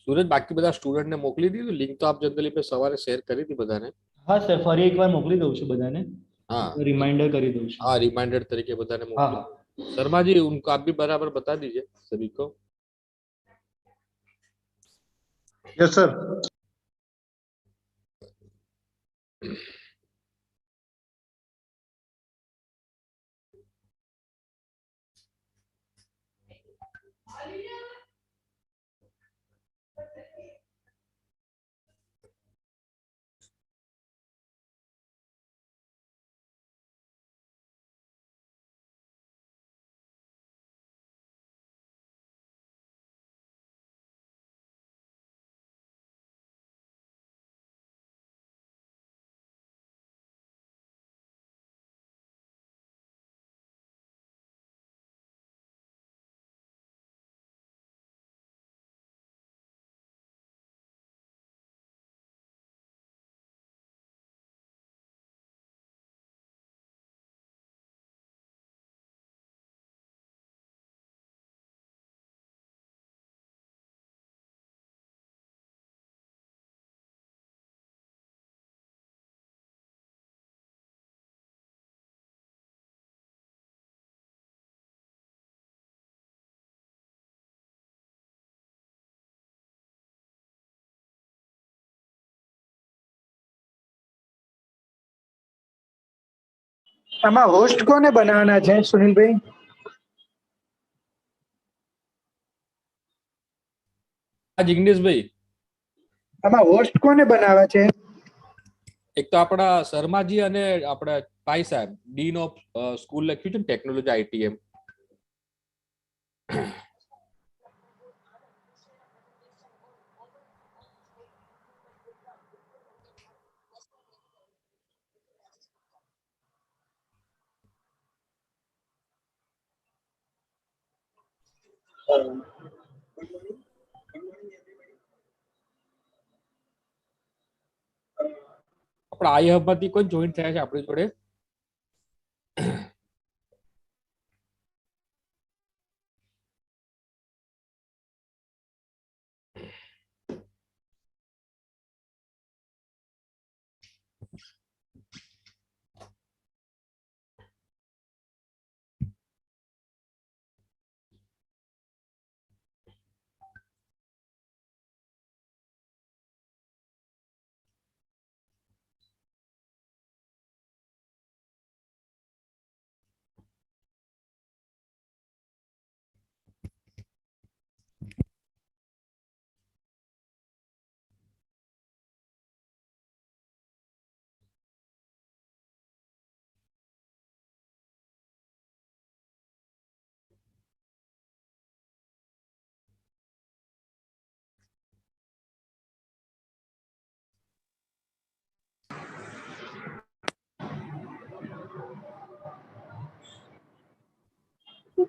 सूरज बाकी બધા સ્ટુડન્ટ ને મોકલી દીધું લિંક તો આપ જનરલી पे સવારે શેર કરી હતી બધાને. હા સર, ફરી એકવાર મોકલી દઉં છું બધાને, हाँ रिमाइंडर कर दूँ। हाँ रिमाइंडर तरीके बताने हाँ मोकली। हाँ शर्मा जी उनको आप भी बराबर बता दीजिए सभी को। Yes sir. આમાં હોસ્ટ કોને બનાવવાના છે સુનિલભાઈ? आज इंग्लिश भाई આમાં હોસ્ટ કોને બનાવવા છે? એક તો આપણા શર્માજી અને આપણા પાઈ સાહેબ ડીન ઓફ સ્કૂલ લખ્યું છે ટેકનોલોજી આઈટીએમ. આપણા આઈ હબ માંથી કોઈ જોઈન થયા છે આપણી જોડે?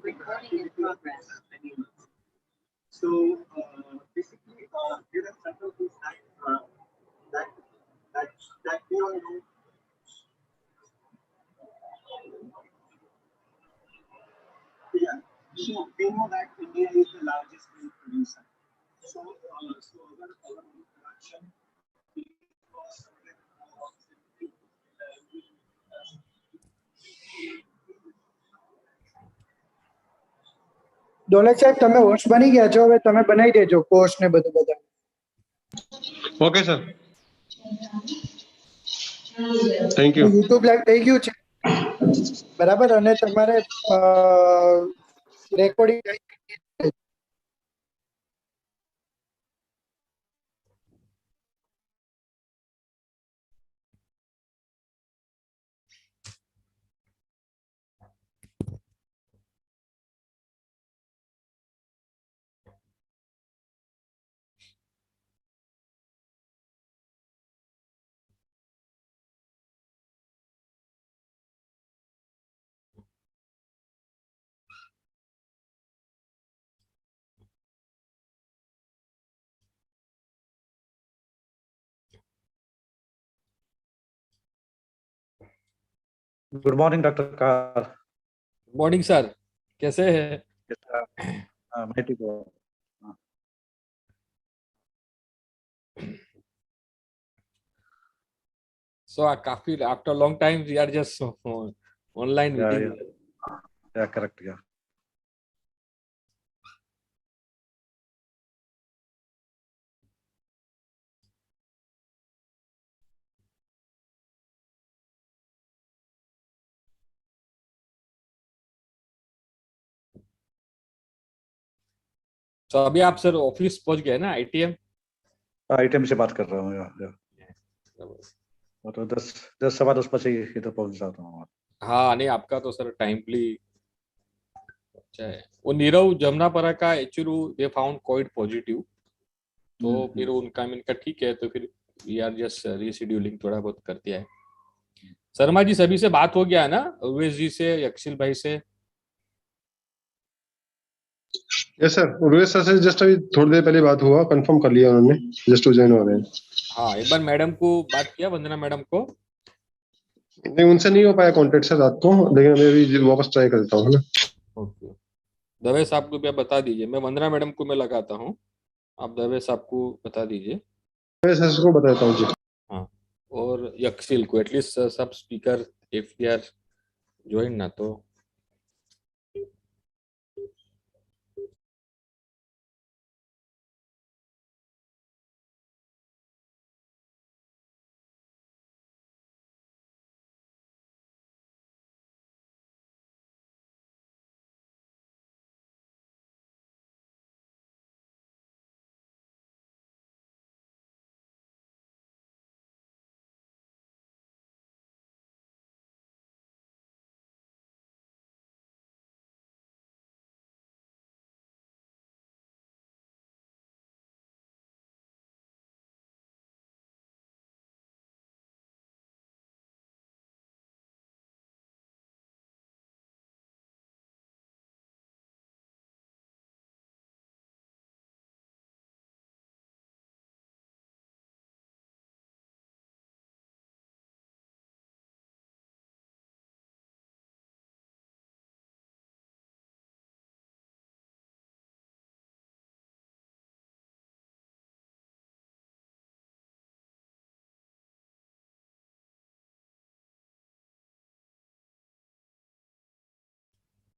Recording in progress. So basically, there are several things that we all know. Yeah. So we know that India is the largest milk producer. So our milk production was દોલત સાહેબ તમે host બની ગયા છો, હવે તમે બનાવી દેજો પોસ્ટ ને બધું બધા. Okay sir, thank you. YouTube live થઈ ગયું છે બરાબર, અને તમારે recording good morning doctor car. Morning sir, कैसे हैं? मैं ठीक हूँ। So काफी after long time we are just online Yeah, meeting. Yeah, correct. Yeah. So अभी आप सर ऑफिस पहुंच गए ना ITM? आईटीएम से बात कर रहा हूँ या तो 10 सवा 10 बजे इधर पहुंच जाता हूँ। हाँ नहीं आपका तो सर टाइमली अच्छा है। वो नीरव जमुनापरा का actually they found Covid positive, तो फिर उनका इनका ठीक है, तो फिर वी आर जस्ट रीशेड्यूलिंग थोड़ा बहुत कर दिया है। शर्मा जी सभी से बात हो गया है ना, उर्वेश जी से, यक्षिल भाई से? यस सर, उर्वेश सर से जस्ट अभी थोड़ी देर पहले बात हुआ, कंफर्म कर लिया उन्होंने, जस्ट ज्वाइन हो रहे हैं। हाँ एक बार मैडम को बात किया, वंदना मैडम को? नहीं, उनसे नहीं हो पाया कांटेक्ट सर रात को, लेकिन मैं अभी वापस ट्राई करता हूँ, है ना। ओके, दवे साहब को भी आप बता दीजिए, मैं वंदना मैडम को मैं लगाता हूँ, आप दवे साहब को बता दीजिए। मैं सर को बताता हूँ जी। हाँ, और यक्षिल को एटलीस्ट सब speaker if they are join ना तो।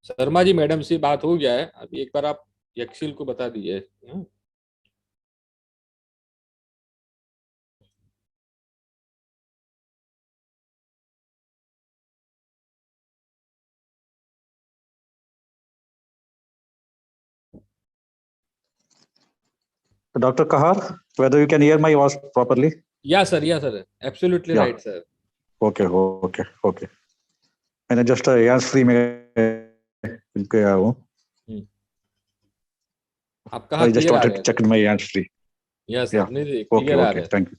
शर्मा जी मैडम से बात हो गया है, अभी एक बार आप यक्षिल को बता दीजिए। So Dr. Kahar, whether you can hear my voice properly? Yeah sir, absolutely Yeah. Right sir. Okay. मैंने जस्ट हैंड्स फ्री में गया हूँ। आपका हाँ I just क्लियर आ wanted रहा to है check sir. in my hands free. Yes Yeah. Sir, नहीं क्लियर आ रहा है। Thank you.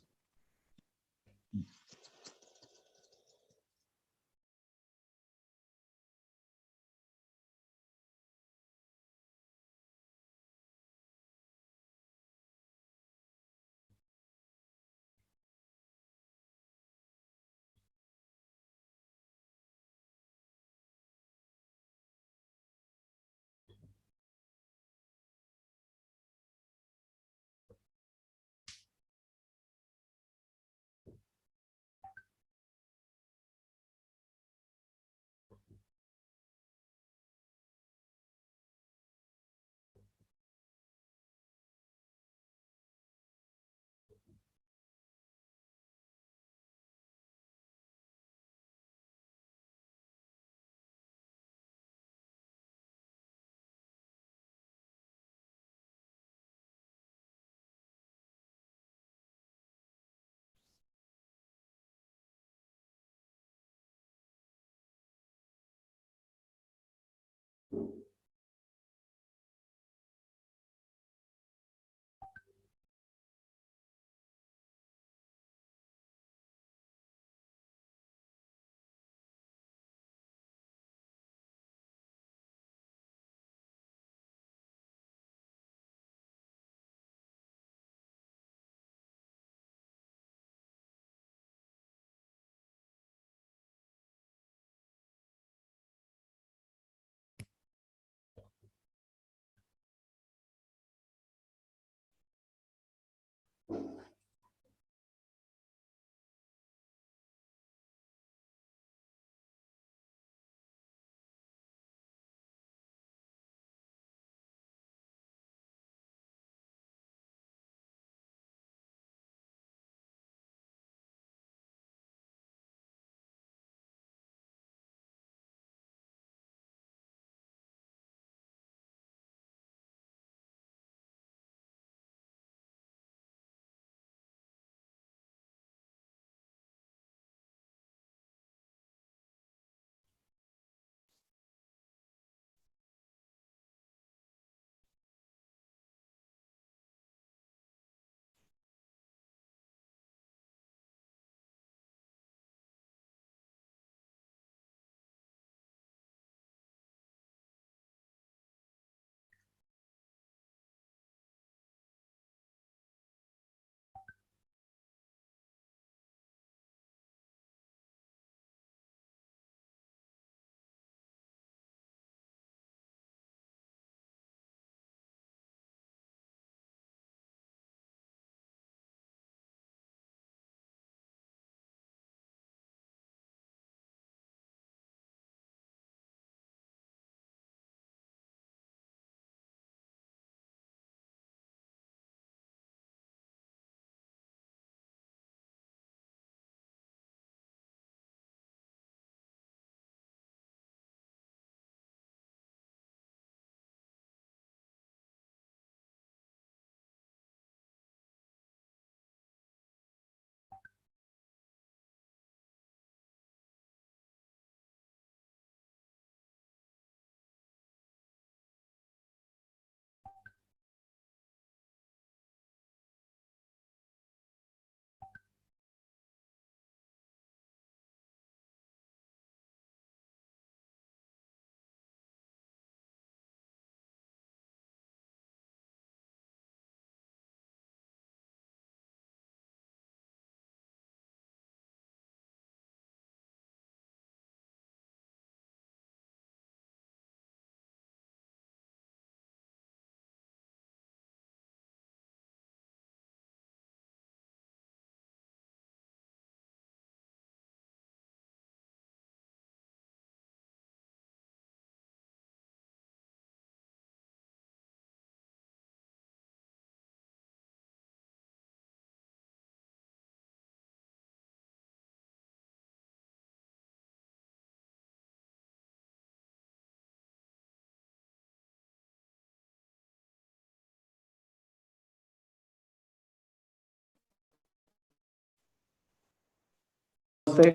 नमस्ते.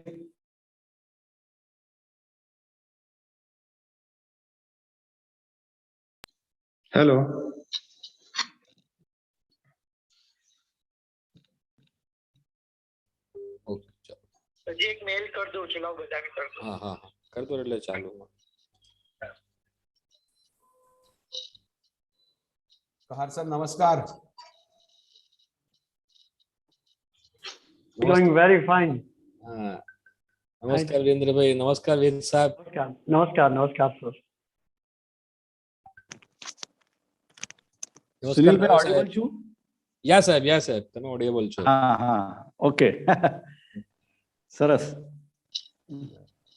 हेलो. ઓકે ચાલો. जी एक मेल कर दो, चुनाव बजा के कर दो. હા હા હા કર દો એટલે ચાલુ. कहार सर नमस्कार. Doing very fine. હા નમસ્કાર વીરેન્દ્રભાઈ. નમસ્કાર વીર સાહેબ. નમસ્કાર sir. સુનિલ ભાઈ નમસ્કાર ઓડિબલ છું? યા સાહેબ તમે ઓડિયેબલ છો. હા ઓકે. સરસ.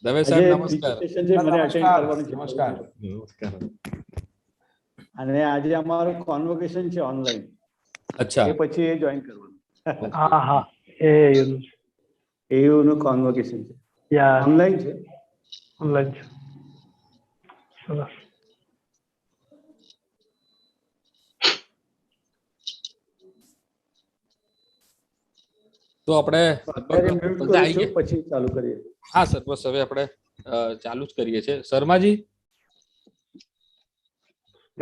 દવે સાહેબ આજે નમસ્કાર. presentation છે, મને attend नमस्कार. કરવાનું છે. नमस्कार. નમસ્કાર. અને આજે અમારું કોન્વોકેશન છે ઓનલાઈન. અચ્છા એ પછી એ જોઈન કરવાનું. હા એ એવું નું કોન્વોકેશન છે. યા ઓનલાઈન છે. ઓનલાઈન છે. સરસ. તો આપણે અત્યારે mute કરું છું, પછી ચાલુ કરીએ. હા સર બસ હવે આપણે ચાલુ જ કરીએ છીએ. શર્માજી.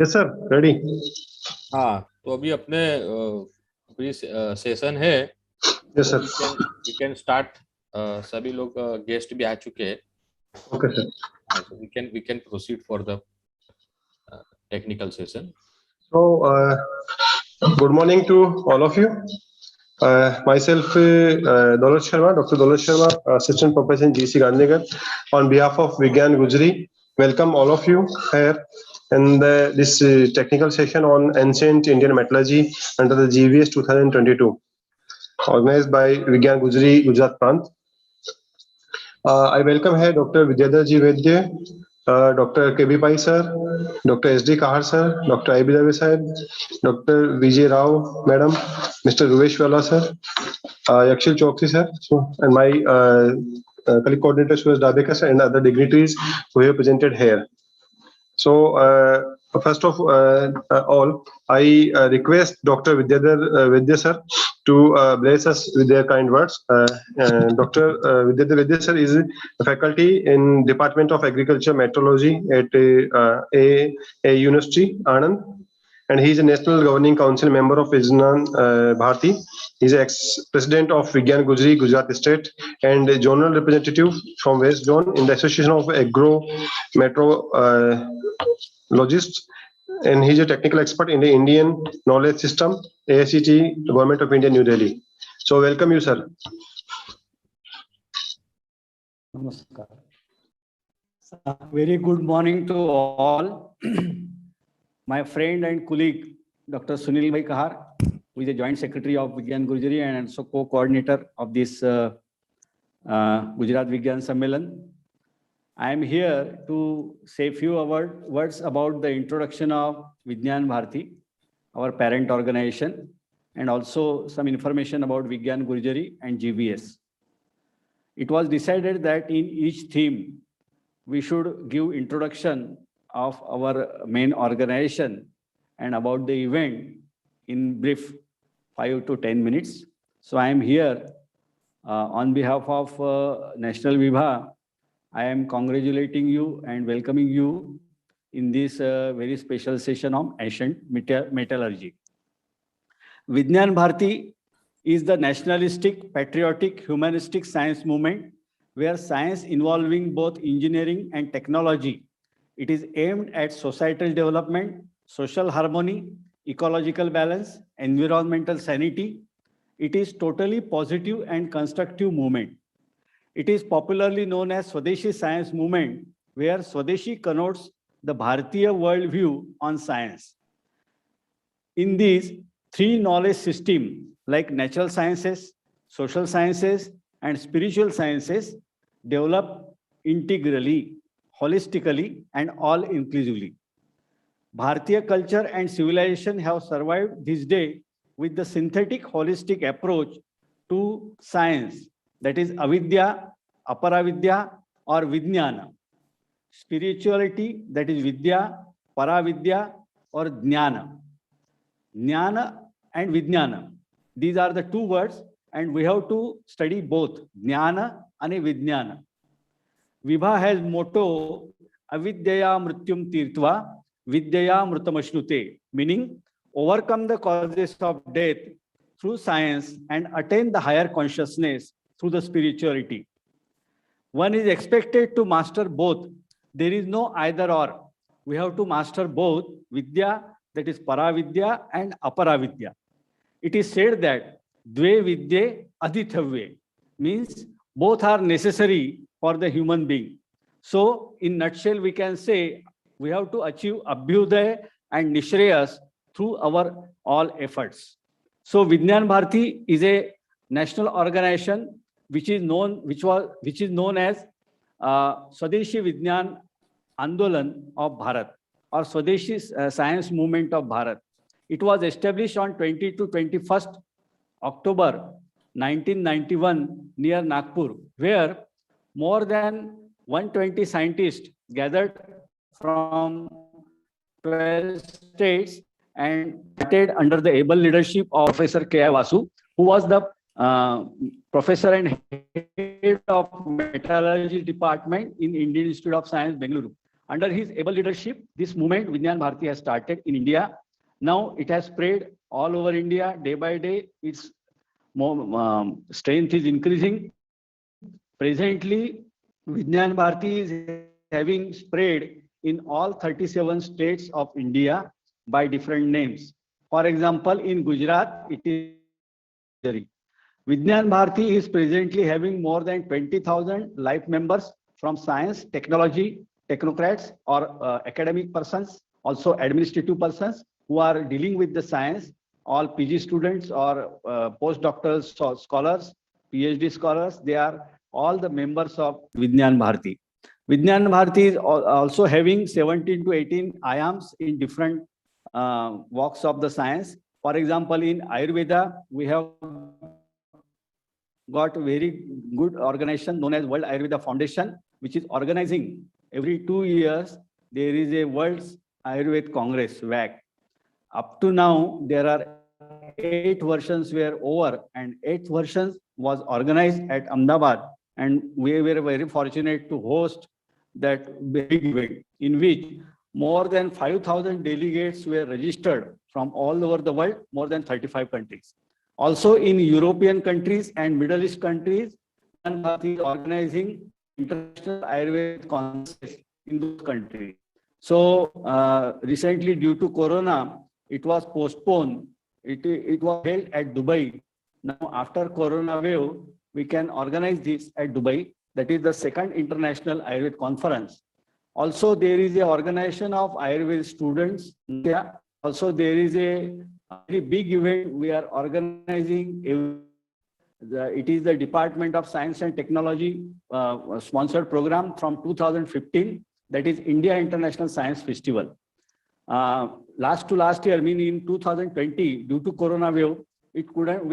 Yes sir, ready. हाँ तो अभी अपने सेशन है. Yes sir. We can start. सभी लोग गेस्ट भी आ चुके हैं. Okay sir. We can proceed for the technical session. So, good morning to all of you. Myself, Dolat Sharma, Dr. Dolat Sharma, Assistant Professor in GC Gandhinagar, on behalf of Vigyan Gurjari, welcome all of you here in this technical session on ancient Indian metallurgy under the GVS 2022, organized by Vigyan Gurjari, Gujarat Prant. I welcome here Dr. Vidyadhar Vedya, Dr. Kevin Paiser, Dr. SD Kahar sir, Dr. IB Dave sahib, Dr. Vigyan Rao madam, Mr. Ruvesh Wala sir, Yakshil Chokshi sir, and my colleague coordinator Suresh Dadekar sir, and other dignitaries who have presented here. So first of all, I request Dr. Vidyadhar Vedya sir to bless us with their kind words. Dr. Vidyadhar Vedya sir is a faculty in Department of Agriculture Metallurgy at a university, Anand, and he is a National Governing Council member of Vigyan Bharti. He is ex-president of Vigyan Gurjari, Gujarat State, and a zonal representative from West Zone in the Association of Agro Metrologists. And he is a technical expert in the Indian Knowledge System, AICT, Government of India, New Delhi. So welcome you, sir. Namaskar. Very good morning to all. My friend and colleague, Dr. Sunil Bhai Kahar, who is a joint secretary of Vigyan Gurjari and also co-coordinator of this Gujarat Vigyan Sammelan. I am here to say a few words about the introduction of Vigyan Bharti, our parent organization, and also some information about Vigyan Gurjari and GVS. It was decided that in each theme, we should give introduction of our main organization and about the event in brief 5 to 10 minutes. So I am here on behalf of National Vibha. I am congratulating you and welcoming you in this very special session on ancient metallurgy. Vigyan Bharti is the nationalistic, patriotic, humanistic science movement where science involving both engineering and technology. It is aimed at societal development, social harmony, ecological balance, environmental sanity. It is totally positive and constructive movement. It is popularly known as Swadeshi Science Movement, where Swadeshi connotes the Bharatiya worldview on science. In these three knowledge systems, like natural sciences, social sciences, and spiritual sciences, develop integrally, holistically, and all-inclusively. Bharatiya culture and civilization have survived this day with the synthetic holistic approach to science, that is avidya, aparavidya, or vijnana. Spirituality, that is vidya, paravidya, or jnana. Jnana and vijnana, these are the two words and we have to study both Jnana and Vijnana. Vibha has motto Avidyaya Mrityum Tirtva Vidyaya Mritamashnute, meaning overcome the causes of death through science and attain the higher consciousness through the spirituality. One is expected to master both. There is no either or. We have to master both Vidya, that is Paravidya, and Aparavidya. It is said that Dve Vidye Adithavye, means both are necessary for the human being. So, in nutshell, we can say we have to achieve Abhyudaya and Nishreyas through our all efforts. So, Vigyan Bharati is a national organization which is known as Swadeshi Vigyan Andolan of Bharat, or Swadeshi Science Movement of Bharat. It was established on 20 to 21st October 1991 near Nagpur, where more than 120 scientists gathered from 12 states and started under the able leadership of Professor K.I. Vasu, who was the professor and head of Metallurgy Department in Indian Institute of Science, Bengaluru. Under his able leadership, this movement, Vigyan Bharati, has started in India. Now it has spread all over India. Day by day, its strength is increasing. Presently, Vigyan Bharati is having spread in all 37 states of India by different names. For example, in Gujarat, it is Vigyan Bharati is presently having more than 20,000 life members from science, technology, technocrats or academic persons, also administrative persons who are dealing with the science, all PG students or postdoctoral scholars, PhD scholars, they are all the members of Vigyan Bharati. Vigyan Bharati is also having 17 to 18 IAMs in different walks of the science. For example, in Ayurveda, we have got a very good organization known as World Ayurveda Foundation, which is organizing every 2 years. There is a World Ayurveda Congress, WAC. Up to now, there are 8 versions were over, and 8th version was organized at Ahmedabad, and we were very fortunate to host that big event in which more than 5,000 delegates were registered from all over the world, more than 35 countries. Also in European countries and Middle East countries, Vigyan Bharati is organizing international Ayurveda conferences in those countries. So recently, due to Corona, it was postponed. It was held at Dubai. Now, after Corona wave, we can organize this at Dubai. That is the second international Ayurveda conference. Also, there is an organization of Ayurveda students. Also, there is a very big event we are organizing. It is the Department of Science and Technology sponsored program from 2015. That is India International Science Festival. Last year, meaning in 2020, due to Corona wave, we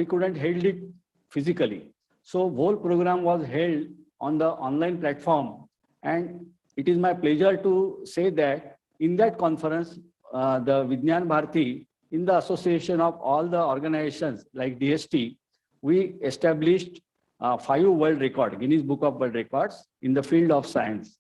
couldn't hold it physically. So whole program was held on the online platform, and it is my pleasure to say that in that conference, the Vigyan Bharati, in the association of all the organizations like DST, we established 5 world records, Guinness Book of World Records in the field of science.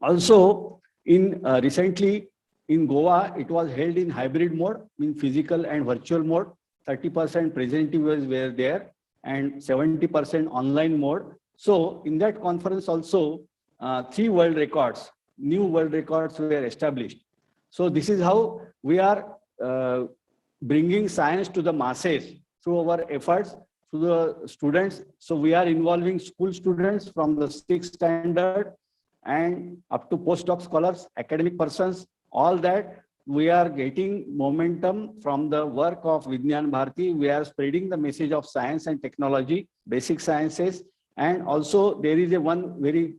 Also, in recently in Goa, it was held in hybrid mode, in physical and virtual mode. 30% presenters were there and 70% online mode. So in that conference also, 3 world records, new world records were established. So this is how we are bringing science to the masses through our efforts to the students. So we are involving school students from the 6th standard and up to postdoc scholars, academic persons, all that. We are getting momentum from the work of Vigyan Bharati. We are spreading the message of science and technology, basic sciences. And also there is a one very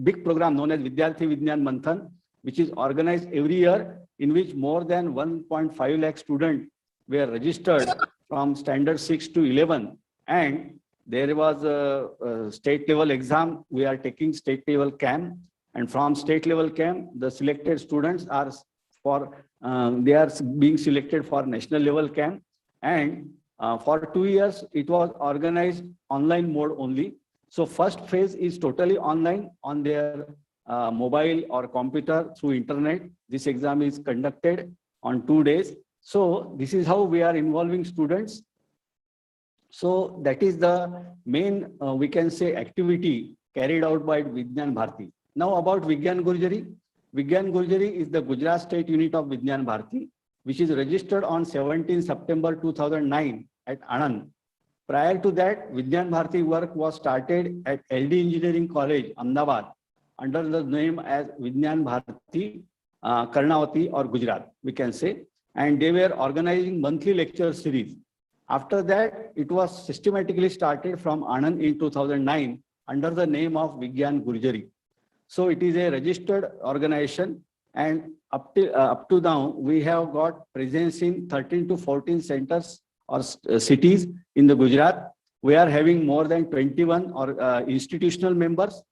big program known as Vidyarthi Vigyan Manthan, which is organized every year, in which more than 1.5 lakh students were registered from standard 6 to 11. And there was a state level exam. We are taking state level camp, and from state level camp, the selected students are they are being selected for national level camp. And For 2 years, it was organized online mode only. So first phase is totally online on their mobile or computer through internet. This exam is conducted on 2 days. So this is how we are involving students. So that is the main, we can say, activity carried out by Vigyan Bharati. Now about Vigyan Gurjari. Vigyan Gurjari is the Gujarat state unit of Vigyan Bharati, which is registered on 17 September 2009 at Anand. Prior to that, Vigyan Bharati work was started at LD Engineering College, Ahmedabad, under the name as Vigyan Bharati Karnavati or Gujarat, we can say. And they were organizing monthly lecture series. After that, it was systematically started from Anand in 2009 under the name of Vigyan Gurjari. So it is a registered organization, and up to now, we have got presence in 13 to 14 centers or cities in the Gujarat. We are having more than 21 institutional members.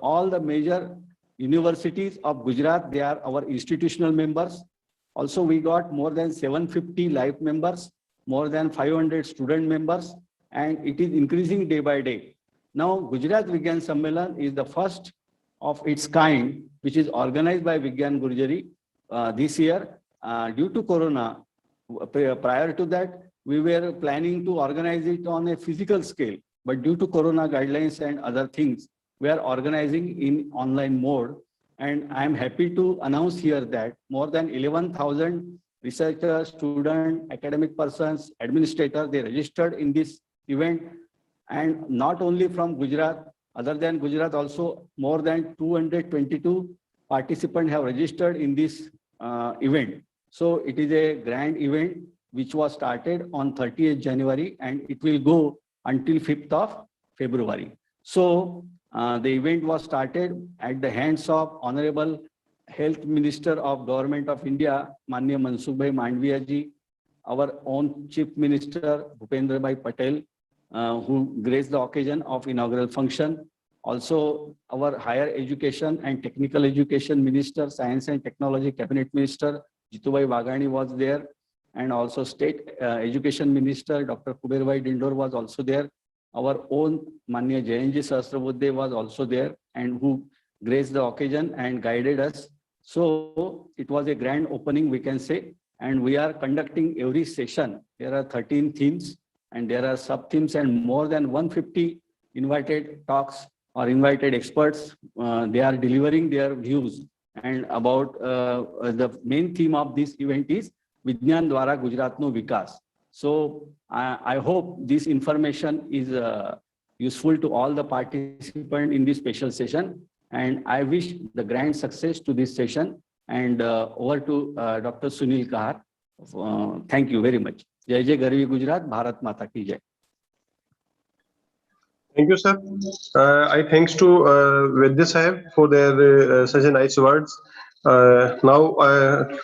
All the major universities of Gujarat, they are our institutional members. Also, we got more than 750 live members, more than 500 student members, and it is increasing day by day. Now, Gujarat Vigyan Sammelan is the first of its kind, which is organized by Vigyan Gurjari this year. Due to Corona, prior to that, we were planning to organize it on a physical scale, but due to Corona guidelines and other things, we are organizing in online mode. And I'm happy to announce here that more than 11,000 researchers, students, academic persons, administrators, they registered in this event. And not only from Gujarat, other than Gujarat, also more than 222 participants have registered in this event. So it is a grand event which was started on 30th January and it will go until 5th of February. So the event was started at the hands of Honorable Health Minister of Government of India, Manya Mansukh Mandviya ji, our own Chief Minister Bhupendra Bhai Patel, who graced the occasion of inaugural function. Also, our Higher Education and Technical Education Minister, Science and Technology Cabinet Minister Jitubhai Waghani was there, and also State Education Minister Dr. Kuberbhai Dindor was also there. Our own Manya Jayanji Sahasrabudhe was also there, and who graced the occasion and guided us. So it was a grand opening, we can say, and we are conducting every session. There are 13 themes and there are sub-themes, and more than 150 invited talks or invited experts. They are delivering their views. And about the main theme of this event is Vigyan Dwara Gujaratno Vikas. So I hope this information is useful to all the participants in this special session. And I wish the grand success to this session. And over to Dr. Sunil Kahar. Thank you very much. Jai Jai Garvi Gujarat, Bharat Mata Ki Jai. Thank you, sir. I thanks to Vidya Sahib for their such a nice words. Now,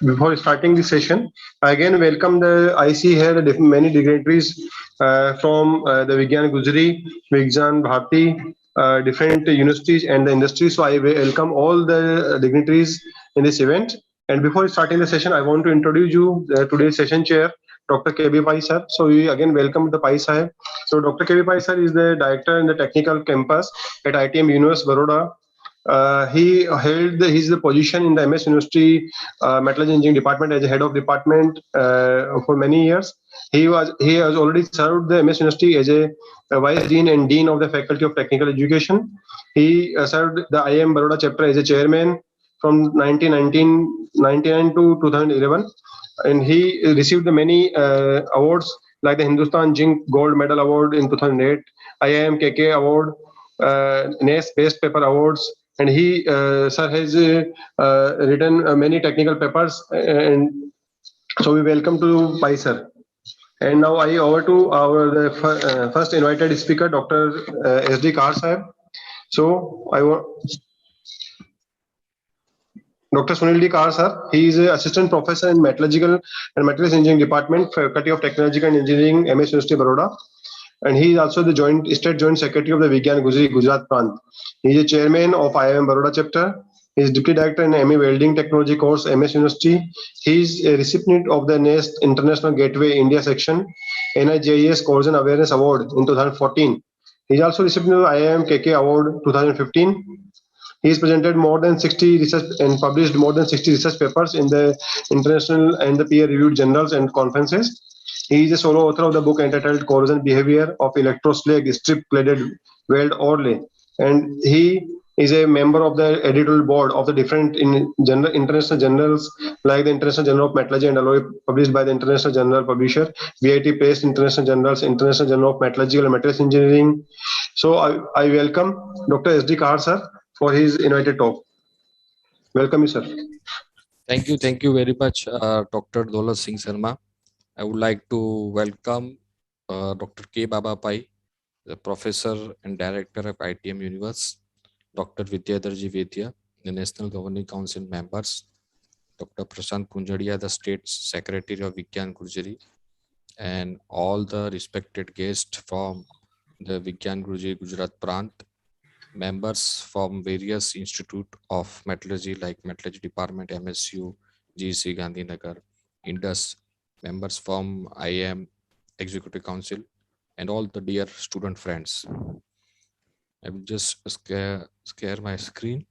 before starting the session, I again welcome I see here the many dignitaries from the Vigyan Gurjari, Vigyan Bharati, different universities and the industry. So I welcome all the dignitaries in this event. And before starting the session, I want to introduce you today's session chair, Dr. Kevin Paiser. So we again welcome the Paiser. So Dr. Kevin Paiser is the director in the technical campus at ITM University, Baroda. He held his position in the MS University Metallurgy Engineering Department as a head of department for many years. He has already served the MS University as a vice dean and dean of the Faculty of Technical Education. He served the IIM Baroda chapter as a chairman from 1999 to 2011, and he received many awards like the Hindustan Zinc Gold Medal Award in 2008, IIM KK Award, NAS Best Paper Awards, and he sir has written many technical papers, and so we welcome to Pai sir. And now I over to our first invited speaker, Dr. SD Kar Sahib. So I want Dr. Sunil D. Kar sir. He is an assistant professor in Metallurgical and Materials Engineering Department, Faculty of Technological and Engineering, MS University Baroda. And he is also the State Joint Secretary of the Vigyan Gurjari Gujarat Prant. He is a chairman of IIM Baroda chapter. He is deputy director in ME Welding Technology course, MS University. He is a recipient of the NAST International Gateway India section. NIJIS Corrosion Awareness Award in 2014. He is also received the IIM KK Award 2015. He has presented more than 60 research and published more than 60 research papers in the international and the peer-reviewed journals and conferences. He is a solo author of the book entitled Corrosion Behavior of Electroslag Strip-Cladded Weld Overlay, and he is a member of the editorial board of the different international journals like the International Journal of Metallurgy and Alloy, published by the International Journal Publisher, VIT Press International Journals, International Journal of Metallurgical and Materials Engineering. So I welcome Dr. S.D. Kahar sir for his invited talk. Welcome you, sir. Thank you very much, Dr. Daulat Singh Sharma. I would like to welcome Dr. K. Baba Pai, the Professor and Director of ITM Universe, Dr. Vidyadarji Vedya, the National Governing Council members, Dr. Prashant Punjadia, the State Secretary of Vigyan Gurjari, and all the respected guests from the Vigyan Gurjari Gujarat Prant, members from various Institute of Metallurgy like Metallurgy Department, MSU, GC Gandhinagar, Indus, members from IIM Executive Council, and all the dear student friends. I will just share my screen.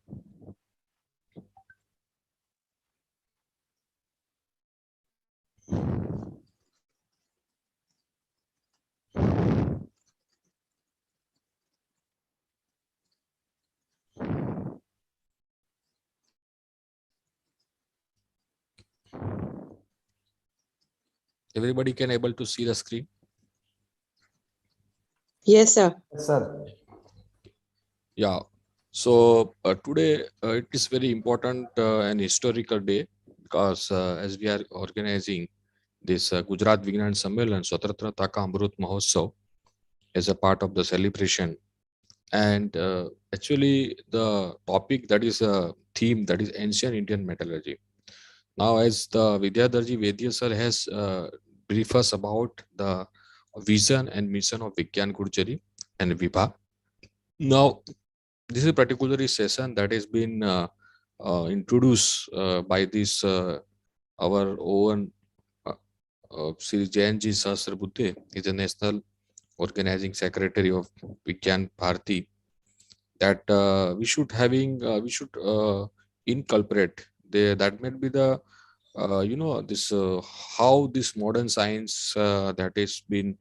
Everybody can able to see the screen? Yes, sir. Yes, sir. Yeah. So today it is very important and historical day because as we are organizing this Gujarat Vigyan Sammelan Swatantrata Ka Amrut Mahotsav as a part of the celebration, and actually the topic that is a theme that is ancient Indian metallurgy. Now, as the Vidyadarji Vedya sir has briefed us about the vision and mission of Vigyan Gurjari and Vibha. Now, this is a particular session that has been introduced by this our own Sri Jayanji Sahasrabuddhe. Is the National Organizing Secretary of Vigyan Bharati. That we should inculcate that might be the this how this modern science that has been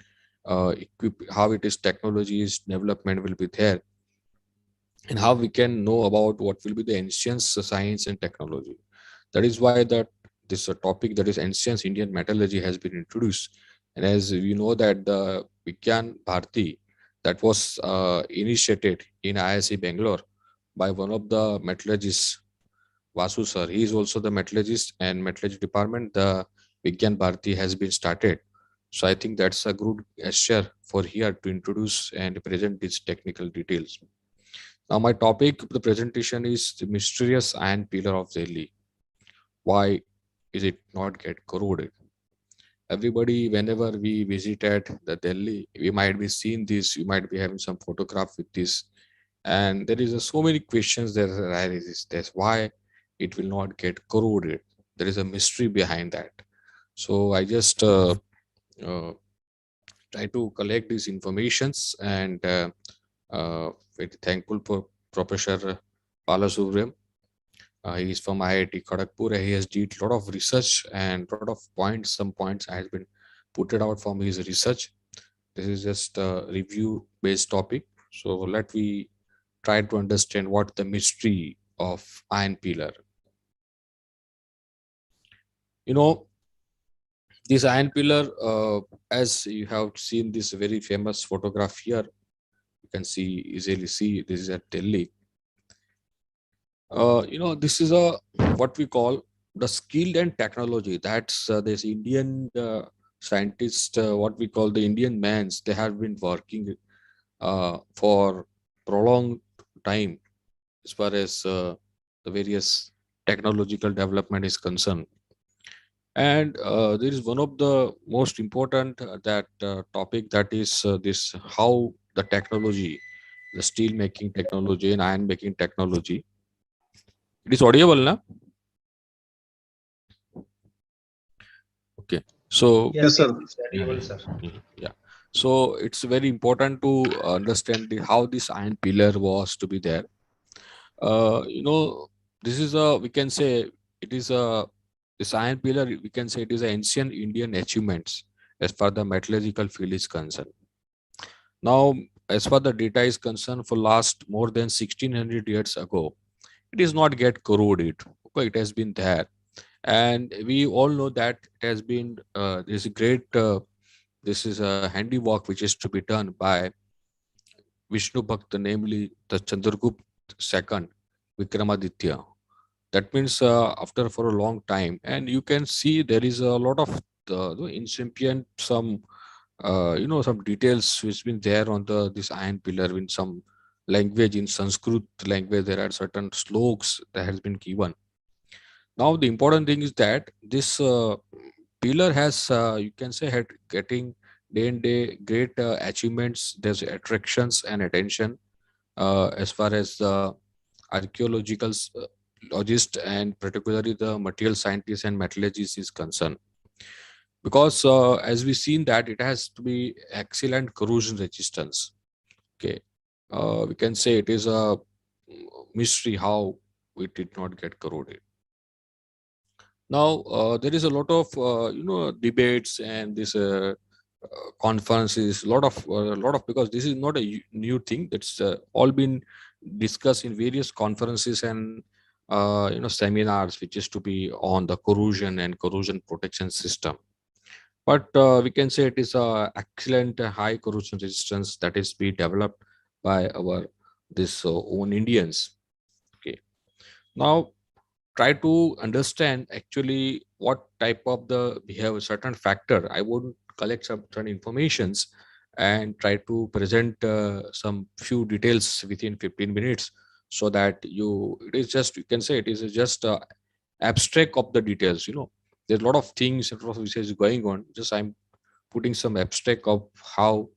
equipped, how it is technologies development will be there, and how we can know about what will be the ancient science and technology. That is why that this topic that is ancient Indian metallurgy has been introduced. And as we know that the Vigyan Bharati that was initiated in IISc Bangalore by one of the metallurgists, Vasu sir. He is also the metallurgist and metallurgy department. The Vigyan Bharati has been started. So I think that's a good gesture for here to introduce and present these technical details. Now my topic of the presentation is the mysterious iron pillar of Delhi. Why is it not get corroded? Everybody, whenever we visited the Delhi, we might be seeing this, you might be having some photograph with this. And there is so many questions that arise. That's why it will not get corroded. There is a mystery behind that. So I just try to collect these informations, and very thankful for Professor Balasubramanian. He is from IIT Kharagpur. He has did a lot of research and a lot of points. Some points has been put it out from his research. This is just a review-based topic. So let me try to understand what the mystery of iron pillar. You know, this iron pillar, as you have seen this very famous photograph here, you can easily see this is at Delhi. You know, this is a what we call the skill and technology. That's this Indian scientists, what we call the Indian mans. They have been working for prolonged time as far as the various technological development is concerned. And there is one of the most important topic, that is this how the technology, the steel making technology and iron making technology. It is audible, na? Okay. So Yes, sir. yeah. So it's very important to understand how this iron pillar was to be there. This is we can say it is this iron pillar, we can say it is an ancient Indian achievements as far the metallurgical field is concerned. Now, as far the data is concerned, for last more than 1600 years ago, it is not get corroded. Okay, it has been there. And we all know that it has been, there's a great, this is a handiwork which is to be done by Vishnu Bhakta, namely the Chandragupta II, Vikramaditya. That means after for a long time, and you can see there is a lot of the incipient some some details which been there on this iron pillar in some language, in Sanskrit language. There are certain sloks that has been given. Now the important thing is that this pillar has you can say had getting day and day great achievements. There's attractions and attention as far as the archaeological logist and particularly the material scientists and metallurgists is concerned, because as we've seen that it has to be excellent corrosion resistance. Okay, we can say it is a mystery how it did not get corroded. Now there is a lot of debates and this conferences, lot of, because this is not a new thing. That's all been discussed in various conferences and seminars which is to be on the corrosion and corrosion protection system. But we can say it is a excellent high corrosion resistance that is being developed by our this own Indians. Okay, now try to understand actually what type of we have a certain factor. I would collect some certain informations and try to present some few details within 15 minutes, so that it is just, you can say it is just abstract of the details. There's a lot of things, a lot of research going on. Just I'm putting some abstract of how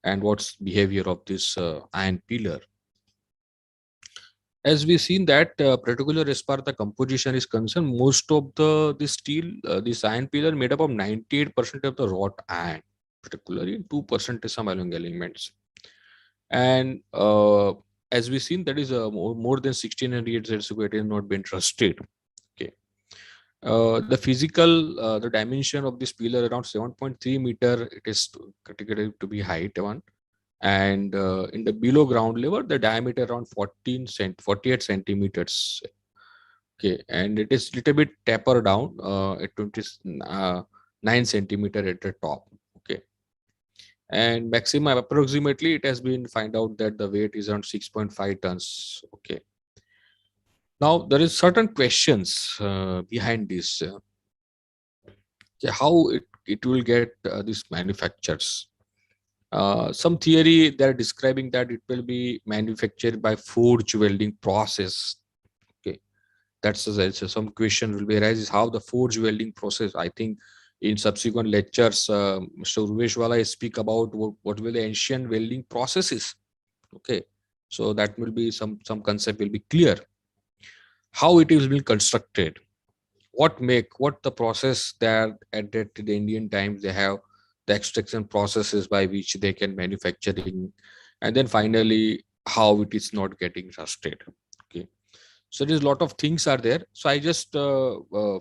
and what's behavior of this iron pillar. As we've seen that, particular as far the composition is concerned, most of the steel, this iron pillar made up of 98% of the wrought iron, particularly 2% is some alloy elements. And as we've seen, that is more than 1600 years ago, it has not been trusted. Okay. The physical, the dimension of this pillar around 7.3 meter, it is categorized to be height one. And in the below ground level, the diameter around 48 centimeters. Okay, and it is little bit taper down at 29 centimeter at the top. Okay, and maximum approximately it has been find out that the weight is around 6.5 tons. Okay, now there is certain questions behind this. How it will get these manufacturers. Some theory they're describing that it will be manufactured by forge welding process. Okay, that's some question will be arises how the forge welding process. I think in subsequent lectures, Mr. Urveshwala speak about what will the ancient welding processes. Okay, so that will be some concept will be clear. How it is being constructed, what the process that at the Indian times they have the extraction processes by which they can manufacturing, and then finally how it is not getting rusted. Okay, so there's a lot of things are there. So I just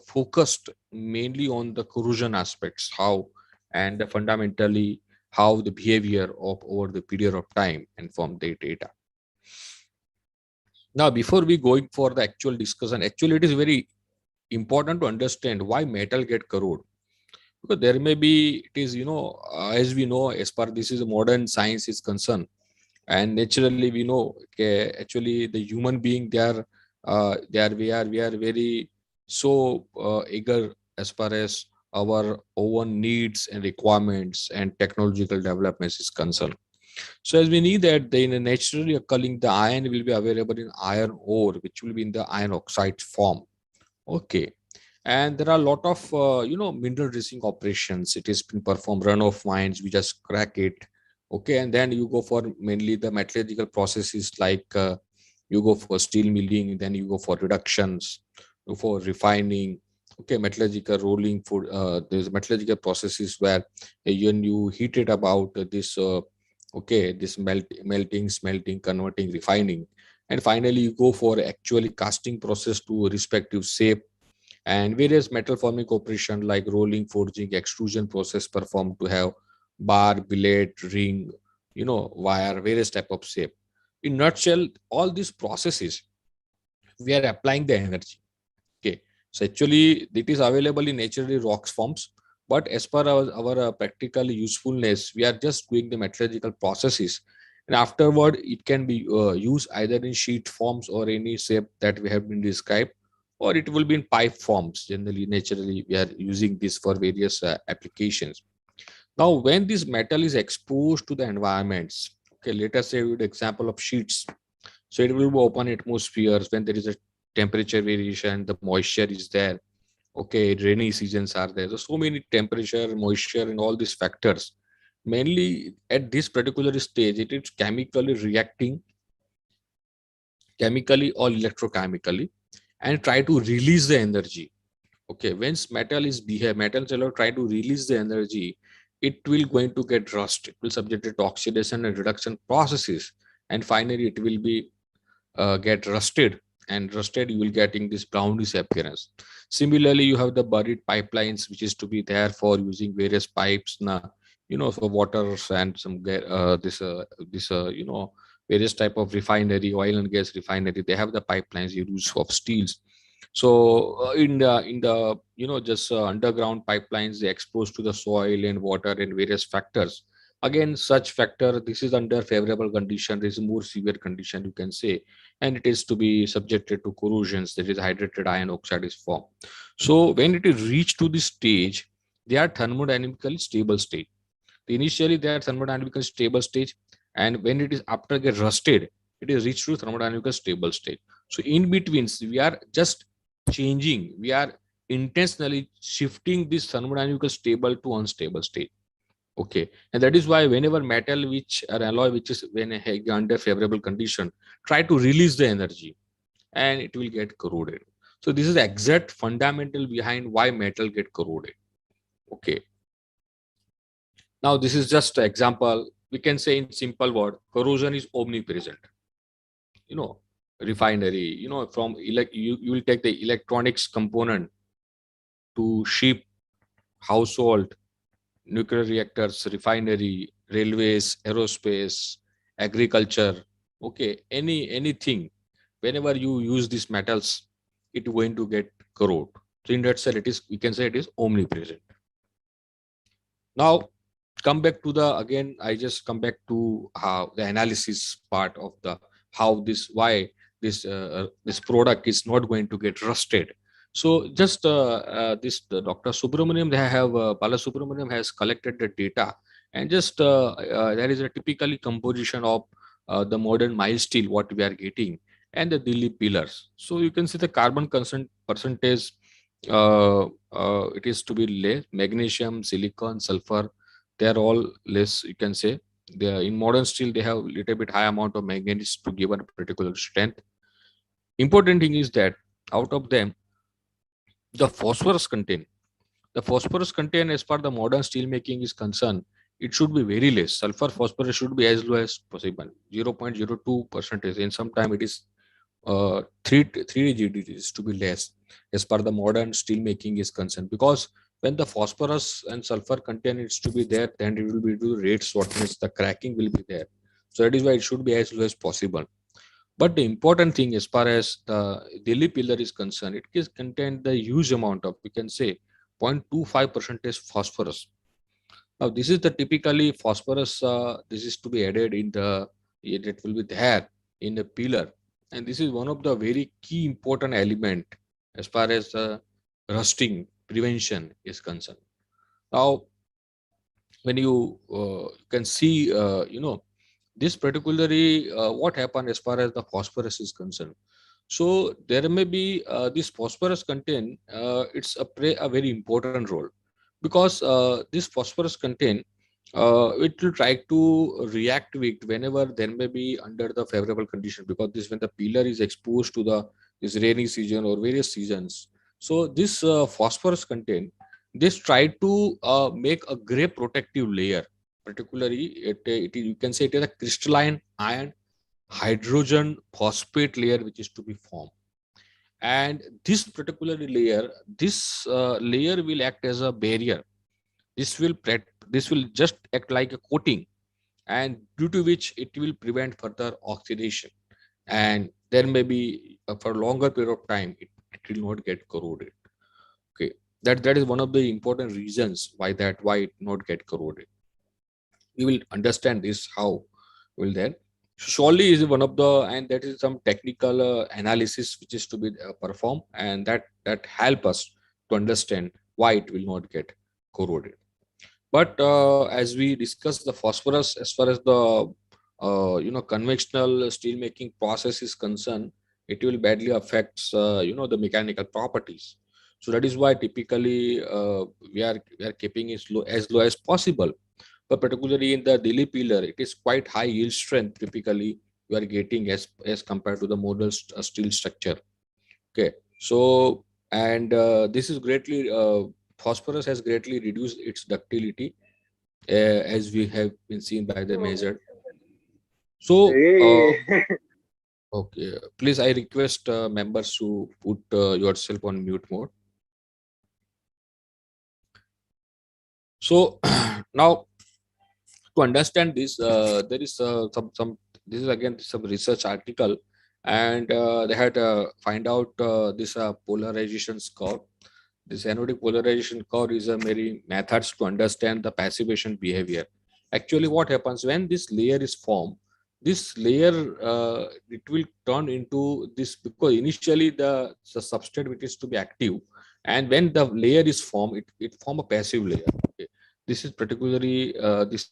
focused mainly on the corrosion aspects, how and fundamentally how the behavior of over the period of time and from the data. Now before we going for the actual discussion, actually it is very important to understand why metal get corroded. Because there may be, it is, as we know, as far this is a modern science is concerned, and naturally we know, okay, actually the human being, we are very so eager as far as our own needs and requirements and technological developments is concerned. So as we need that, then naturally occurring the iron will be available in iron ore, which will be in the iron oxide form. Okay, and there are a lot of mineral dressing operations. It has been performed runoff mines. We just crack it. Okay, and then you go for mainly the metallurgical processes like you go for steel milling, then you go for reductions, you go for refining, Okay, metallurgical rolling food. There's metallurgical processes where when you heat it about this, okay, this melting, smelting, converting, refining, and finally you go for actually casting process to respective shape, and various metal forming operation like rolling, forging, extrusion process performed to have bar, billet, ring, wire, various type of shape. In nutshell, all these processes we are applying the energy. Okay, so actually it is available in naturally rocks forms, but as per our practical usefulness, we are just doing the metallurgical processes, and afterward it can be used either in sheet forms or any shape that we have been described, or it will be in pipe forms. Generally, naturally, we are using this for various applications. Now, when this metal is exposed to the environments, okay, let us say with example of sheets. So it will be open atmospheres when there is a temperature variation, the moisture is there. Okay, rainy seasons are there. So many temperature, moisture, and all these factors. Mainly at this particular stage, it is chemically or electrochemically, and try to release the energy. Okay, once metal cell try to release the energy, it will going to get rust. It will subject to oxidation and reduction processes, and finally it will be get rusted, and rusted you will getting this brownish appearance. Similarly, you have the buried pipelines, which is to be there for using various pipes now, for waters and some various type of refinery, oil and gas refinery. They have the pipelines use of steels. So in the just underground pipelines, they exposed to the soil and water and various factors. Again, such factor, this is under favorable condition, this is more severe condition, you can say, and it is to be subjected to corrosions, that is hydrated iron oxide is formed. So when it is reached to this stage, they are thermodynamically stable state. Initially they are thermodynamically stable stage, and when it is after get rusted, it is reached to thermodynamical stable state. So in between, we are just changing, we are intentionally shifting this thermodynamical stable to unstable state. Okay, and that is why whenever metal which or alloy which is when under favorable condition try to release the energy, and it will get corroded. So this is the exact fundamental behind why metal get corroded. Okay, now this is just an example. We can say in simple word, corrosion is omnipresent. You know, refinery. From you will take the electronics component to ship, household, nuclear reactors, refinery, railways, aerospace, agriculture. Okay, anything. Whenever you use these metals, it is going to get corrode. So in that sense, we can say it is omnipresent. Now, come back to I just come back to how the analysis part of why this product is not going to get rusted. So just Dr. Subramaniam, Bala Subramaniam has collected the data, and just there is a typically composition of the modern mild steel what we are getting, and the Delhi pillars. So you can see the carbon percentage. It is to be less. Magnesium, silicon, sulfur, they are all less. You can say in modern steel they have little bit high amount of manganese to give a particular strength. Important thing is that out of them, the phosphorus content. The phosphorus content, as far the modern steel making is concerned, it should be very less. Sulfur phosphorus should be as low as possible, 0.02%. In some time it is 3 digits to be less as per the modern steel making is concerned, because when the phosphorus and sulfur content is to be there, then it will be to rate shortness, the cracking will be there. So that is why it should be as low as possible. But the important thing as far as the Delhi pillar is concerned, it is contain the huge amount of, we can say, 0.25% phosphorus. Now this is the typically phosphorus, this is to be added in it will be there in the pillar, and this is one of the very key important element as far as the rusting prevention is concerned. Now when you can see this particularly what happened as far as the phosphorus is concerned. So there may be this phosphorus content, it's play a very important role, because this phosphorus content, it will try to react with whenever there may be under the favorable condition, because this when the pillar is exposed to this rainy season or various seasons, So this phosphorus content, this try to make a gray protective layer. Particularly, you can say it is a crystalline iron hydrogen phosphate layer which is to be formed. And this particular layer, layer will act as a barrier. This will just act like a coating, and due to which it will prevent further oxidation. And there may be for a longer period of time, it will not get corroded. Okay, that is one of the important reasons why it not get corroded. We will understand this how will then. Surely is one of the, and that is some technical analysis which is to be performed, and that help us to understand why it will not get corroded. But as we discuss the phosphorus, as far as the conventional steel making process is concerned, it will badly affects the mechanical properties. So that is why typically we are keeping it as low as possible. But particularly in the Delhi pillar, it is quite high yield strength. Typically, you are getting as compared to the model steel structure. Okay, so and this is greatly phosphorus has greatly reduced its ductility, as we have been seen by the measured. So okay, please I request members to put yourself on mute mode. So now, to understand this, there is some. This is again some research article, and they had find out this polarization score. This anodic polarization curve is a very methods to understand the passivation behavior. Actually, what happens when this layer is formed? This layer it will turn into this, because initially the substrate which is to be active, and when the layer is formed, it form a passive layer. Okay. This is particularly this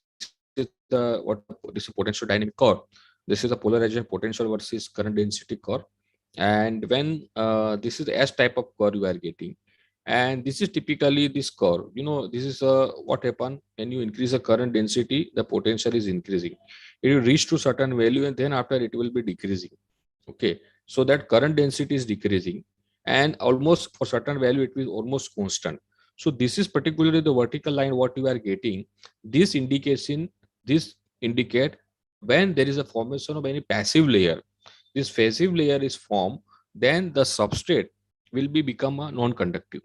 is this is potential dynamic curve. This is a polarization potential versus current density curve, and when this is S type of curve you are getting. And this is typically this curve. This is what happen when you increase the current density, the potential is increasing. It will reach to certain value, and then after it will be decreasing. Okay, so that current density is decreasing, and almost for certain value it will almost constant. So this is particularly the vertical line what you are getting. This indicate when there is a formation of any passive layer. This passive layer is formed, then the substrate will become a non-conductive.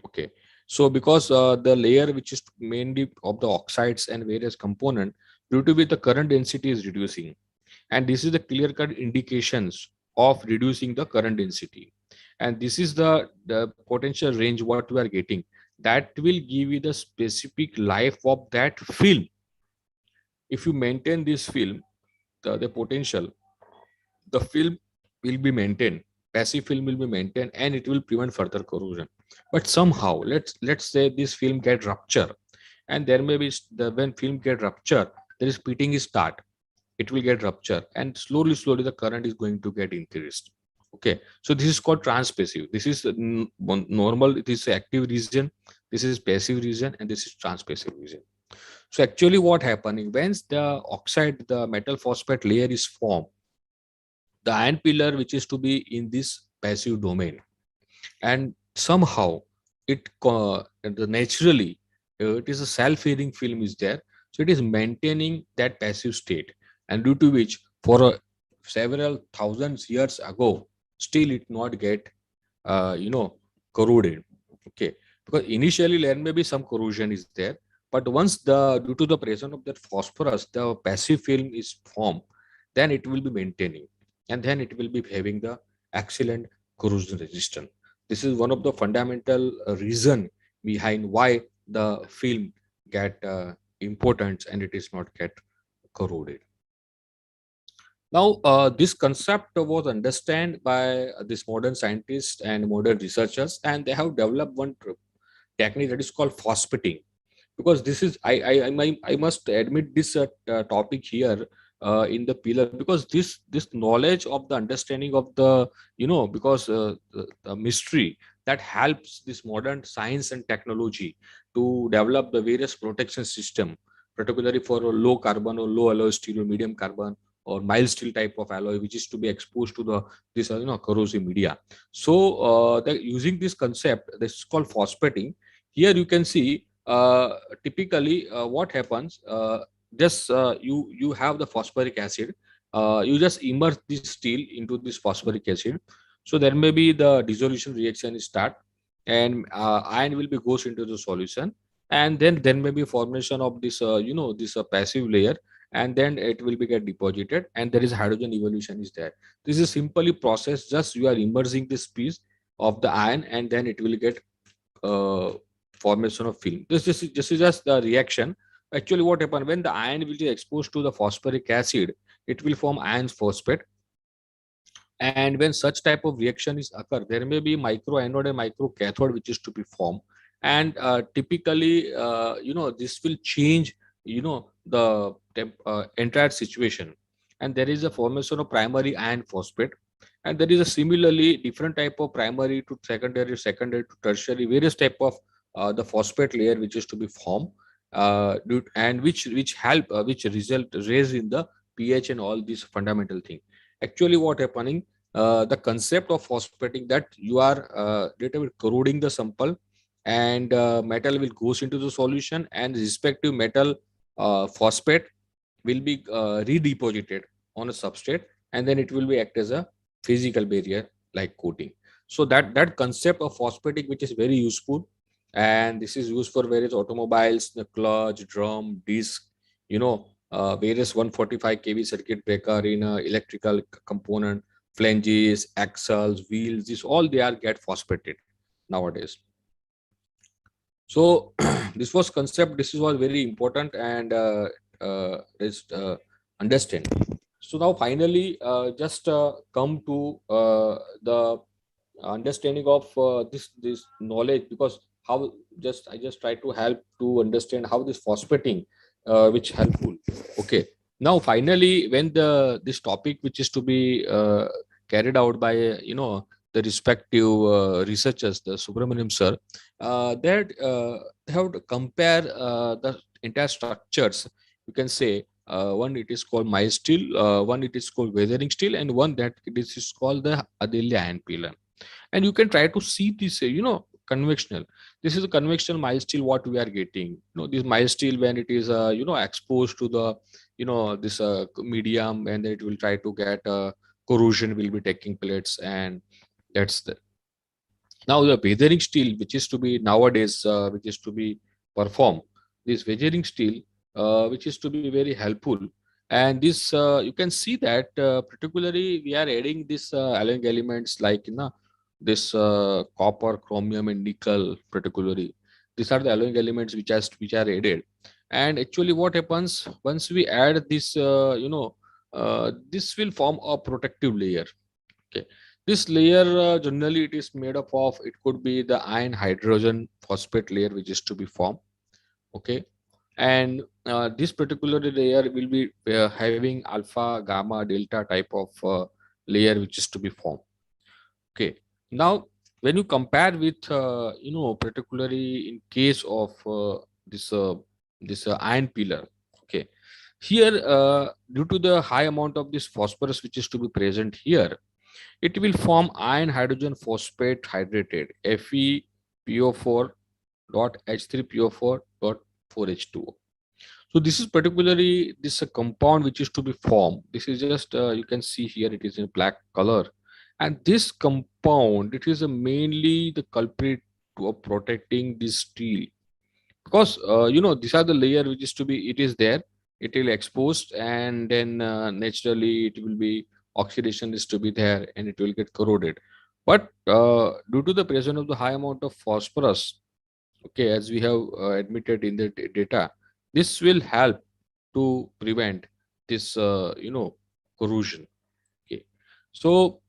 Okay, so because the layer which is mainly of the oxides and various component, due to which the current density is reducing, and this is the clear-cut indications of reducing the current density, and this is the potential range what we are getting, that will give you the specific life of that film. If you maintain this film, the potential, the film will be maintained, passive film will be maintained, and it will prevent further corrosion. But somehow, let's say this film get rupture, and there may be when film get rupture, there is pitting is start. It will get rupture, and slowly the current is going to get increased. Okay, so this is called transpassive. This is normal. It is active region. This is passive region, and this is transpassive region. So actually, what happening when the oxide, the metal phosphate layer is formed, the iron pillar which is to be in this passive domain, and somehow it naturally it is a self-healing film is there, so it is maintaining that passive state, and due to which for several thousands years ago still it not get corroded. Okay, because initially there may be some corrosion is there, but once due to the presence of that phosphorus, the passive film is formed, then it will be maintaining, and then it will be having the excellent corrosion resistance. This is one of the fundamental reason behind why the film get importance and it is not get corroded. Now, this concept was understood by this modern scientists and modern researchers, and they have developed one technique that is called phosphating. Because this is, I must admit this topic here in the pillar, because this knowledge of the understanding of the because the mystery that helps this modern science and technology to develop the various protection system, particularly for low carbon or low alloy steel or medium carbon or mild steel type of alloy, which is to be exposed to the this corrosive media. So using this concept, this is called phosphating. Here you can see typically what happens. Just you have the phosphoric acid. You just immerse this steel into this phosphoric acid. So there may be the dissolution reaction is start, and iron will be goes into the solution, and then there may be formation of this this passive layer, and then it will be get deposited, and there is hydrogen evolution is there. This is simply process. Just you are immersing this piece of the iron, and then it will get uh, formation of film. This is just the reaction. Actually, what happens when the iron will be exposed to the phosphoric acid, it will form iron phosphate. And when such type of reaction is occur, there may be micro anode and micro cathode which is to be formed. And typically, this will change, the entire situation. And there is a formation of primary iron phosphate. And there is a similarly different type of primary to secondary, secondary to tertiary, various type of the phosphate layer which is to be formed, and which help, which result raise in the pH and all these fundamental thing. Actually, what happening? The concept of phosphating, that you are little bit corroding the sample, and metal will goes into the solution, and respective metal phosphate will be redeposited on a substrate, and then it will be act as a physical barrier like coating. So that concept of phosphatic, which is very useful, and this is used for various automobiles, the clutch, drum, disc, various 145 kV circuit breaker in electrical component, flanges, axles, wheels, this all they are get phosphated nowadays. So this was concept, this was very important, and understand. So now finally, just come to the understanding of this knowledge, because how I just try to help to understand how this phosphating which helpful. Okay, now finally, when this topic which is to be carried out by the respective researchers, the Subramaniam sir, they have to compare the entire structures. You can say one it is called mild steel, one it is called weathering steel, and one that this is called the Adelia iron pillar. And you can try to see this conventional. This is a conventional mild steel what we are getting. This mild steel, when it is exposed to the this medium, and it will try to get corrosion will be taking place, and that's the now the weathering steel which is to be nowadays which is to be performed. This weathering steel which is to be very helpful. And this you can see that particularly we are adding this alloying elements like this copper, chromium, and nickel. Particularly, these are the alloying elements which are added. And actually, what happens once we add this? This will form a protective layer. Okay, this layer generally it is made up of. It could be the iron hydrogen phosphate layer which is to be formed. Okay, and this particular layer will be having alpha, gamma, delta type of layer which is to be formed. Okay, now when you compare with particularly in case of this iron pillar. Okay, here due to the high amount of this phosphorus which is to be present here, it will form iron hydrogen phosphate hydrated FePO4 dot H3PO4 dot 4H2O. So this is particularly this compound which is to be formed. This is just you can see here it is in black color, and this compound, it is mainly the culprit of protecting this steel, because these are the layer which is to be, it is there, it will exposed, and then naturally it will be oxidation is to be there, and it will get corroded. But due to the presence of the high amount of phosphorus, okay, as we have admitted in the data, this will help to prevent this corrosion. Okay, so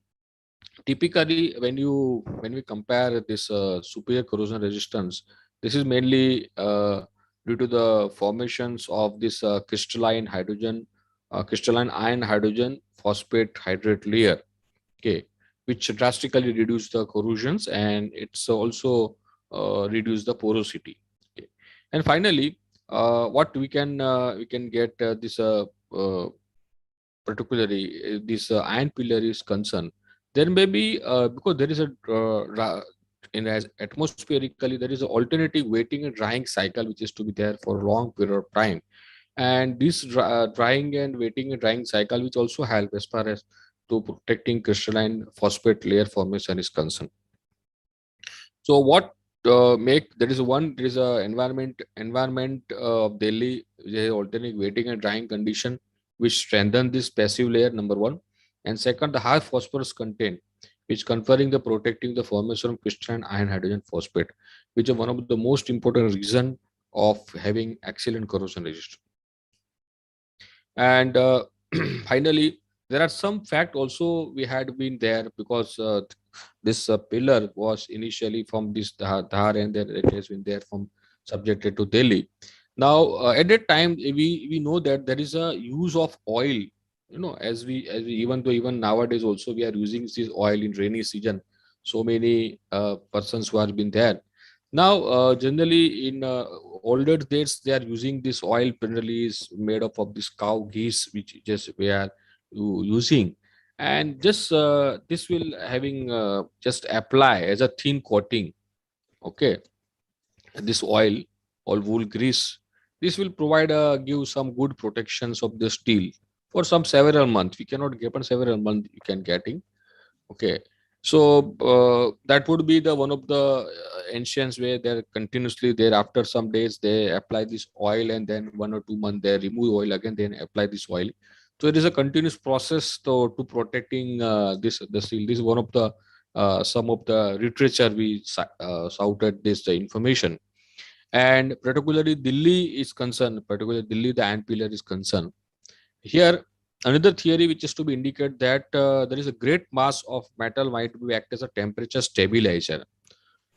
typically when we compare this superior corrosion resistance, this is mainly due to the formations of this crystalline iron hydrogen phosphate hydrate layer. Okay, which drastically reduce the corrosions, and it's also reduce the porosity. Okay, and finally what we can get this particularly this iron pillar is concerned, there may be because there is a as atmospherically there is an alternative wetting and drying cycle which is to be there for a long period of time, and this drying and wetting and drying cycle which also help as far as to protecting crystalline phosphate layer formation is concerned. So what there is a environment of Delhi, there is alternate wetting and drying condition which strengthen this passive layer, number one, and second the high phosphorus content which conferring the protecting the formation of crystalline iron hydrogen phosphate, which is one of the most important reason of having excellent corrosion resistance. And finally, there are some fact also we had been there because this pillar was initially from this Dhar and then it has been there from subjected to Delhi. Now at that time we know that there is a use of oil, as we even though even nowadays also we are using this oil in rainy season. So many persons who have been there. Now generally in older days they are using this oil generally is made up of this cow geese which just we are using, and just this will having just apply as a thin coating, okay, this oil or wool grease. This will provide give some good protections of the steel for some several months. We cannot get on several months you can getting, okay. So that would be the one of the ancients where they're continuously there after some days they apply this oil and then 1 or 2 months they remove oil again then apply this oil. So it is a continuous process to protecting this the steel. This is one of the some of the literature we shouted this information. And particularly Delhi is concerned, particularly Delhi the ant pillar is concerned. Here another theory which is to be indicate that there is a great mass of metal might be act as a temperature stabilizer,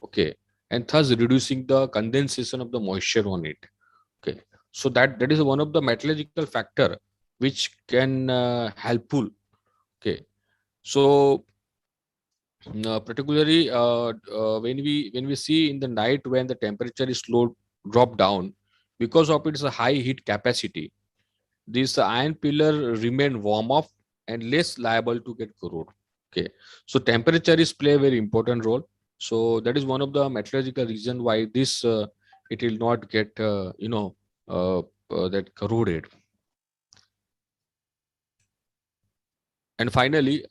okay, and thus reducing the condensation of the moisture on it, okay. So that is one of the metallurgical factor which can helpful, okay. So particularly when we see in the night when the temperature is slow drop down because of its high heat capacity, this iron pillar remain warm up and less liable to get corroded, okay. So temperature is play a very important role. So that is one of the metallurgical reason why this it will not get that corroded. And finally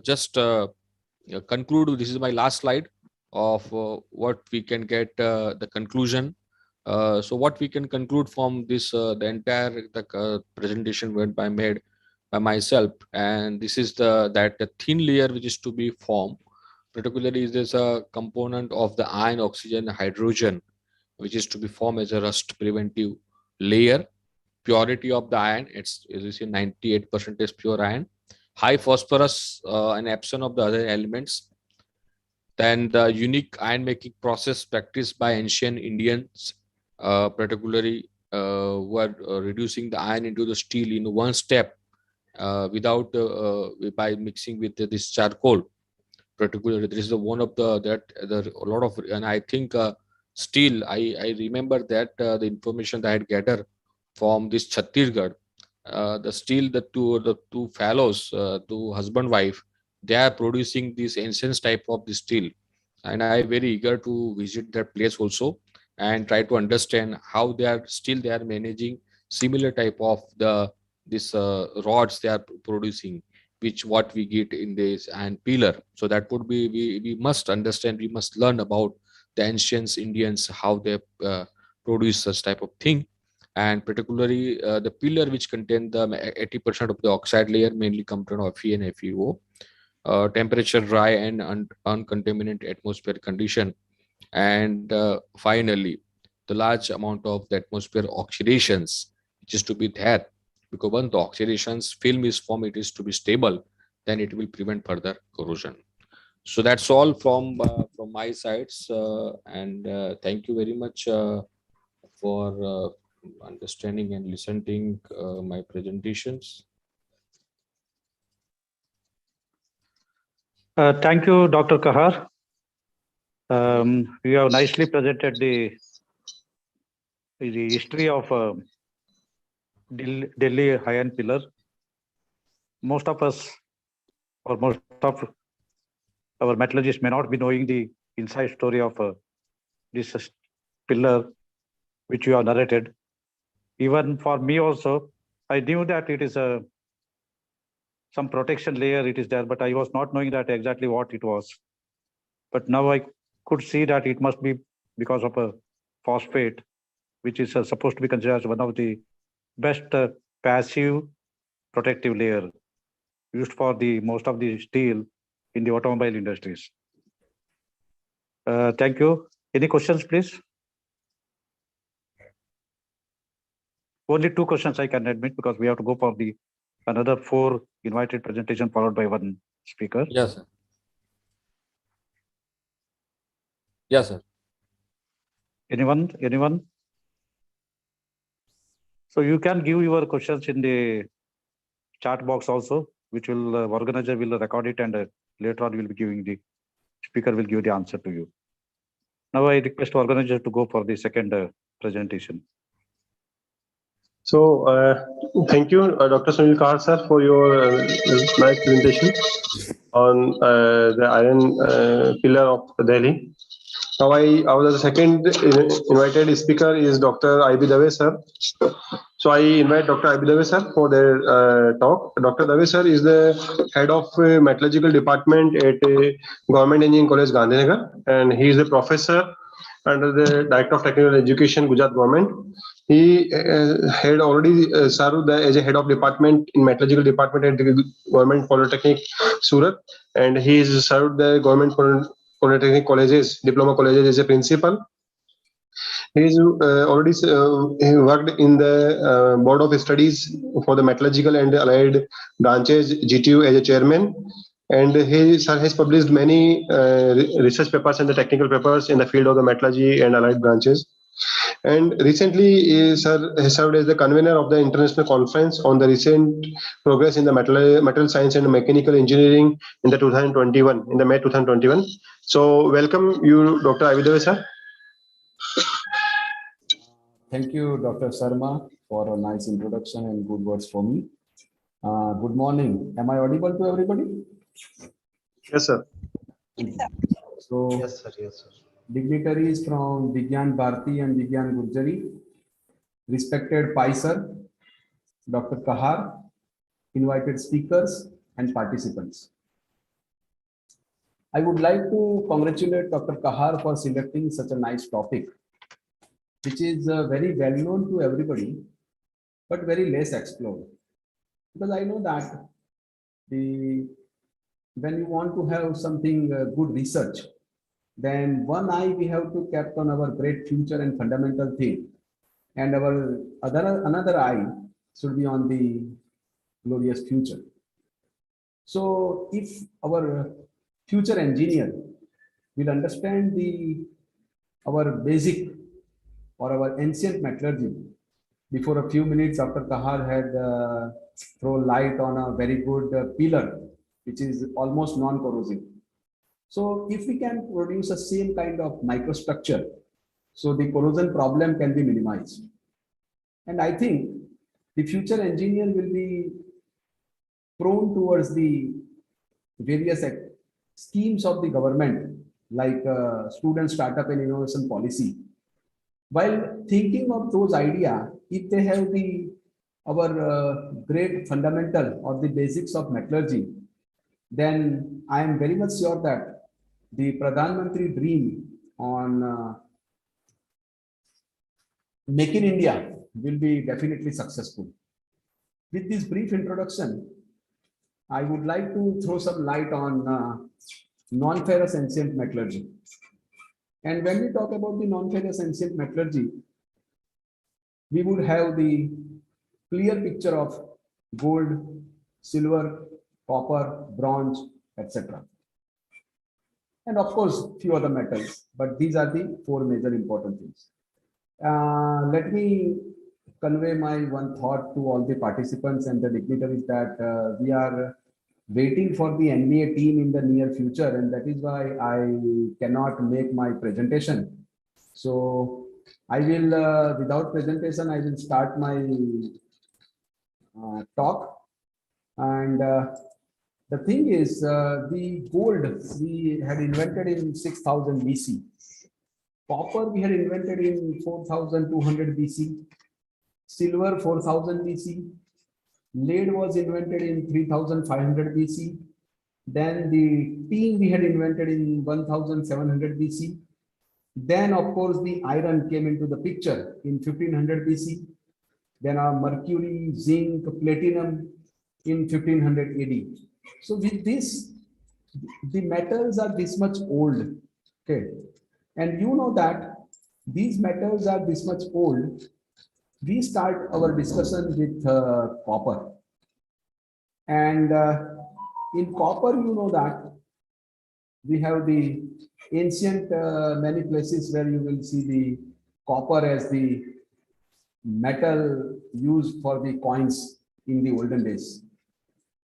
just conclude, this is my last slide of what we can get the conclusion. So what we can conclude from this the entire presentation went by made by myself, and this is the thin layer which is to be formed. Particularly is a component of the iron, oxygen, hydrogen, which is to be formed as a rust preventive layer. Purity of the iron, it's as you see 98% is pure iron. High phosphorus and absence of the other elements. Then the unique iron making process practiced by ancient Indians, particularly who are reducing the iron into the steel in one step without by mixing with this charcoal. Particularly, this is one of a lot of, and I think steel. I remember that the information that I had gathered from this Chhattisgarh, the steel, the two fellows, two husband wife, they are producing this ancient type of the steel, and I very eager to visit that place also and try to understand how they are managing similar type of this rods they are producing, which what we get in this and pillar. So that would be we must understand, we must learn about the ancient Indians how they produce such type of thing. And particularly the pillar which contain the 80% of the oxide layer mainly component of Fe and FeO, temperature dry and uncontaminated atmosphere condition, and finally the large amount of the atmosphere oxidations which is to be there, because once the oxidations film is formed, it is to be stable, then it will prevent further corrosion. So that's all from my sides, and thank you very much for understanding and listening my presentations. Thank you, Dr. Kahar. You have nicely presented the history of Delhi iron pillar most of us or most of our metallurgists may not be knowing the inside story of this pillar which you have narrated. Even for me also, I knew that it is some protection layer it is there, but I was not knowing that exactly what it was. But now I could see that it must be because of a phosphate, which is supposed to be considered as one of the best passive protective layer used for the most of the steel in the automobile industries. Thank you. Any questions, please? Only 2 questions I can admit because we have to go for the another 4 invited presentation followed by 1 speaker. Yes, sir. Yes, sir. Anyone? Anyone? So you can give your questions in the chat box also, which will organizer will record it, and later on will be giving the speaker will give the answer to you. Now I request organizer to go for the second presentation. So, thank you, Dr. Sunil Kahar sir, for your nice presentation on the iron pillar of Delhi. Now, our second invited speaker is Dr. I.B. Dave sir. So, I invite Dr. I.B. Dave sir for their talk. Dr. Dave sir is the head of metallurgical department at Government Engineering College, Gandhinagar, and he is a professor under the Director of Technical Education, Gujarat Government. He had already served as a head of department in metallurgical department at the Government Polytechnic, Surat, and he has served the Government Polytechnic colleges, diploma colleges as a principal. He's already he worked in the Board of Studies for the metallurgical and allied branches, GTU, as a chairman. And he has published many research papers and the technical papers in the field of the metallurgy and allied branches. And recently, sir has served as the convener of the international conference on the recent progress in the metal science and mechanical engineering in the 2021, in the May 2021. So, welcome you, Dr. Avidev, sir. Thank you, Dr. Sharma, for a nice introduction and good words for me. Good morning. Am I audible to everybody? Yes, sir. So, Yes, sir. Yes, sir. Dignitaries from Vigyan Bharti and Vigyan Gurjari, respected Paiser, Dr. Kahar, invited speakers and participants. I would like to congratulate Dr. Kahar for selecting such a nice topic, which is very well known to everybody, but very less explored. Because I know that when you want to have something good research, then one eye we have to keep on our great future and fundamental thing, and our another eye should be on the glorious future. So if our future engineer will understand our basic or our ancient metallurgy, before a few minutes Dr. Kahar had thrown light on a very good pillar, which is almost non-corrosive. So if we can produce the same kind of microstructure, so the corrosion problem can be minimized. And I think the future engineer will be prone towards the various schemes of the government, like student startup and innovation policy. While thinking of those ideas, if they have our great fundamental or the basics of metallurgy, then I am very much sure that the Pradhan Mantri dream on Make in India will be definitely successful. With this brief introduction, I would like to throw some light on non-ferrous ancient metallurgy. And when we talk about the non-ferrous ancient metallurgy, we would have the clear picture of gold, silver, copper, bronze, etc. And of course, few other metals, but these are the 4 major important things. Let me convey my one thought to all the participants and the dignitaries that we are waiting for the NBA team in the near future, and that is why I cannot make my presentation. So I will, without presentation, I will start my talk. And the thing is, the gold we had invented in 6000 BC. Copper we had invented in 4200 BC. Silver 4000 BC. Lead was invented in 3500 BC. Then the tin we had invented in 1700 BC. Then, of course, the iron came into the picture in 1500 BC. Then our mercury, zinc, platinum in 1500 AD. So with this, the metals are this much old. Okay. And you know that these metals are this much old. We start our discussion with copper. And in copper, you know that we have the ancient many places where you will see the copper as the metal used for the coins in the olden days.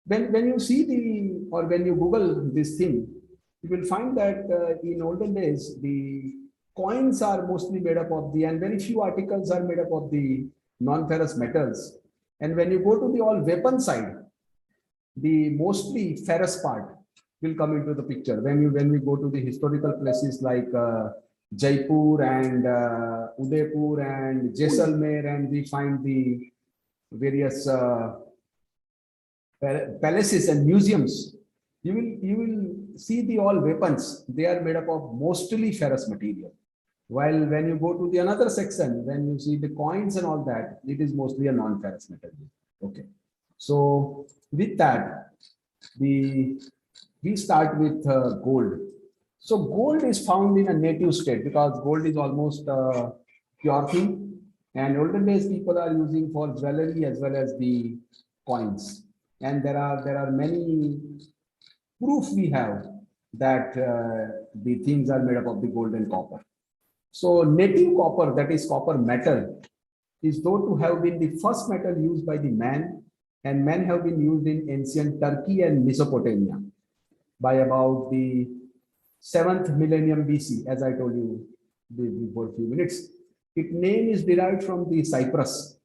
When you see the, or when you Google this thing, you will find that in olden days, the coins are mostly made up of the, and very few articles are made up of the non-ferrous metals. And when you go to the all weapon side, the mostly ferrous part will come into the picture. When we go to the historical places like Jaipur and Udaipur and Jaisalmer, and we find the various palaces and museums, you will see the all weapons. They are made up of mostly ferrous material. While when you go to the another section, when you see the coins and all that, it is mostly a non-ferrous material. Okay. So with that, we start with gold. So gold is found in a native state because gold is almost pure thing. And olden days people are using for jewelry as well as the coins. And there are many proof we have that the things are made up of the gold and copper. So native copper, that is copper metal, is thought to have been the first metal used by the man, and men have been used in ancient Turkey and Mesopotamia by about the 7th millennium BC, as I told you before a few minutes. Its name is derived from the Cyprus.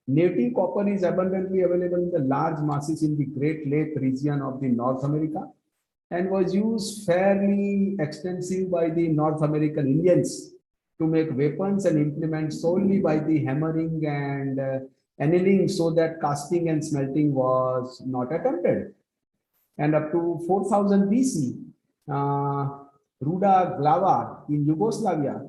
Native copper is abundantly available in the large masses in the Great Lake region of the North America and was used fairly extensive by the North American Indians to make weapons and implements solely by the hammering and annealing, so that casting and smelting was not attempted. And up to 4000 BC, Ruda Glava in Yugoslavia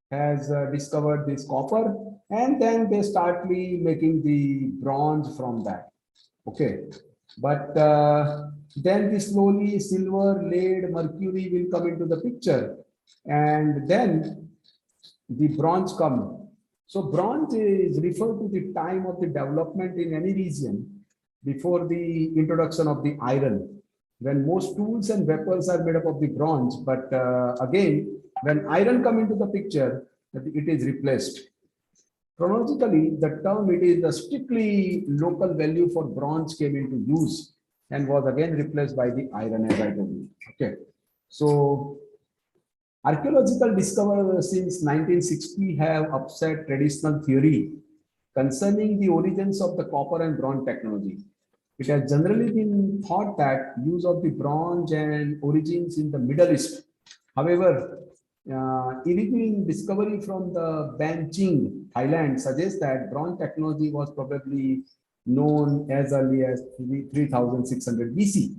has discovered this copper, and then they start making the bronze from that. Okay, but then the slowly silver, lead, mercury will come into the picture, and then the bronze come. So bronze is referred to the time of the development in any region before the introduction of the iron, when most tools and weapons are made up of the bronze. But again, when iron come into the picture, it is replaced. Chronologically, the term, it is a strictly local value for bronze came into use and was again replaced by the iron, as I told you. Okay, so archaeological discoveries since 1960 have upset traditional theory concerning the origins of the copper and bronze technology. It has generally been thought that use of the bronze and origins in the Middle East. However, irregular discovery from the Banching, Thailand, suggests that bronze technology was probably known as early as 3600 BC.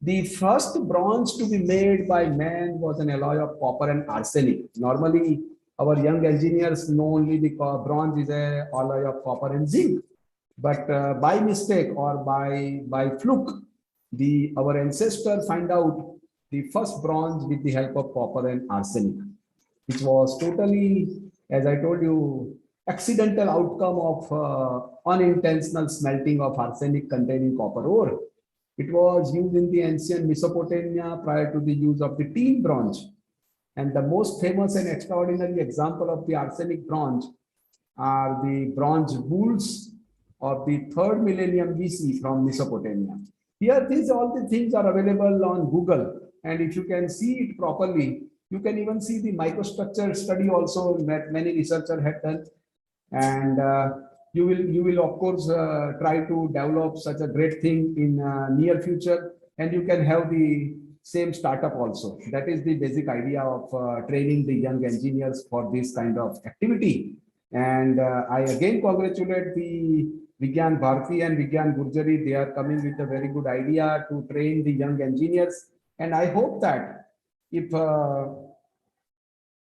The first bronze to be made by man was an alloy of copper and arsenic. Normally, our young engineers know only the bronze is an alloy of copper and zinc. But by mistake or by fluke, our ancestors find out the first bronze with the help of copper and arsenic, which was totally, as I told you, accidental outcome of unintentional smelting of arsenic containing copper ore. It was used in the ancient Mesopotamia prior to the use of the tin bronze. And the most famous and extraordinary example of the arsenic bronze are the bronze bulls of the 3rd millennium BC from Mesopotamia. Here, all the things are available on Google. And if you can see it properly, you can even see the microstructure study also that many researchers had done. And you will of course try to develop such a great thing in near future, and you can have the same startup also. That is the basic idea of training the young engineers for this kind of activity. And I again congratulate the Vigyan Bharti and Vigyan Gurjari. They are coming with a very good idea to train the young engineers. And I hope that if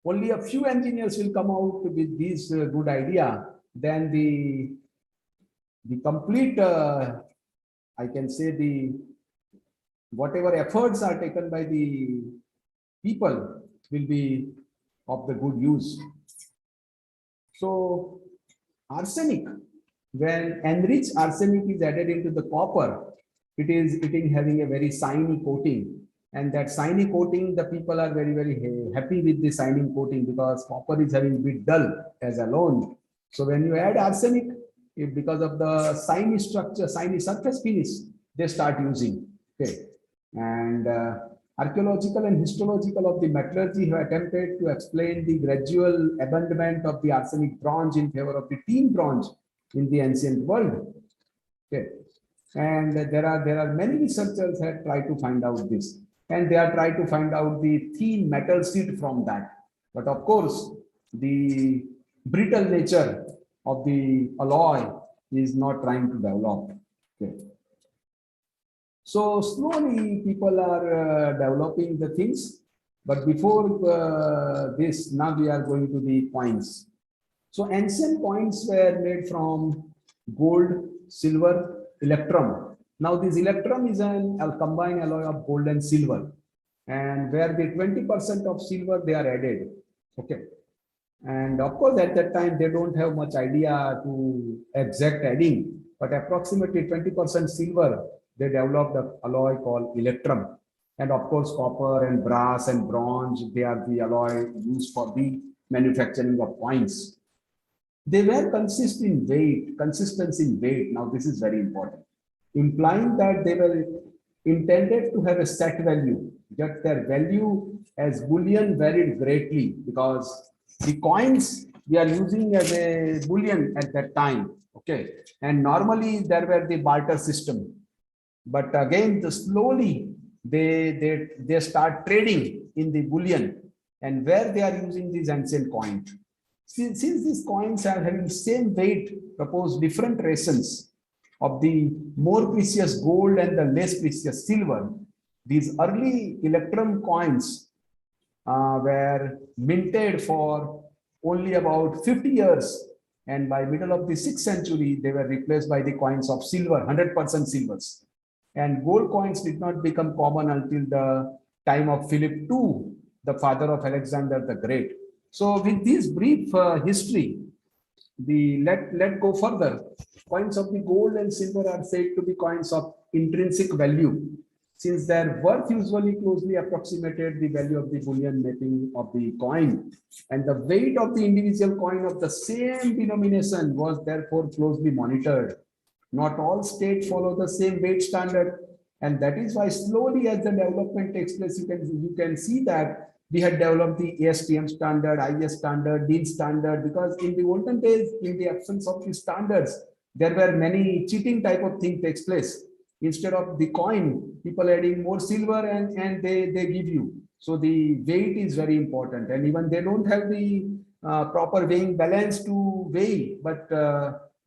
only a few engineers will come out with this good idea, then the complete, I can say, the whatever efforts are taken by the people will be of the good use. So arsenic, when enriched arsenic is added into the copper, it is having a very shiny coating. And that shiny coating, the people are very, very happy with the shiny coating, because copper is having a bit dull as alone. So when you add arsenic, because of the shiny structure, shiny surface finish, they start using. Okay. And archaeological and histological of the metallurgy have attempted to explain the gradual abandonment of the arsenic bronze in favor of the tin bronze in the ancient world. Okay. And there are many researchers have tried to find out this, and they are trying to find out the thin metal sheet from that. But of course, the brittle nature of the alloy is not trying to develop. Okay. So slowly people are developing the things, but before this, now we are going to the coins. So ancient coins were made from gold, silver, electrum. Now this electrum is a combined alloy of gold and silver, and where the 20% of silver they are added. Okay. And of course, at that time, they don't have much idea to exact adding, but approximately 20% silver, they developed an alloy called electrum. And of course, copper and brass and bronze, they are the alloy used for the manufacturing of coins. They were consistency in weight. Now, this is very important, implying that they were intended to have a set value, yet their value as bullion varied greatly, because the coins we are using as a bullion at that time. Okay. And normally there were the barter system. But again, slowly they start trading in the bullion, and where they are using these ancient coins. Since these coins are having same weight, propose different rations of the more precious gold and the less precious silver. These early electrum coins were minted for only about 50 years, and by middle of the 6th century, they were replaced by the coins of silver, 100% silvers. And gold coins did not become common until the time of Philip II, the father of Alexander the Great. So with this brief history, let go further. Coins of the gold and silver are said to be coins of intrinsic value, since their worth usually closely approximated the value of the bullion mapping of the coin, and the weight of the individual coin of the same denomination was therefore closely monitored. Not all states follow the same weight standard, and that is why slowly as the development takes place, you can see that we had developed the ASTM standard, IS standard, DIN standard, because in the olden days, in the absence of these standards, there were many cheating type of thing takes place. Instead of the coin, people adding more silver and they give you. So the weight is very important, and even they don't have the proper weighing balance to weigh, but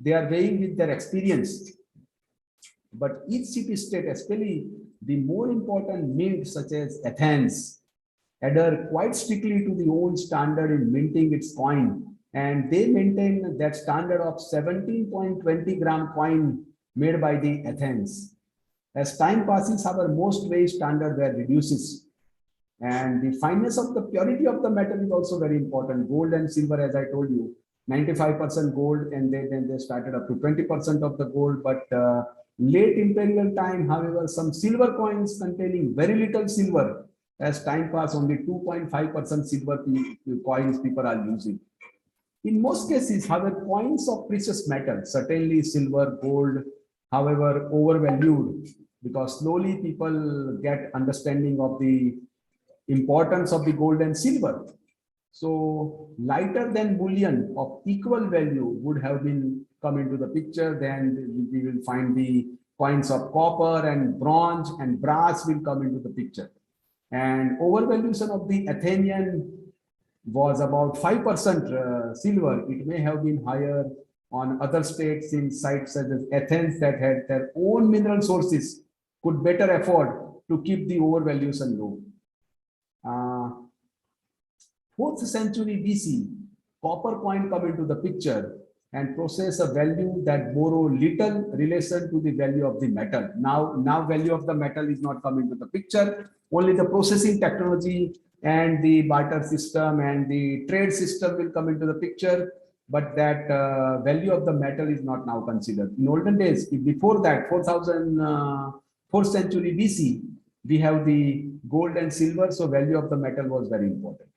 they are weighing with their experience. But each city-state, especially the more important mint such as Athens, adhere quite strictly to the old standard in minting its coin, and they maintain that standard of 17.20 gram coin made by the Athens. As time passes, our most weight standard there reduces, and the fineness of the purity of the metal is also very important. Gold and silver, as I told you, 95% gold, and then they started up to 20% of the gold. But late imperial time, however, some silver coins containing very little silver. As time passed, only 2.5% silver coins people are using. In most cases, however, coins of precious metal, certainly silver, gold, however, overvalued, because slowly people get understanding of the importance of the gold and silver. So lighter than bullion of equal value would have been come into the picture. Then we will find the coins of copper and bronze and brass will come into the picture. And overvaluation of the Athenian was about 5% silver. It may have been higher on other states in sites such as Athens that had their own mineral sources, could better afford to keep the overvaluation low. 4th century BC, copper coin come into the picture and process a value that borrow little relation to the value of the metal. Now value of the metal is not coming to the picture. Only the processing technology and the barter system and the trade system will come into the picture. But that value of the metal is not now considered. In olden days, before that, 4th century BC, we have the gold and silver, so value of the metal was very important.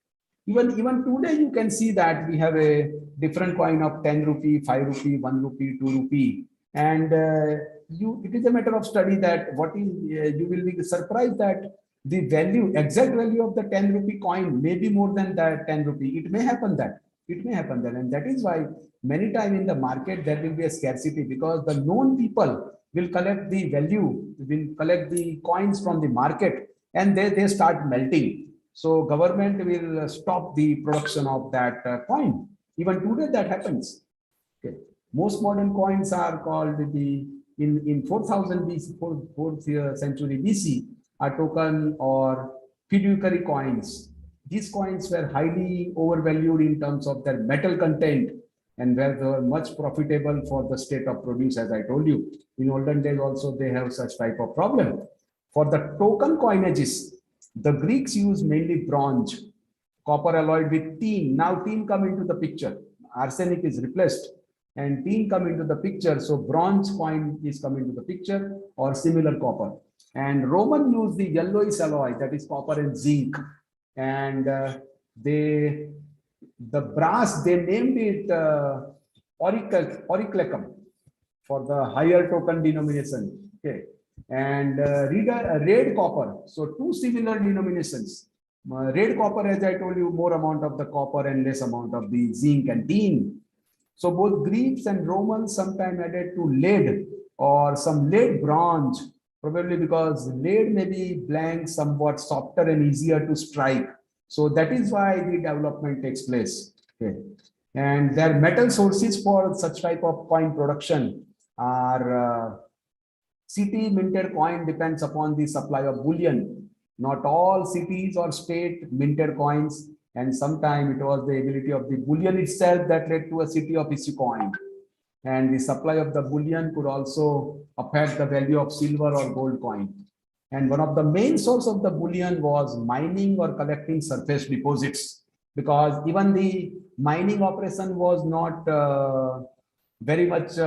Even today, you can see that we have a different coin of 10 rupee, 5 rupee, 1 rupee, 2 rupee. And it is a matter of study that you will be surprised that the value, exact value of the 10 rupee coin may be more than that 10 rupee. It may happen that. And that is why many times in the market there will be a scarcity, because the known people will collect the value, will collect the coins from the market, and they start melting. So government will stop the production of that coin. Even today that happens. Okay. Most modern coins are called in 4000 BC, 4th century BC, are token or fiduciary coins. These coins were highly overvalued in terms of their metal content and were much profitable for the state of produce, as I told you. In olden days also they have such type of problem. For the token coinages, the Greeks used mainly bronze, copper alloyed with tin. Now tin come into the picture. Arsenic is replaced and tin come into the picture. So bronze coin is coming to the picture or similar copper. And Roman used the yellowish alloy, that is copper and zinc. And the brass, they named it auriclecum for the higher token denomination. Okay. And red copper, so two similar denominations. Red copper, as I told you, more amount of the copper and less amount of the zinc and tin. So both Greeks and Romans sometimes added to lead or some lead bronze, probably because lead may be blank, somewhat softer and easier to strike. So that is why the development takes place. Okay. And their metal sources for such type of coin production are city minted coin depends upon the supply of bullion. Not all cities or state minted coins, and sometimes it was the ability of the bullion itself that led to a city of issue coin. And the supply of the bullion could also affect the value of silver or gold coin. And one of the main source of the bullion was mining or collecting surface deposits, because even the mining operation was not very much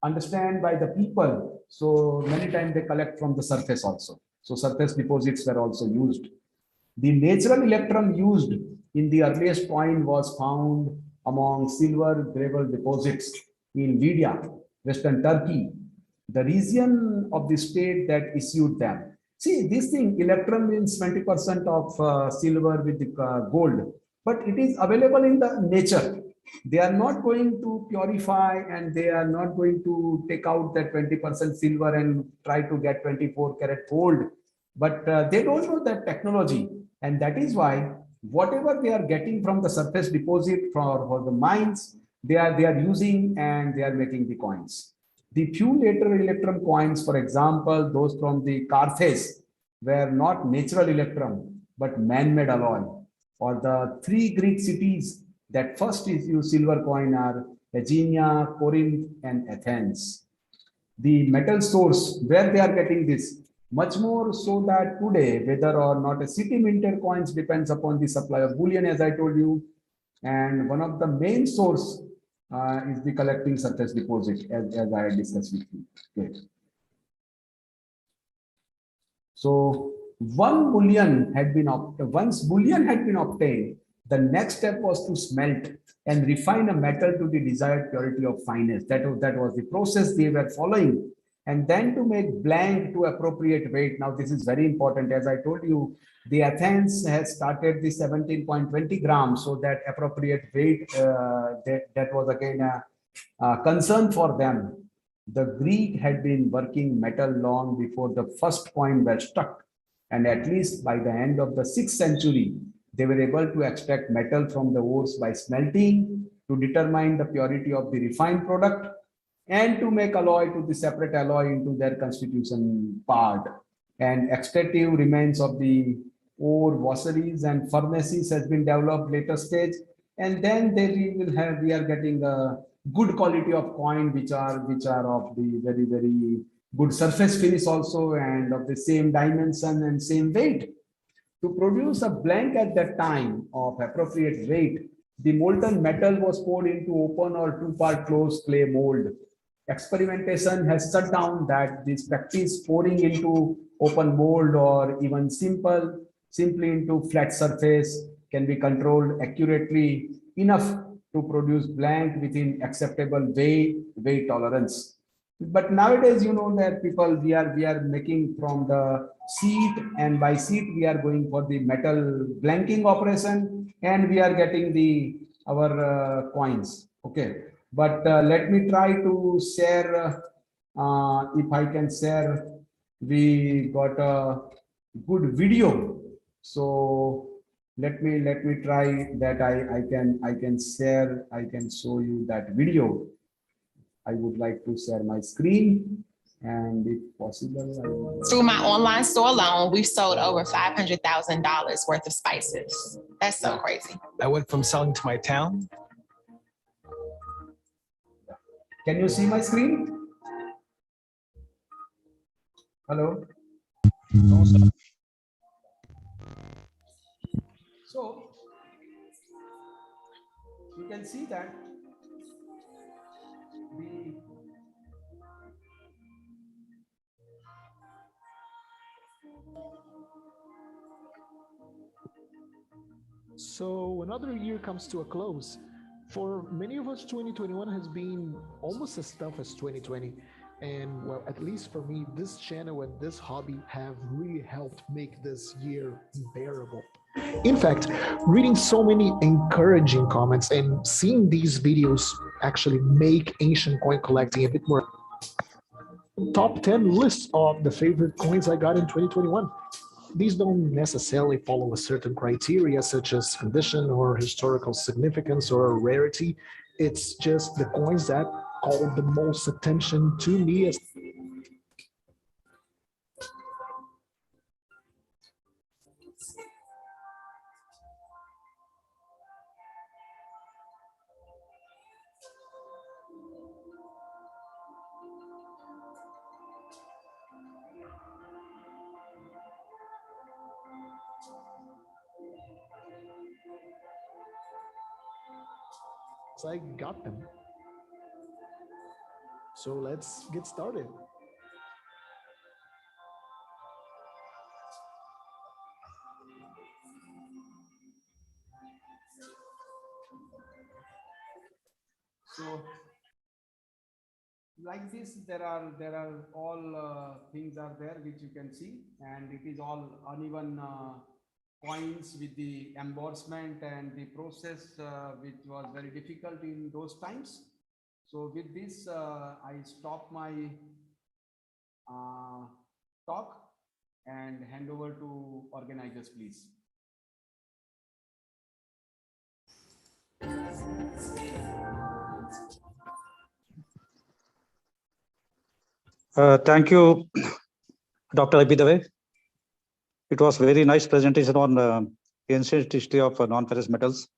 understand by the people. So many times they collect from the surface also. So surface deposits were also used. The natural electrum used in the earliest coin was found among silver gravel deposits in Lydia, Western Turkey, the region of the state that issued them. See, this thing, electrum means 20% of silver with the gold, but it is available in the nature. They are not going to purify and they are not going to take out that 20% silver and try to get 24 karat gold. But they don't know that technology. And that is why whatever they are getting from the surface deposit for the mines, they are using and they are making the coins. The few later electrum coins, for example, those from the Carthage, were not natural electrum, but man-made alloy. Or the three Greek cities that first issued silver coin are Aegina, Corinth, and Athens. The metal source, where they are getting this, much more so that today, whether or not a city minted coins depends upon the supply of bullion, as I told you. And one of the main source is the collecting surface deposit, as I discussed with you. Okay. So once bullion had been obtained, the next step was to smelt and refine a metal to the desired purity of fineness. That was the process they were following. And then to make blank to appropriate weight. Now this is very important. As I told you, the Athens has started the 17.20 grams. So that appropriate weight, that was again concern for them. The Greek had been working metal long before the first coin were struck, and at least by the end of the 6th century, they were able to extract metal from the ores by smelting to determine the purity of the refined product and to make alloy to the separate alloy into their constitution part. And extractive remains of the ore washeries and furnaces has been developed later stage, and then we are getting a good quality of coin which are of the very good surface finish also and of the same dimension and same weight. To produce a blank at that time of appropriate weight, the molten metal was poured into open or two-part closed clay mold. Experimentation has shut down that this practice pouring into open mold or even simply into flat surface can be controlled accurately enough to produce blank within acceptable weight tolerance. But nowadays, you know that people, we are making from the sheet, and by sheet we are going for the metal blanking operation, and we are getting our coins. Okay, but let me try to share. If I can share, we got a good video. So let me try that. I can share. I can show you that video. I would like to share my screen, and if possible, through my online store alone, we've sold over $500,000 worth of spices. That's so crazy. I went from selling to my town. Can you see my screen? Hello? No, sir. So you can see that So another year comes to a close. For many of us, 2021 has been almost as tough as 2020. And well, at least for me, this channel and this hobby have really helped make this year bearable. In fact, reading so many encouraging comments and seeing these videos actually make ancient coin collecting a bit more. Top 10 lists of the favorite coins I got in 2021. These don't necessarily follow a certain criteria such as condition or historical significance or rarity. It's just the coins that called the most attention to me as I got them. So let's get started. so like this, there are all things are there which you can see, and it is all uneven points with the embossment and the process which was very difficult in those times. So with this, I stop my talk and hand over to organizers, please. Thank you, Dr. Abhidave. It was very nice presentation on ancient history of non-ferrous metals.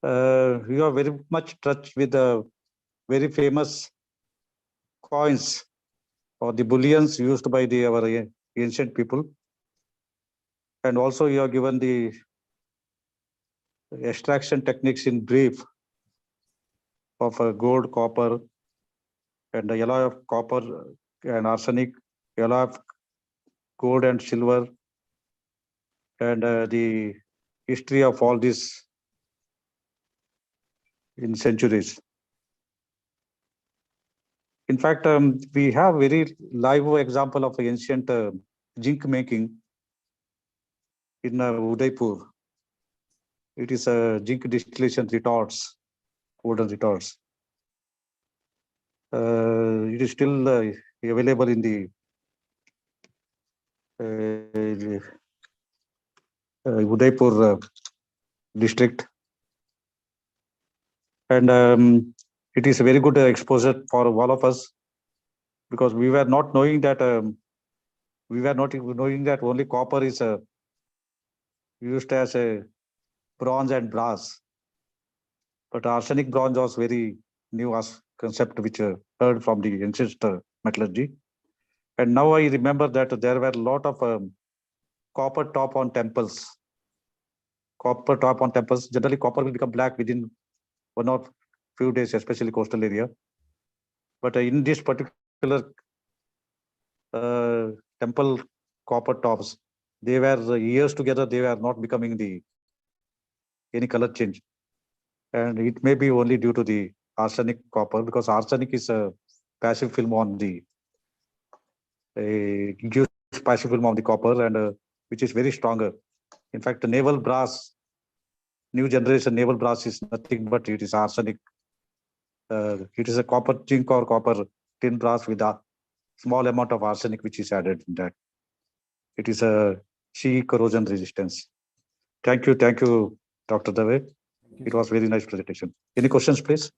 You are very much touched with the very famous coins or the bullions used by our ancient people. And also you have given the extraction techniques in brief of gold, copper, and the alloy of copper and arsenic, alloy of gold and silver, and the history of all this in centuries. In fact, we have very live example of ancient zinc making in Udaipur. It is a zinc distillation retorts wooden retorts. It is still available in the Udaipur district, and it is a very good exposure for all of us, because we were not knowing that only copper is used as a bronze and brass, but arsenic bronze was very new as concept which heard from the ancient metallurgy. And now I remember that there were a lot of copper top on temples. Copper top on temples. Generally, copper will become black within one or few days, especially coastal area. But in this particular temple copper tops, they were years together. They were not becoming any color change, and it may be only due to the arsenic copper, because arsenic is a passive film on the gives passive film on the copper, and which is very stronger. In fact, the naval brass, new generation naval brass is nothing but it is arsenic. It is a copper zinc or copper tin brass with a small amount of arsenic which is added in that. It is a C corrosion resistance. Thank you, Dr. Dave. It was very nice presentation. Any questions, please?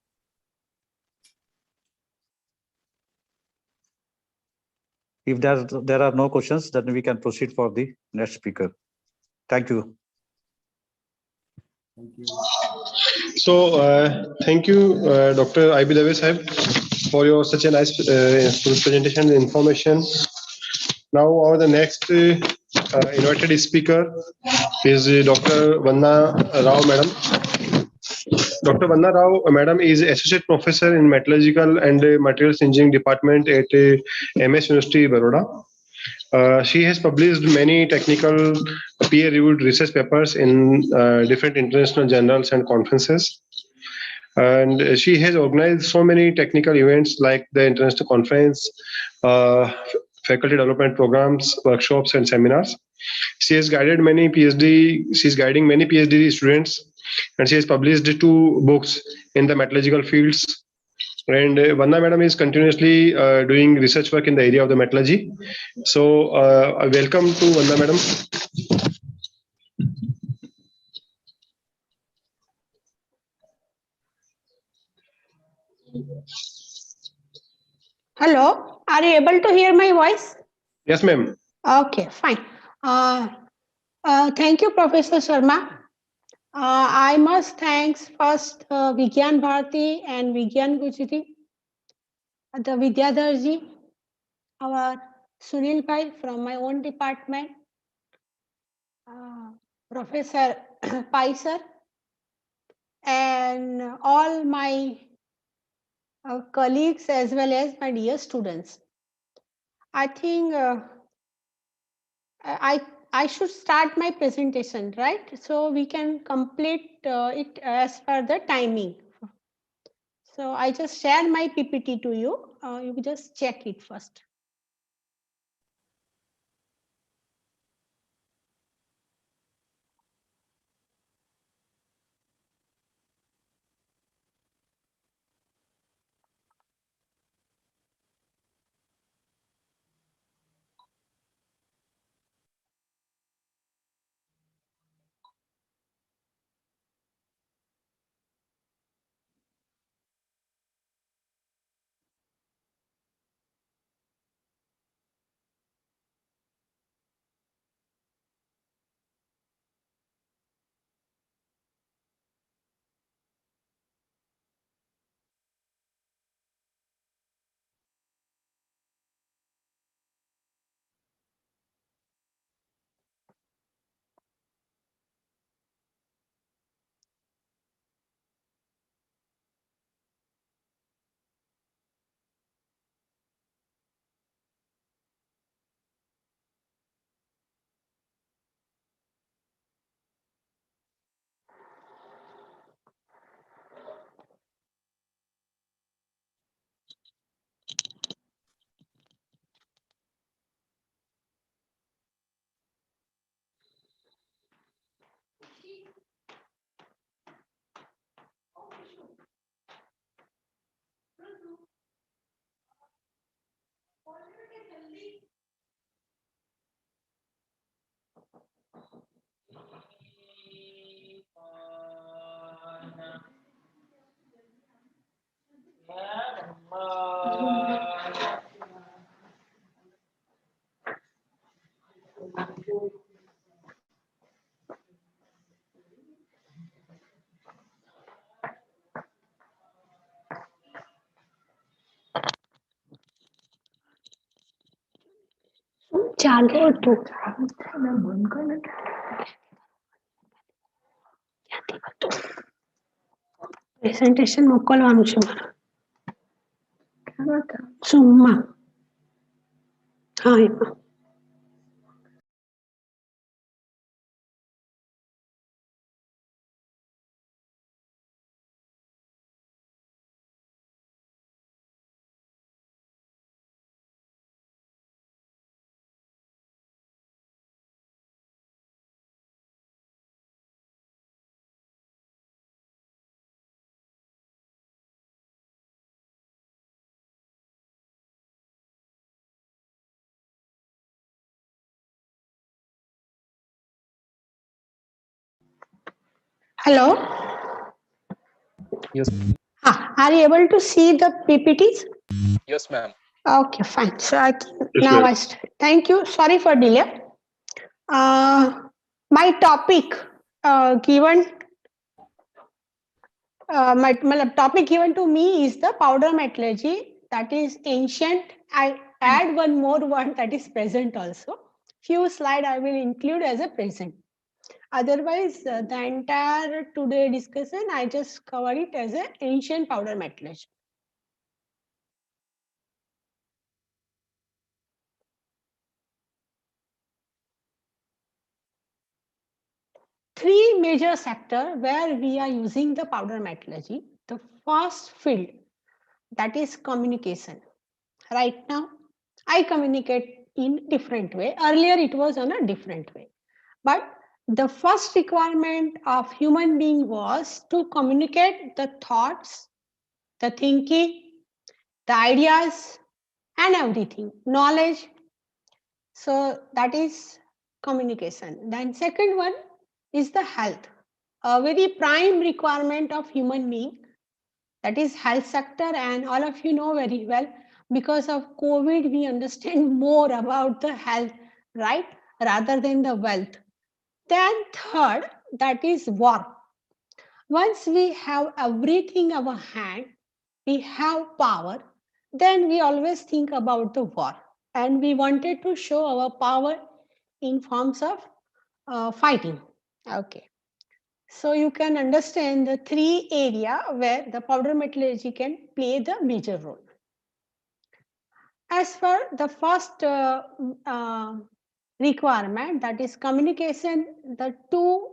If there are no questions, then we can proceed for the next speaker. Thank you. Thank you. So, thank you, Dr. I.B. Dave sahib, for your such a nice presentation and information. Now, the next invited speaker is Dr. Vanna Rao, madam. Dr. Vanna Rao, madam, is Associate Professor in Metallurgical and Materials Engineering Department at MS University, Baroda. She has published many technical peer-reviewed research papers in different international journals and conferences. And she has organized so many technical events like the International Conference, faculty development programs, workshops, and seminars. She has guided many PhD. She's guiding many PhD students, and she has published 2 books in the metallurgical fields. And Vanna madam is continuously doing research work in the area of the metallurgy. So, welcome to Vanna madam. Hello, are you able to hear my voice? Yes, ma'am. Okay, fine. Thank you, Professor Sharma. I must thanks first Vigyan Bharati and Vigyan Gurjari, the Vidyadharji, our Sunil Bhai from my own department, Professor Paiser, and all my colleagues as well as my dear students. I think I should start my presentation, right? So we can complete it as per the timing. So I just shared my PPT to you. You just check it first. આગે હતું presentation મોકલવાનું છે મારે ઝૂમમાં હા એમાં Hello. Yes. Are you able to see the PPTs? Yes, ma'am. Okay, fine. So I think Yes, now ma'am. I start. Thank you. Sorry for delay. My topic given my topic given to me is the powder metallurgy, that is ancient. I add one more one, that is present also. Few slide I will include as a present. Otherwise, the entire today discussion, I just cover it as an ancient powder metallurgy. Three major sectors where we are using the powder metallurgy. The first field, that is communication. Right now, I communicate in different way. Earlier, it was on a different way. But the first requirement of human being was to communicate the thoughts, the thinking, the ideas, and everything, knowledge. So that is communication. Then second one is the health, a very prime requirement of human being, that is health sector. And all of you know very well, because of COVID, we understand more about the health, right, rather than the wealth. Then third, that is war. Once we have everything in our hand, we have power, then we always think about the war. And we wanted to show our power in forms of fighting. Okay. So you can understand the three areas where the powder metallurgy can play the major role. As for the first requirement, that is communication, the two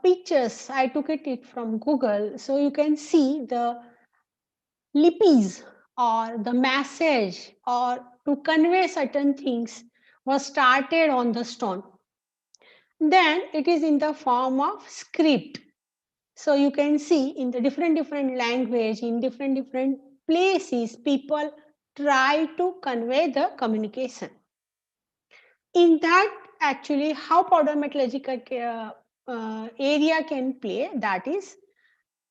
pictures, I took it from Google. So you can see the lipis or the message or to convey certain things was started on the stone. Then it is in the form of script. So you can see in the different language, in different places, people try to convey the communication. In that, actually, how powder metallurgical area can play, that is,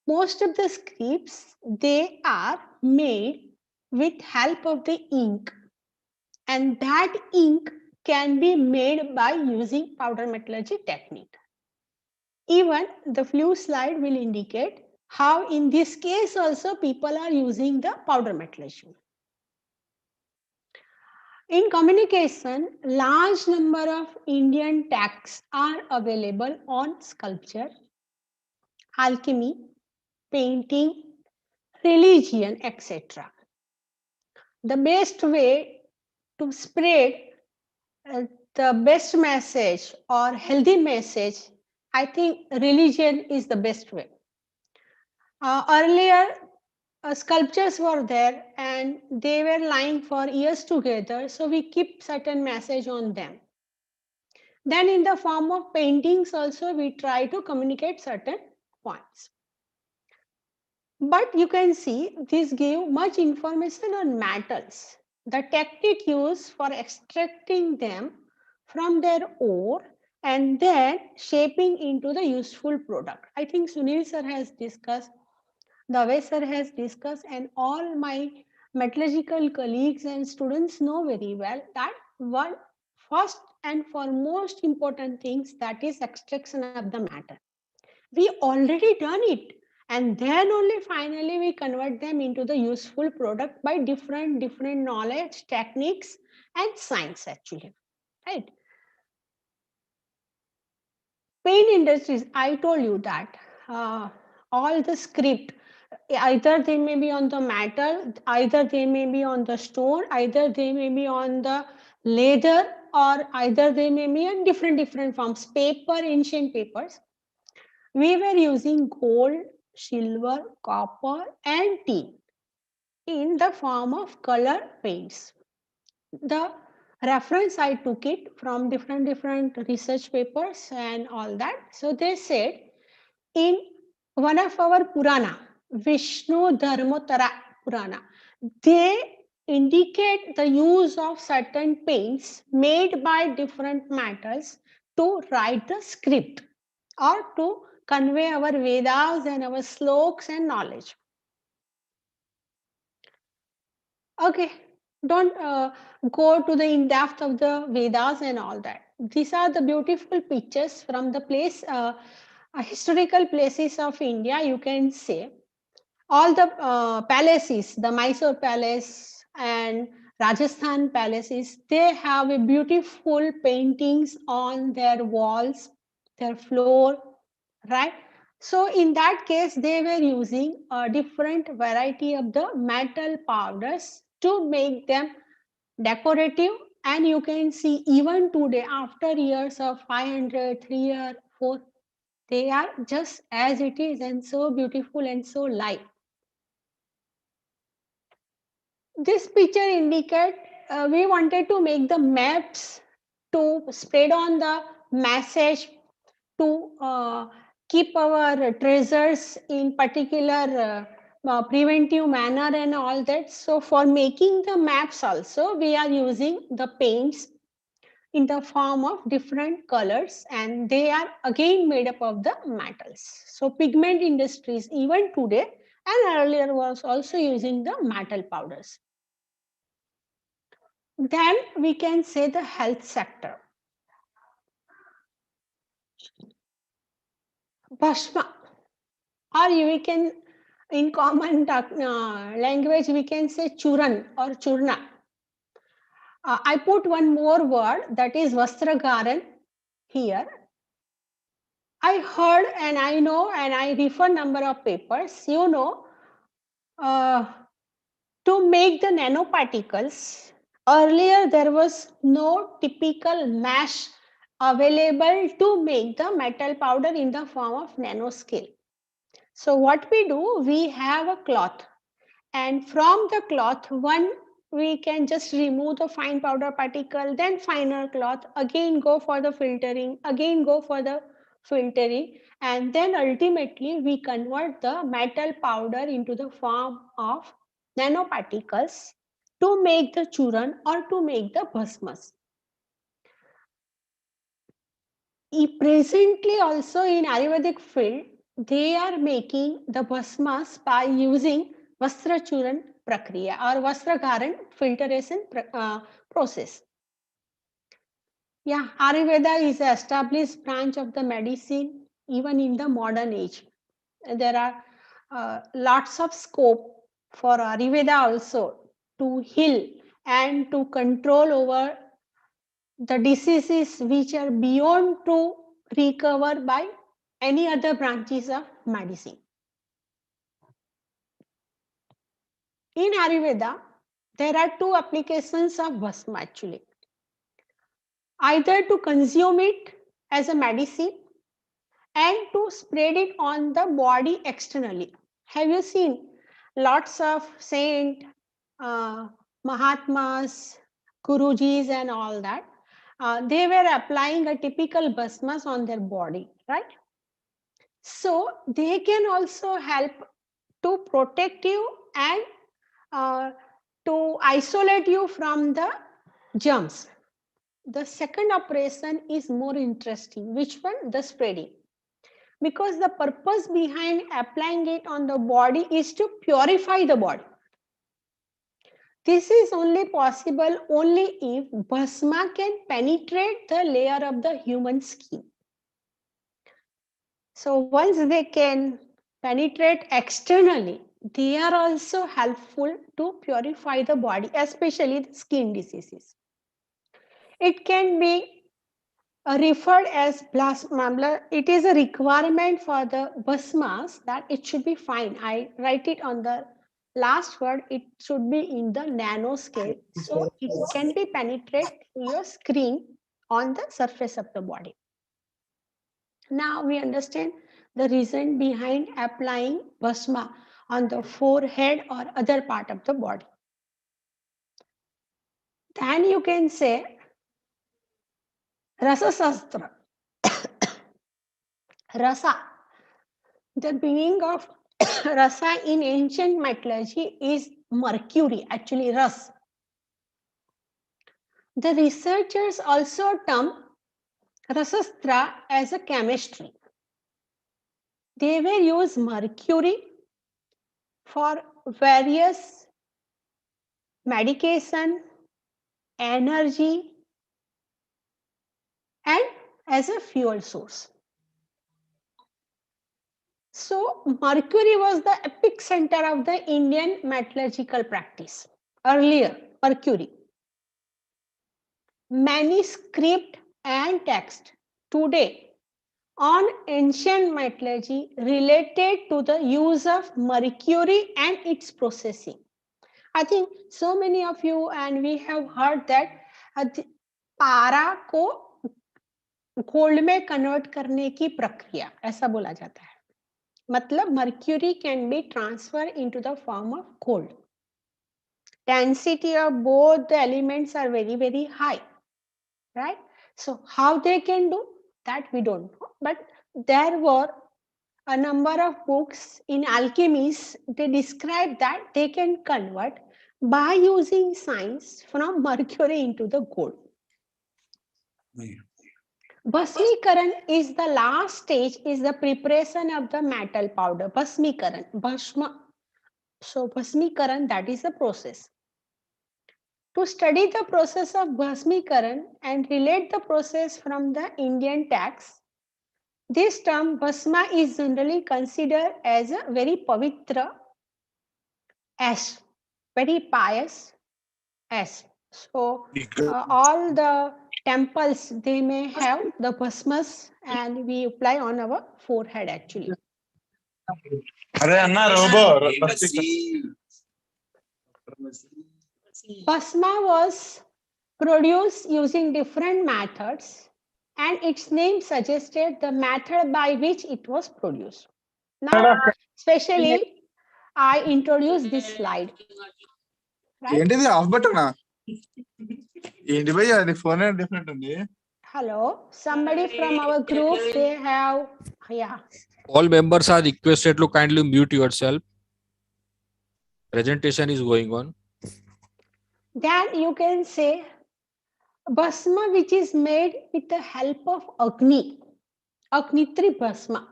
most of the scripts, they are made with help of the ink, and that ink can be made by using powder metallurgy technique. Even the few slide will indicate how in this case also people are using the powder metallurgy. In communication, large number of Indian texts are available on sculpture, alchemy, painting, religion, etc. The best way to spread the best message or healthy message, I think religion is the best way. Earlier, sculptures were there and they were lying for years together, so we keep certain message on them. Then in the form of paintings also, we try to communicate certain points. But you can see this give much information on metals, the technique used for extracting them from their ore and then shaping into the useful product. I think Sunil sir has discussed, Dave sir has discussed, and all my metallurgical colleagues and students know very well that one first and foremost important things, that is extraction of the matter. We already done it, and then only finally we convert them into the useful product by different knowledge, techniques, and science actually. right? Paint industries, I told you that all the script, either they may be on the metal, either they may be on the stone, either they may be on the leather, or either they may be in different forms, paper, ancient papers. We were using gold, silver, copper, and tin in the form of color paints. The reference I took it from different research papers and all that. So they said in one of our Purana, Vishnu Dharmotara Purana, they indicate the use of certain paints made by different metals to write the script or to convey our Vedas and our sloks and knowledge. Okay, don't go to the in depth of the Vedas and all that. These are the beautiful pictures from the place, historical places of India. You can say all the palaces, the Mysore Palace and Rajasthan palaces, they have a beautiful paintings on their walls, their floor, right? So in that case, they were using a different variety of the metal powders to make them decorative. And you can see even today, after years of 500, 3 or 4, they are just as it is and so beautiful and so light. This picture indicates we wanted to make the maps to spread on the message to keep our treasures in particular preventive manner and all that. So for making the maps also, we are using the paints in the form of different colors, and they are again made up of the metals. So pigment industries even today and earlier was also using the metal powders. Then we can say the health sector. Bhasma, or we can, in common language, we can say churan or churna. I put one more word, that is vastragaran here. I heard and I know and I refer number of papers, you know, to make the nanoparticles. Earlier, there was no typical mesh available to make the metal powder in the form of nanoscale. So what we do, we have a cloth, and from the cloth, one we can just remove the fine powder particle, then finer cloth, again go for the filtering, again go for the filtering, and then ultimately we convert the metal powder into the form of nanoparticles to make the churan or to make the bhasmas. Presently also in Ayurvedic field, they are making the bhasmas by using vastra churan prakriya or vastragaran filtration process. Yeah, Ayurveda is an established branch of the medicine even in the modern age. There are lots of scope for Ayurveda also to heal and to control over the diseases which are beyond to recover by any other branches of medicine. In Ayurveda, there are two applications of bhasma actually. Either to consume it as a medicine and to spread it on the body externally. Have you seen lots of saint, Mahatmas, Gurujis and all that? They were applying a typical bhasmas on their body, right? So they can also help to protect you and to isolate you from the germs. The second operation is more interesting. Which one? The spreading. Because the purpose behind applying it on the body is to purify the body. This is only possible only if bhasma can penetrate the layer of the human skin. So once they can penetrate externally, they are also helpful to purify the body, especially the skin diseases. it can be referred as plasma. It is a requirement for the bhasmas that it should be fine. I write it on the last word. It should be in the nanoscale, so it can be penetrate to your skin on the surface of the body. Now we understand the reason behind applying bhasma on the forehead or other part of the body. Then you can say Rasa Sastra. Rasa. The meaning of rasa in ancient metallurgy is mercury, actually ras. The researchers also term rasastra as a chemistry. They will use mercury for various medication, energy, and as a fuel source. So mercury was the epicenter of the Indian metallurgical practice. Earlier, mercury. Manuscript and text today on ancient metallurgy related to the use of mercury and its processing. I think so many of you and we have heard that पारा को gold में convert करने की प्रक्रिया ऐसा बोला जाता है. मतलब mercury can be transferred into the form of gold. Density of both the elements are very, very high, right? So how they can do that we don't know, but there were a number of books in alchemies. They describe that they can convert by using science from mercury into the gold. Bhasmikaran is the last stage, is the preparation of the metal powder. Bhasmikaran, bhasma. So bhasmikaran, that is the process. To study the process of bhasmikaran and relate the process from the Indian text, this term bhasma is generally considered as a very pavitra ash, very pious ash. So all the temples, they may have the bhasmas and we apply on our forehead actually. Bhasma was produced using different methods and its name suggested the method by which it was produced. Now, especially, I introduce this slide. Right? Hello, somebody from our group, they have, yeah. All members are requested to kindly mute yourself. Presentation is going on. Then you can say bhasma which is made with the help of Agni, Agnitri bhasma.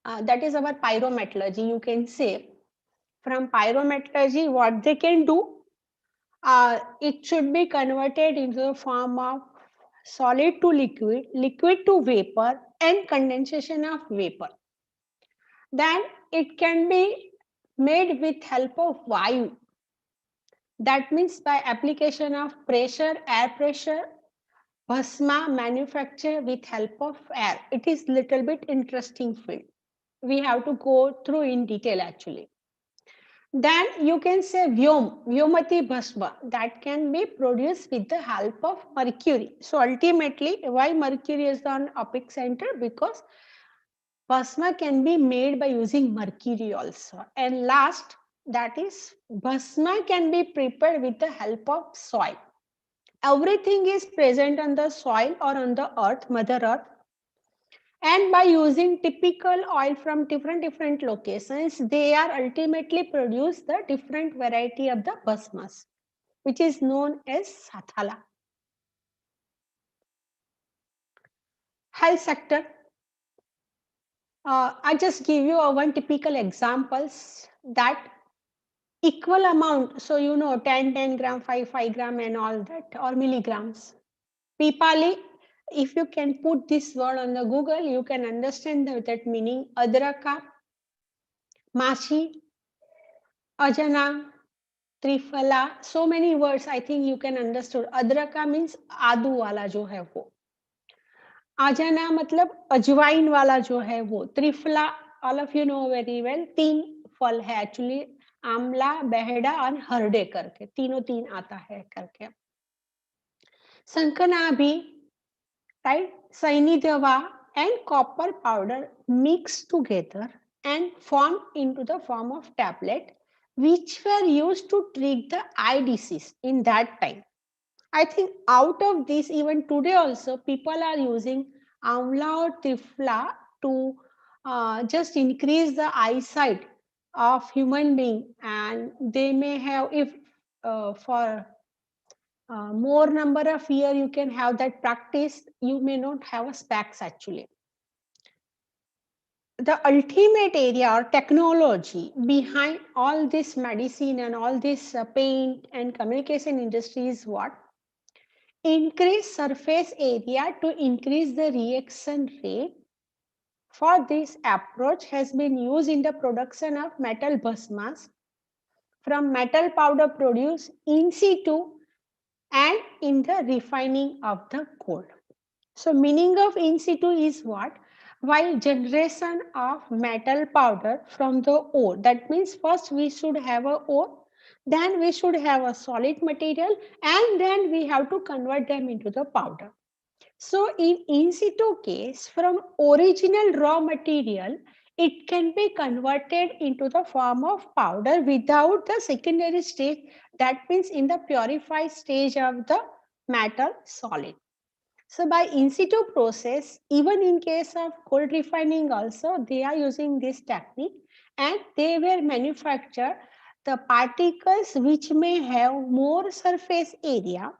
That is our pyrometallurgy, you can say. From pyrometallurgy, what they can do, it should be converted into the form of solid to liquid, liquid to vapor, and condensation of vapor. Then it can be made with help of Vayu. That means by application of pressure, air pressure, bhasma manufacture with help of air. It is little bit interesting field. We have to go through in detail actually. Then you can say Vyom, Vyomati bhasma, that can be produced with the help of mercury. So ultimately, why mercury is on apex center? Because bhasma can be made by using mercury also. And last, that is bhasma can be prepared with the help of soil. Everything is present on the soil or on the earth, Mother Earth. And by using typical oil from different locations, they are ultimately produce the different variety of the bhasmas, which is known as sathala. Health sector. I just give you one typical examples that equal amount. So you know 10 gram, 5 gram and all that, or milligrams. Pipali. If you can put this word on the Google, you can understand that meaning. Adraka, Machi, Ajana, triphala, so many words I think you can understood. अदरका means आदू वाला जो है वो, आजना मतलब अजवाइन वाला जो है वो, triphala all of you know very well, 3 फल है एक्चुअली, आमला, बेहड़ा और हरडे करके, तीनों 3 आता है करके। संकनाभि, right, सैनी दवा and copper powder mixed together and formed into the form of tablet, which were used to treat the eye disease in that time. I think out of this, even today also, people are using amla or trifla to just increase the eyesight of human being, and they may have, if for more number of year you can have that practice, you may not have a specs actually. The ultimate area or technology behind all this medicine and all this paint and communication industry is what? Increase surface area to increase the reaction rate. For this approach has been used in the production of metal bhasmas from metal powder produced in situ and in the refining of the gold. So meaning of in situ is what? While generation of metal powder from the ore, that means first we should have a ore, then we should have a solid material, and then we have to convert them into the powder. So in situ case, from original raw material, it can be converted into the form of powder without the secondary stage, that means in the purified stage of the metal solid. So by in situ process, even in case of gold refining also, they are using this technique, and they will manufacture the particles which may have more surface area,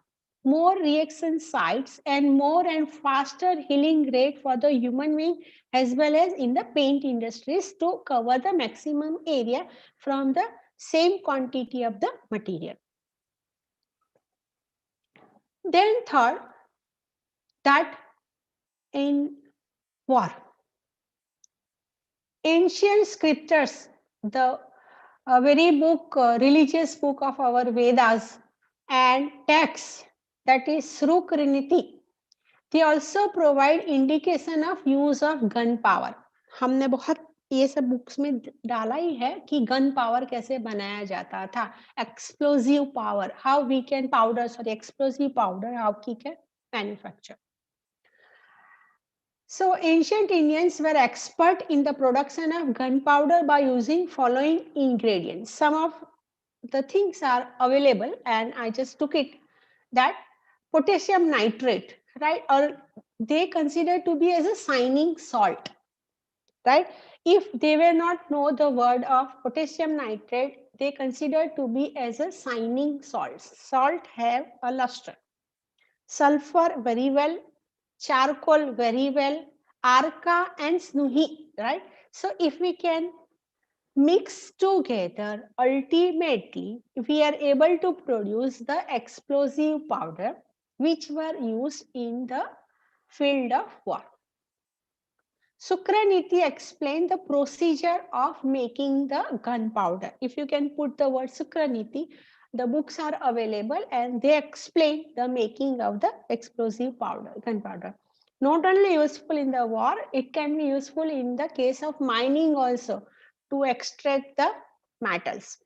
more reaction sites, and more and faster healing rate for the human being, as well as in the paint industries, to cover the maximum area from the same quantity of the material. Then third, that in war, ancient scriptures, the very book, religious book of our Vedas and texts, that is Srukriniti, they also provide indication of use of gun power. हमने बहुत ये सब books में डाला ही है कि gun power कैसे बनाया जाता था, explosive power, how we can powder, sorry explosive powder how we can manufacture. So ancient Indians were expert in the production of gunpowder by using following ingredients. Some of the things are available and I just took it, that potassium nitrate, right? Or they consider to be as a signing salt, right? If they were not know the word of potassium nitrate, they consider to be as a signing salt. Salt have a luster. Sulfur very well, charcoal very well, arca and snuhi, right? So if we can mix together, ultimately we are able to produce the explosive powder which were used in the field of war. Sukraniti explained the procedure of making the gunpowder. If you can put the word Sukraniti, the books are available and they explain the making of the explosive powder, gunpowder. Not only useful in the war, it can be useful in the case of mining also to extract the metals.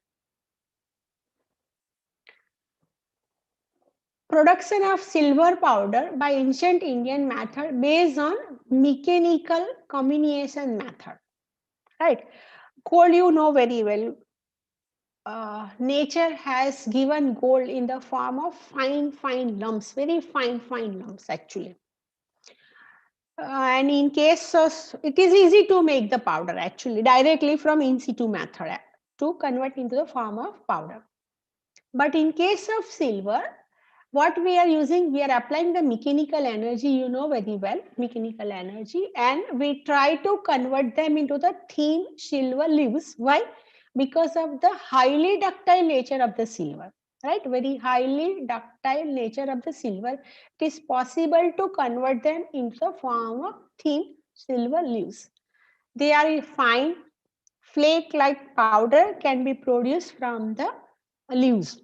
Production of silver powder by ancient Indian method based on mechanical comminution method, right? Gold you know very well. Nature has given gold in the form of fine lumps, very fine lumps actually. And in case of, it is easy to make the powder actually directly from in situ method to convert into the form of powder. But in case of silver, what we are using, we are applying the mechanical energy, you know very well, mechanical energy, and we try to convert them into the thin silver leaves. Why? Because of the highly ductile nature of the silver, right? Very highly ductile nature of the silver. It is possible to convert them into the form of thin silver leaves. They are fine, flake-like powder can be produced from the leaves.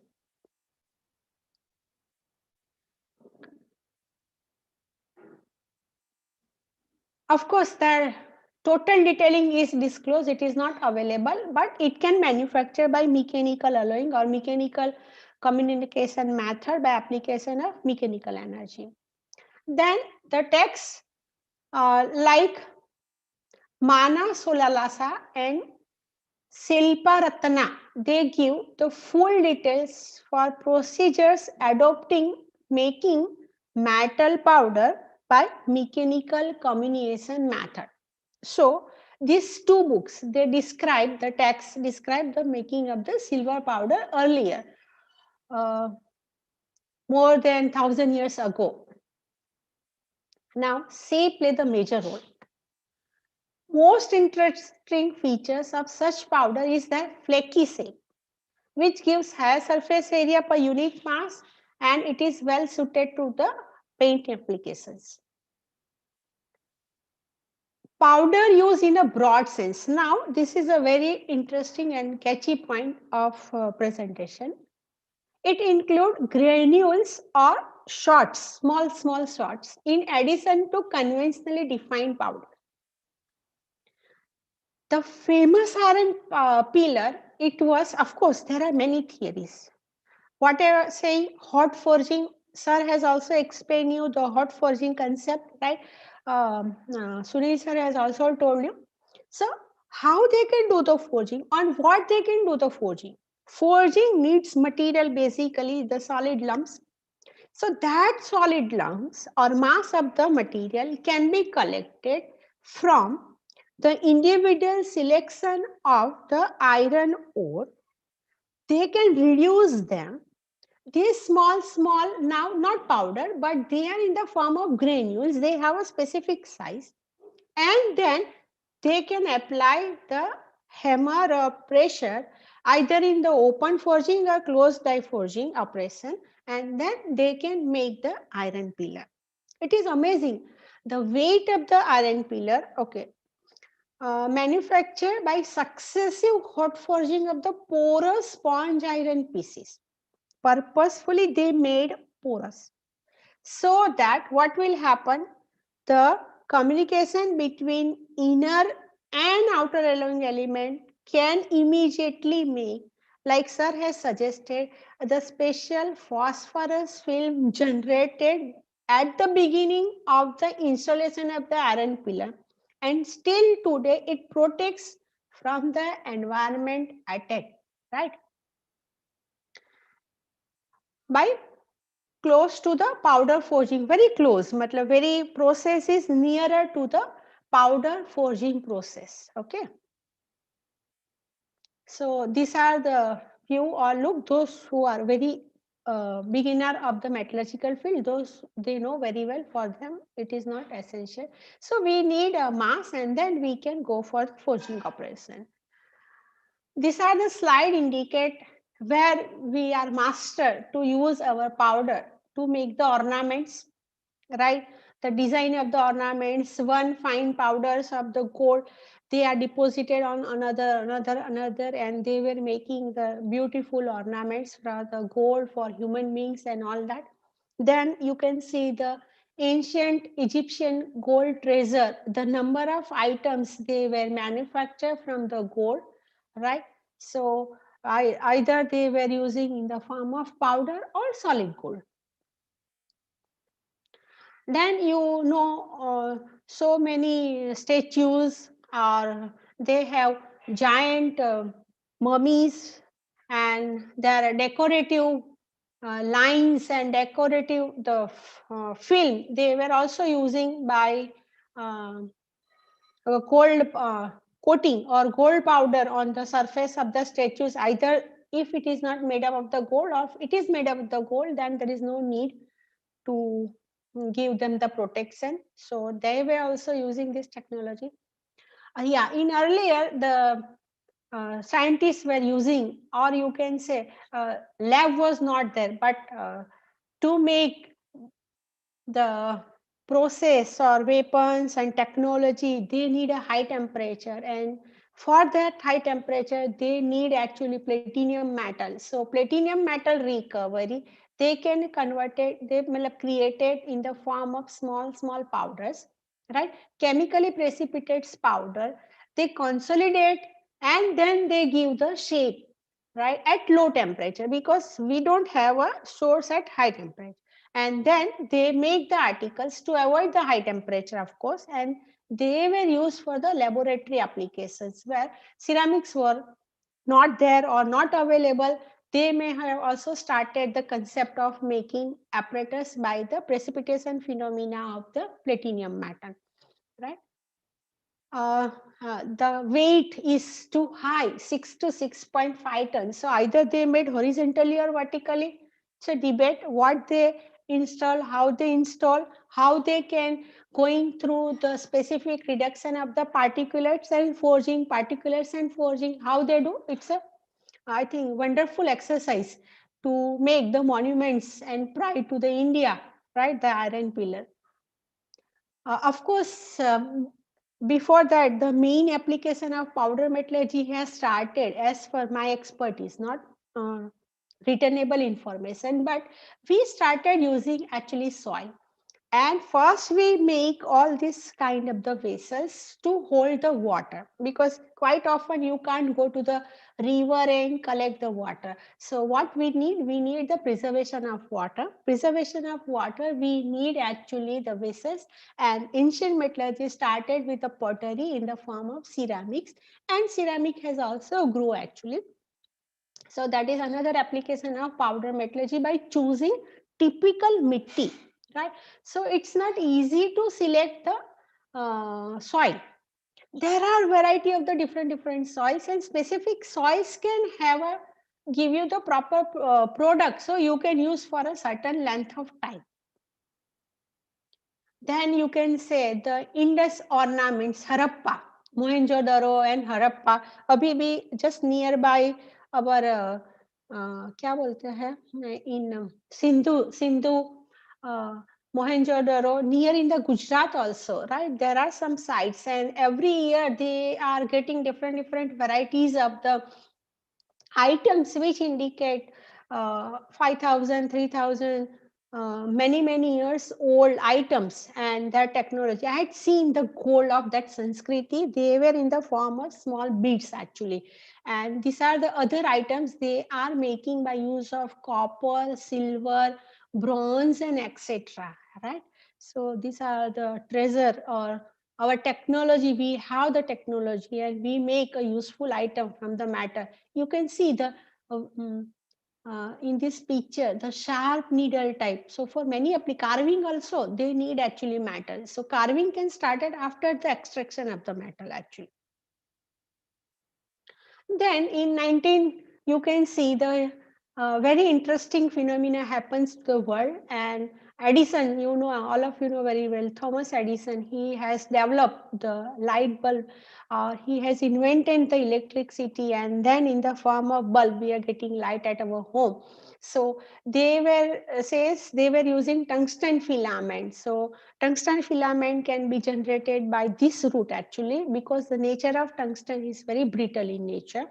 Of course, the total detailing is disclosed, it is not available, but it can manufacture by mechanical alloying or mechanical communication method by application of mechanical energy. Then the text like Mana Solalasa and Silpa Ratna, they give the full details for procedures adopting making metal powder by mechanical comminution method. So these two books, they describe, the text describe the making of the silver powder earlier, more than 1,000 years ago. Now, shape play the major role. Most interesting features of such powder is the flaky shape, which gives higher surface area per unit mass, and it is well suited to the paint applications. Powder used in a broad sense. Now, this is a very interesting and catchy point of presentation. It includes granules or shots, small shots, in addition to conventionally defined powder. The famous iron pillar, it was, of course, there are many theories. What I was saying, hot forging, sir has also explained you the hot forging concept, right? Sunil sir has also told you. So how they can do the forging, on what they can do the forging? Forging needs material, basically the solid lumps. So that solid lumps or mass of the material can be collected from the individual selection of the iron ore. They can reduce them. These small, now not powder, but they are in the form of granules. They have a specific size. And then they can apply the hammer or pressure either in the open forging or closed die forging operation, and then they can make the iron pillar. It is amazing. The weight of the iron pillar, okay, manufactured by successive hot forging of the porous sponge iron pieces. Purposefully they made porous, so that what will happen, the communication between inner and outer alloying element can immediately make, like sir has suggested, the special phosphorus film generated at the beginning of the installation of the iron pillar, and still today it protects from the environment attack, right? By close to the powder forging, very close, matlab very process is nearer to the powder forging process. Okay. So these are the few, or look, those who are very beginner of the metallurgical field, those they know very well, for them it is not essential. So we need a mass and then we can go for the forging operation. These are the slide indicate where we are master to use our powder to make the ornaments, right? The design of the ornaments, one fine powders of the gold, they are deposited on another, and they were making the beautiful ornaments for the gold for human beings and all that. Then you can see the ancient Egyptian gold treasure, the number of items they were manufactured from the gold, right? So either they were using in the form of powder or solid gold. Then you know so many statues, or they have giant mummies, and there are decorative lines and decorative the film they were also using by gold coating or gold powder on the surface of the statues. Either if it is not made up of the gold, or if it is made up of the gold, then there is no need to give them the protection. So they were also using this technology. Yeah, in earlier the scientists were using, or you can say lab was not there, but to make the process or weapons and technology, they need a high temperature, and for that high temperature, they need actually platinum metal. So platinum metal recovery, they can convert it, they create it in the form of small powders, right? Chemically precipitates powder, they consolidate and then they give the shape, right, at low temperature, because we don't have a source at high temperature. And then they make the articles to avoid the high temperature, of course, and they were used for the laboratory applications where ceramics were not there or not available. They may have also started the concept of making apparatus by the precipitation phenomena of the platinum metal, right? The weight is too high, 6 to 6.5 tons. So either they made horizontally or vertically. So debate what they install, how they can going through the specific reduction of the particulates and forging, how they do. It's a, I think, wonderful exercise to make the monuments and pride to the India, right? The iron pillar. Of course, before that, the main application of powder metallurgy has started, as per my expertise, not returnable information, but we started using actually soil. And first we make all this kind of the vessels to hold the water, because quite often you can't go to the river and collect the water. So what we need the preservation of water. We need actually the vessels, and ancient metallurgy started with the pottery in the form of ceramics, and ceramic has also grew actually. So that is another application of powder metallurgy, by choosing typical mitti, right? So it's not easy to select the soil. There are variety of the different soils, and specific soils can have a give you the proper product, so you can use for a certain length of time. Then you can say the Indus ornaments, Harappa, Mohenjo-daro and Harappa, abhi bhi just nearby our क्या बोलते हैं in Sindhu Mohenjo-daro, near in the Gujarat also, right? There are some sites, and every year they are getting different varieties of the items which indicate 5,000, 3,000, many years old items, and that technology. I had seen the gold of that Sanskriti. They were in the form of small beads actually. And these are the other items they are making by use of copper, silver, bronze, and etc. Right? So these are the treasure, or our technology. We have the technology and we make a useful item from the matter. You can see the in this picture the sharp needle type. So for many carving also they need actually metal. So carving can started after the extraction of the metal actually. Then in 19 you can see the very interesting phenomena happens to the world. And Edison, you know, all of you know very well, Thomas Edison, he has developed the light bulb. He has invented the electricity, and then in the form of bulb we are getting light at our home. So they were using tungsten filament. So tungsten filament can be generated by this route actually, because the nature of tungsten is very brittle in nature.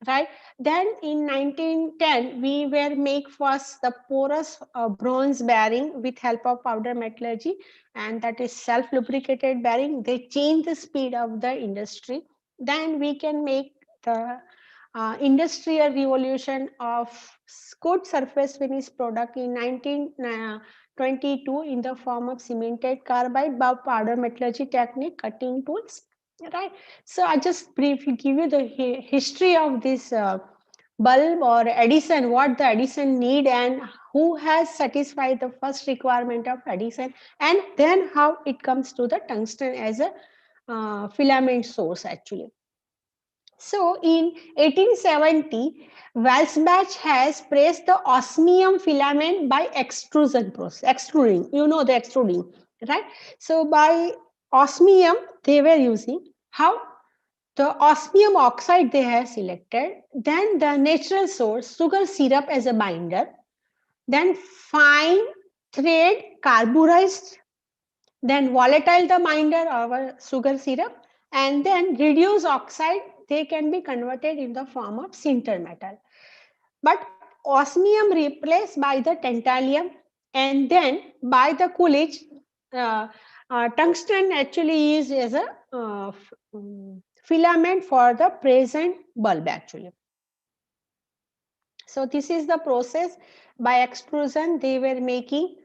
Right. Then in 1910, we were make first the porous bronze bearing with help of powder metallurgy, and that is self-lubricated bearing. They change the speed of the industry. Then we can make the industrial revolution of good surface finish product in 1922 in the form of cemented carbide by powder metallurgy technique, cutting tools. Right. So I just briefly give you the history of this bulb or Edison, what the Edison need and who has satisfied the first requirement of Edison, and then how it comes to the tungsten as a filament source actually. So in 1870, Welsbach has pressed the osmium filament by extrusion process, extruding, you know the extruding, right? So by osmium they were using, how the osmium oxide they have selected, then the natural source sugar syrup as a binder, then fine thread carburized, then volatile the binder our sugar syrup, and then reduced oxide, they can be converted in the form of sinter metal. But osmium replaced by the tantalum, and then by the Coolidge, tungsten actually is as a filament for the present bulb actually. So this is the process. By extrusion, they were making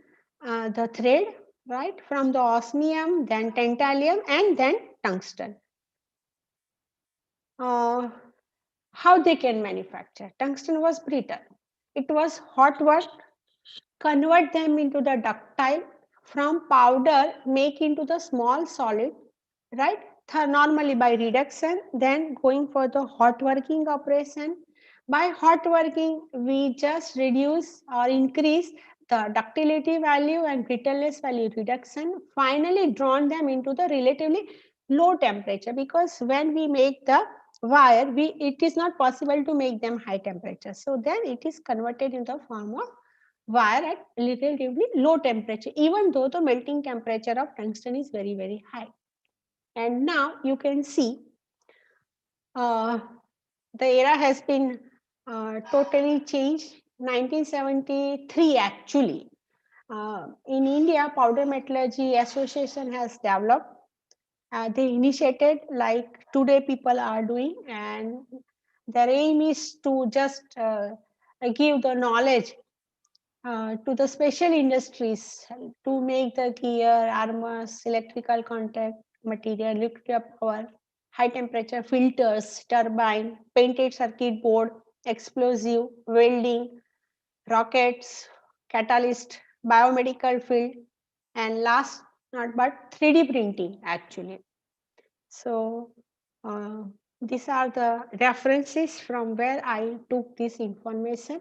the thread, right, from the osmium, then tantalum, and then tungsten. How they can manufacture? Tungsten was brittle. It was hot work. Convert them into the ductile. From powder, make into the small solid, right? Normally by reduction, then going for the hot working operation. By hot working, we just reduce or increase the ductility value and brittleness value reduction. Finally, drawn them into the relatively low temperature, because when we make the wire, it is not possible to make them high temperature. So then it is converted in the form of wire at relatively low temperature, even though the melting temperature of tungsten is very, very high. And now you can see the era has been totally changed. 1973 actually. In India, Powder Metallurgy Association has developed. They initiated like today people are doing, and their aim is to just give the knowledge to the special industries to make the gear, armors, electrical contact material, nuclear power, high temperature filters, turbine, painted circuit board, explosive, welding, rockets, catalyst, biomedical field, and last not but 3D printing actually. So these are the references from where I took this information.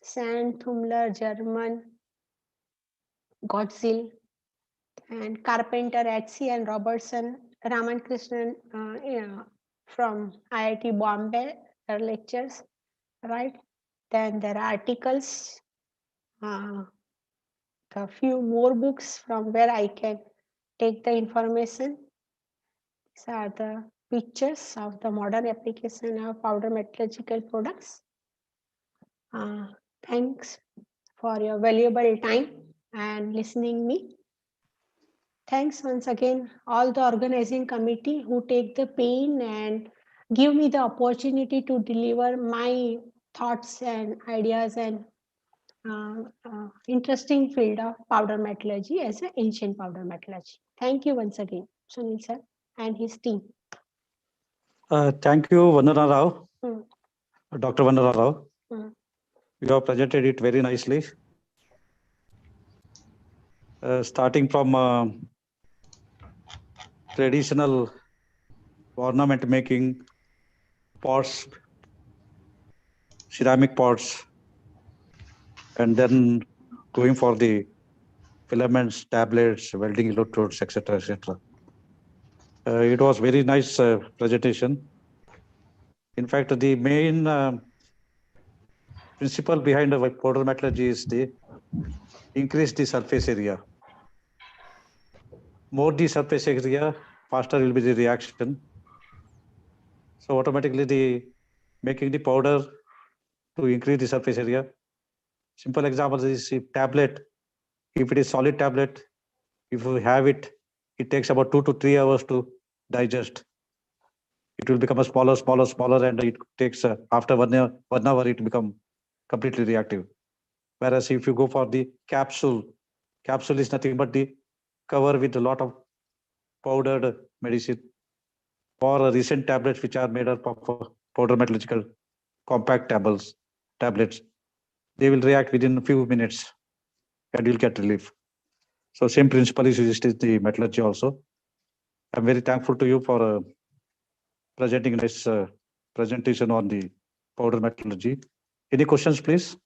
Sand, Thumler, German, Godzil, and Carpenter, HC, and Robertson, Raman Krishnan from IIT Bombay, their lectures, right? Then there are articles, a few more books from where I can take the information. These are the pictures of the modern application of powder metallurgical products. Thanks for your valuable time and listening me. Thanks once again all the organizing committee who take the pain and give me the opportunity to deliver my thoughts and ideas and interesting field of powder metallurgy as an ancient powder metallurgy. Thank you once again, Sunil sir and his team. Thank you, Vanna Rao, Dr. Vanna Rao. You have presented it very nicely. Starting from traditional ornament making, pots, ceramic pots, and then going for the filaments, tablets, welding electrodes, etc., etc. It was very nice presentation. In fact, the main principle behind the powder metallurgy is the increase the surface area. More the surface area, faster will be the reaction. So automatically the making the powder to increase the surface area. Simple example is if tablet, if it is solid tablet, if you have it, it takes about 2 to 3 hours to digest. It will become a smaller, and it takes after 1 hour it become completely reactive. Whereas if you go for the capsule is nothing but the cover with a lot of powdered medicine, or recent tablets which are made up of powder metallurgical compact tablets. They will react within a few minutes and you'll get relief. So same principle is used in the metallurgy also. I'm very thankful to you for presenting this presentation on the powder metallurgy. Any questions, please?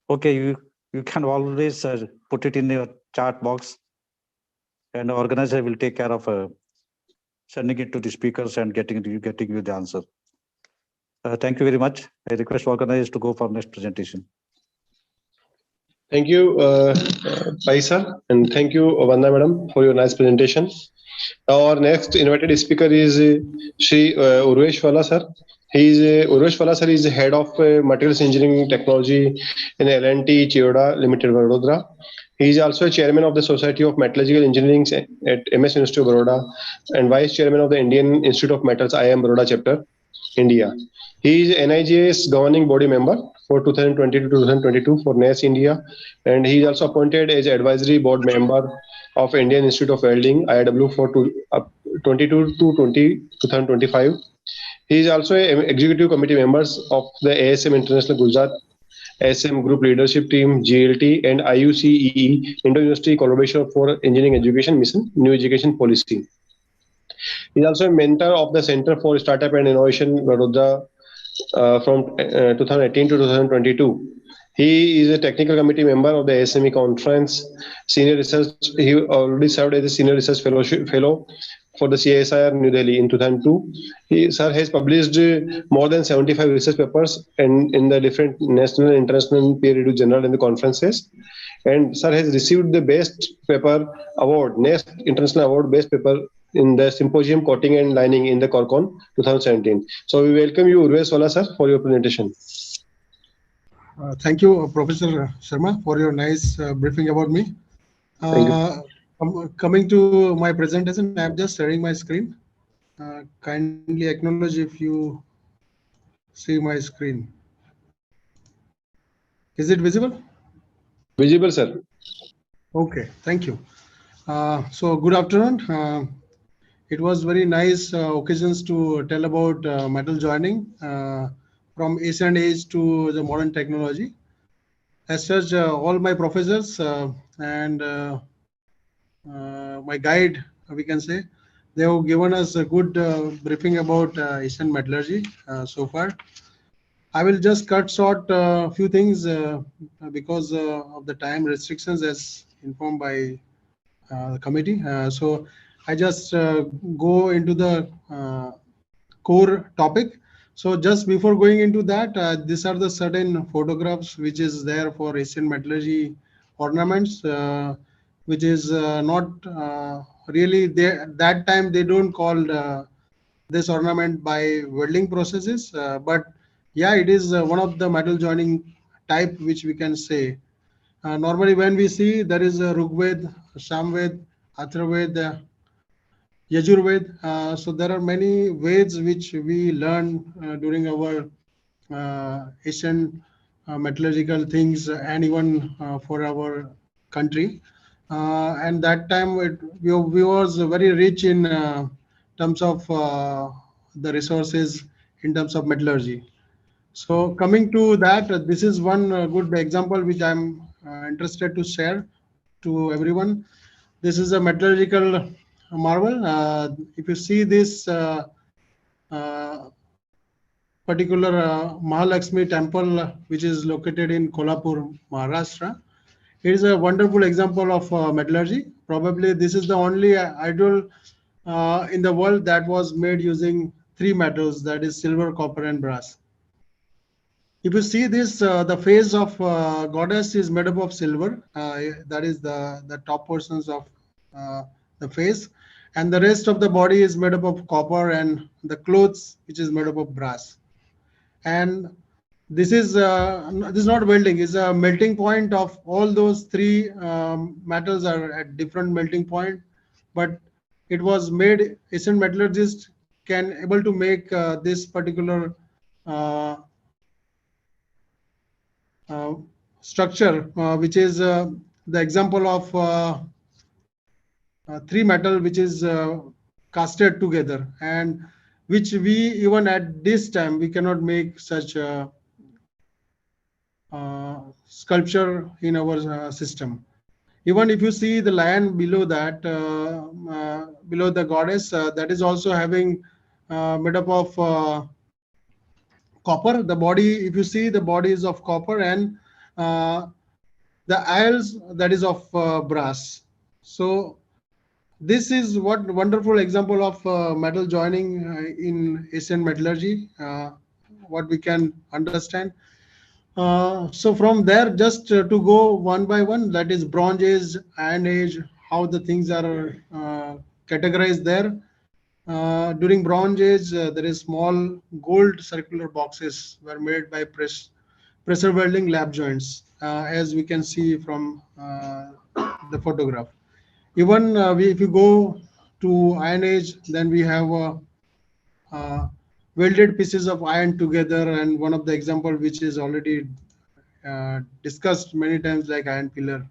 Okay, you can always put it in your chat box, and the organizer will take care of sending it to the speakers and getting you the answer. Thank you very much. I request organizers to go for next presentation. Thank you, Paiser, and thank you, Vanna Madam, for your nice presentation. Now our next invited speaker is Shri Urvesh Vala sir. Urvesh Vala sir is the head of materials engineering technology in L&T Chiyoda Limited, Vadodara. He is also a chairman of the Society of Metallurgical Engineering at MS University of Baroda and vice chairman of the Indian Institute of Metals IIM Baroda chapter, India. He is NIGA's governing body member for 2020 to 2022 for NAS India, and he is also appointed as advisory board member of Indian Institute of Welding IIW for 22 to 2025. He is also an executive committee members of the ASM International Gujarat, ASM Group Leadership Team, GLT, and IUCEE Indo-University Collaboration for Engineering Education Mission, New Education Policy. He is also a mentor of the Center for Startup and Innovation, Vadodara, from 2018 to 2022. He is a technical committee member of the ASME conference, senior research. He already served as a senior research fellow for the CSIR New Delhi in 2002. Sir has published more than 75 research papers and in the different national and international peer-reviewed journal and the conferences. And sir has received the best paper award, next international award, best paper in the symposium coating and lining in the Corcon 2017. So we welcome you, Urvesh Vala sir, for your presentation. Thank you, Professor Sharma, for your nice briefing about me. Coming to my presentation, I'm just sharing my screen. Kindly acknowledge if you see my screen. Is it visible? Visible, sir. Okay, thank you. So good afternoon. It was very nice occasions to tell about metal joining from ancient age to the modern technology. As such, all my professors and my guide, we can say, they have given us a good briefing about Asian metallurgy so far. I will just cut short a few things because of the time restrictions as informed by the committee. So I just go into the core topic. So just before going into that, these are the certain photographs which is there for Asian metallurgy ornaments, which is not really there. That time they don't call this ornament by welding processes, but yeah, it is one of the metal joining type which we can say. Normally when we see there is a Rigved, Samved, Atharved, Yajurved. So there are many Veds which we learn during our Asian metallurgical things and even for our country. And that time we was very rich in terms of the resources in terms of metallurgy. So coming to that, this is one good example which I'm interested to share to everyone. This is a metallurgical marvel. If you see this particular Mahalakshmi temple, which is located in Kolhapur, Maharashtra, it is a wonderful example of metallurgy. Probably this is the only idol in the world that was made using three metals, that is silver, copper, and brass. If you see this, the face of goddess is made up of silver. That is the top portions of the face, and the rest of the body is made up of copper, and the clothes which is made up of brass. And this is not welding; it's a melting point of all those three metals are at different melting point, but it was made. Asian metallurgists can able to make this particular structure, which is the example of three metal which is casted together, and which we even at this time we cannot make such sculpture in our system. Even if you see the lion below that, below the goddess, that is also having made up of copper. The body, if you see, the body is of copper, and the aisles that is of brass. So this is what wonderful example of metal joining in Asian metallurgy, what we can understand. So from there, just to go one by one, that is Bronze Age, Iron Age, how the things are categorized there. During Bronze Age, there is small gold circular boxes were made by pressure welding lap joints, as we can see from the photograph. Even if you go to Iron Age, then we have welded pieces of iron together, and one of the example which is already discussed many times, like iron pillar.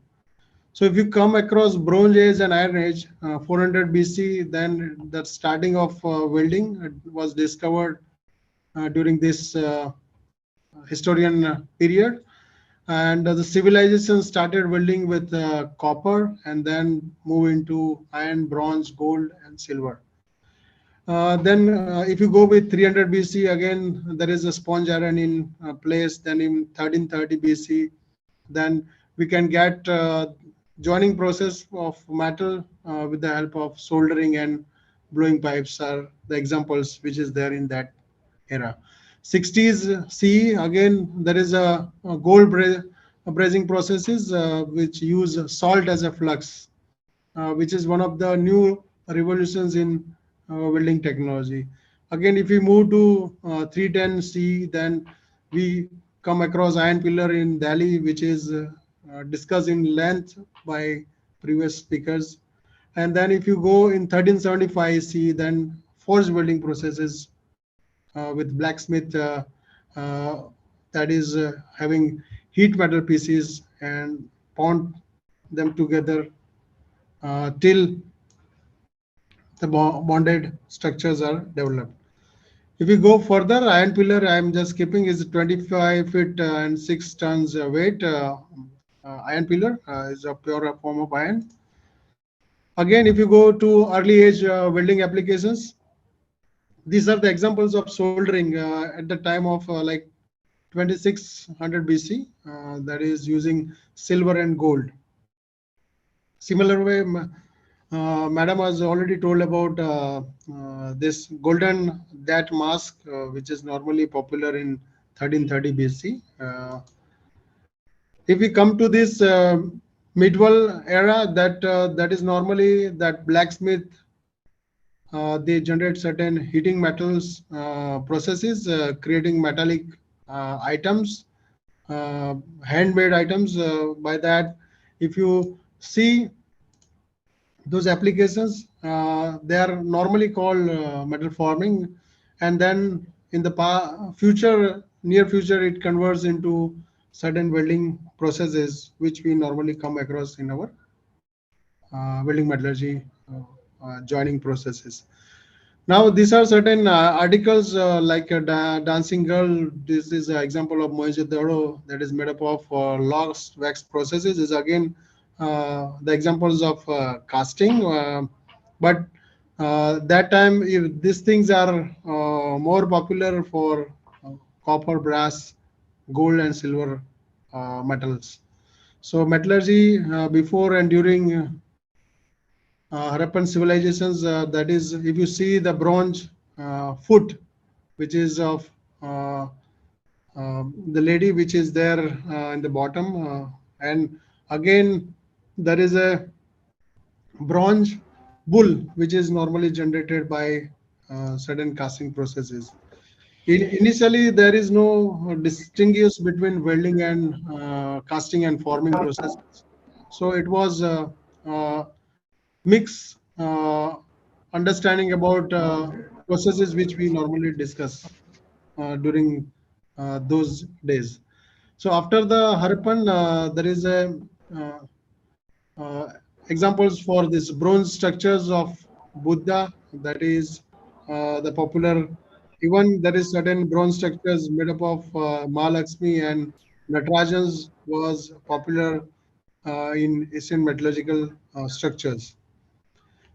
So if you come across Bronze Age and Iron Age, 400 BC, then the starting of welding was discovered during this historian period, and the civilization started welding with copper and then move into iron, bronze, gold, and silver. Then if you go with 300 BC, again, there is a sponge iron in place. Then in 1330 BC, then we can get joining process of metal with the help of soldering and blowing pipes are the examples which is there in that era. 60s CE, again, there is a gold brazing processes which use salt as a flux, which is one of the new revolutions in welding technology. Again, if we move to 310 C, then we come across iron pillar in Delhi, which is discussed in length by previous speakers. And then if you go in 1375 C, then forged welding processes with blacksmith that is having heat metal pieces and pound them together till the bonded structures are developed. If we go further, iron pillar, I'm just skipping, is 25 feet and 6 tons weight. Iron pillar is a pure form of iron. Again, if you go to early age welding applications, these are the examples of soldering at the time of like 2600 BC, that is using silver and gold. Similar way, Madam has already told about this golden dat mask, which is normally popular in 1330 BC. If we come to this medieval era, that is normally that blacksmith they generate certain heating metals processes, creating metallic items, handmade items. By that, if you see those applications, they are normally called metal forming, and then in the near future, it converts into certain welding processes, which we normally come across in our welding metallurgy joining processes. Now, these are certain articles like a dancing girl. This is an example of Mohenjo-daro that is made up of lost wax processes. Is again the examples of casting, but that time, if these things are more popular for copper, brass, gold, and silver metals. So metallurgy before and during Harappan civilizations, that is, if you see the bronze foot, which is of the lady which is there in the bottom, and again there is a bronze bull which is normally generated by certain casting processes. Initially, there is no distinguish between welding and casting and forming processes. So it was mix understanding about processes which we normally discuss during those days. So after the Harappan, there is a examples for this bronze structures of Buddha, that is the popular. Even there is certain bronze structures made up of Mahalakshmi and Natarajans was popular in Asian metallurgical structures.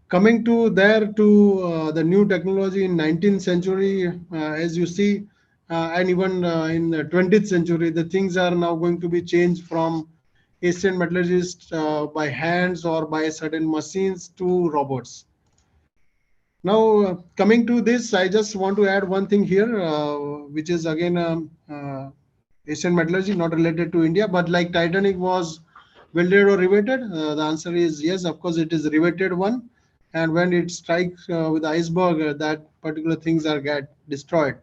Coming to the new technology in 19th century, as you see, and even in the 20th century, the things are now going to be changed from Asian metallurgists by hands or by certain machines to robots. Now, coming to this, I just want to add one thing here, which is again Asian metallurgy, not related to India, but like Titanic was welded or riveted, the answer is yes, of course it is riveted one. And when it strikes with the iceberg, that particular things are get destroyed.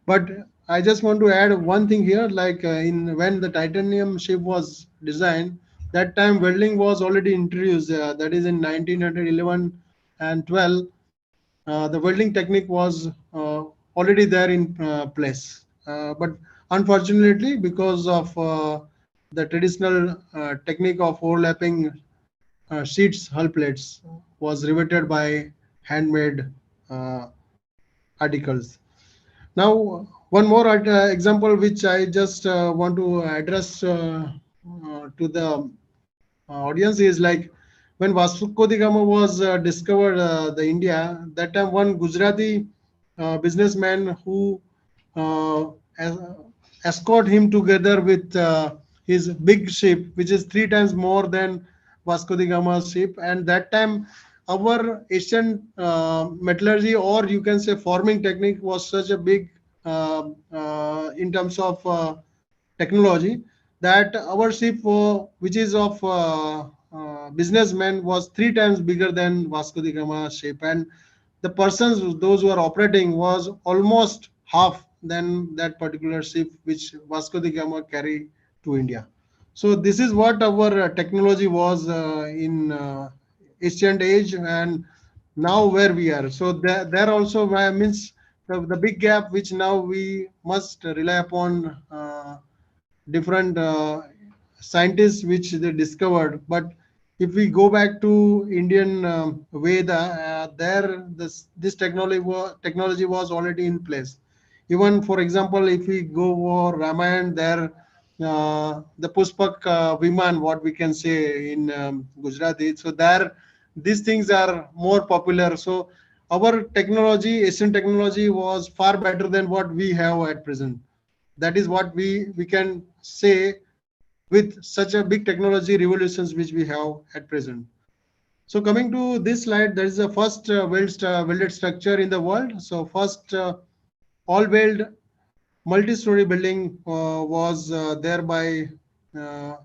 But I just want to add one thing here, like in when the titanium ship was designed, that time welding was already introduced. That is in 1911 and 12. The welding technique was already there in place. But unfortunately, because of the traditional technique of overlapping sheets, hull plates was riveted by handmade uh, articles. Now, one more example which I just want to address to the audience is like when Vasco da Gama was discovered the India, that time one Gujarati businessman who uh, es- escort him together with his big ship, which is 3 times more than Vasco da Gama's ship. And that time, our Asian metallurgy, or you can say forming technique, was such a big in terms of technology that our ship, which is of businessmen, was 3 times bigger than Vasco da Gama ship, and the persons, those who are operating, was almost half than that particular ship which Vasco da Gama carried to India. So this is what our technology was in ancient age, and now where we are. So there also means the big gap which now we must rely upon different scientists which they discovered. But if we go back to Indian Veda, there this technology was already in place. Even for example, if we go over Ramayana, there the Puspak Viman, what we can say in Gujarati. So there, these things are more popular. So our technology, Asian technology, was far better than what we have at present. That is what we can say with such a big technology revolutions which we have at present. So coming to this slide, there is the first welded structure in the world. So first all weld multi-story building was there by uh,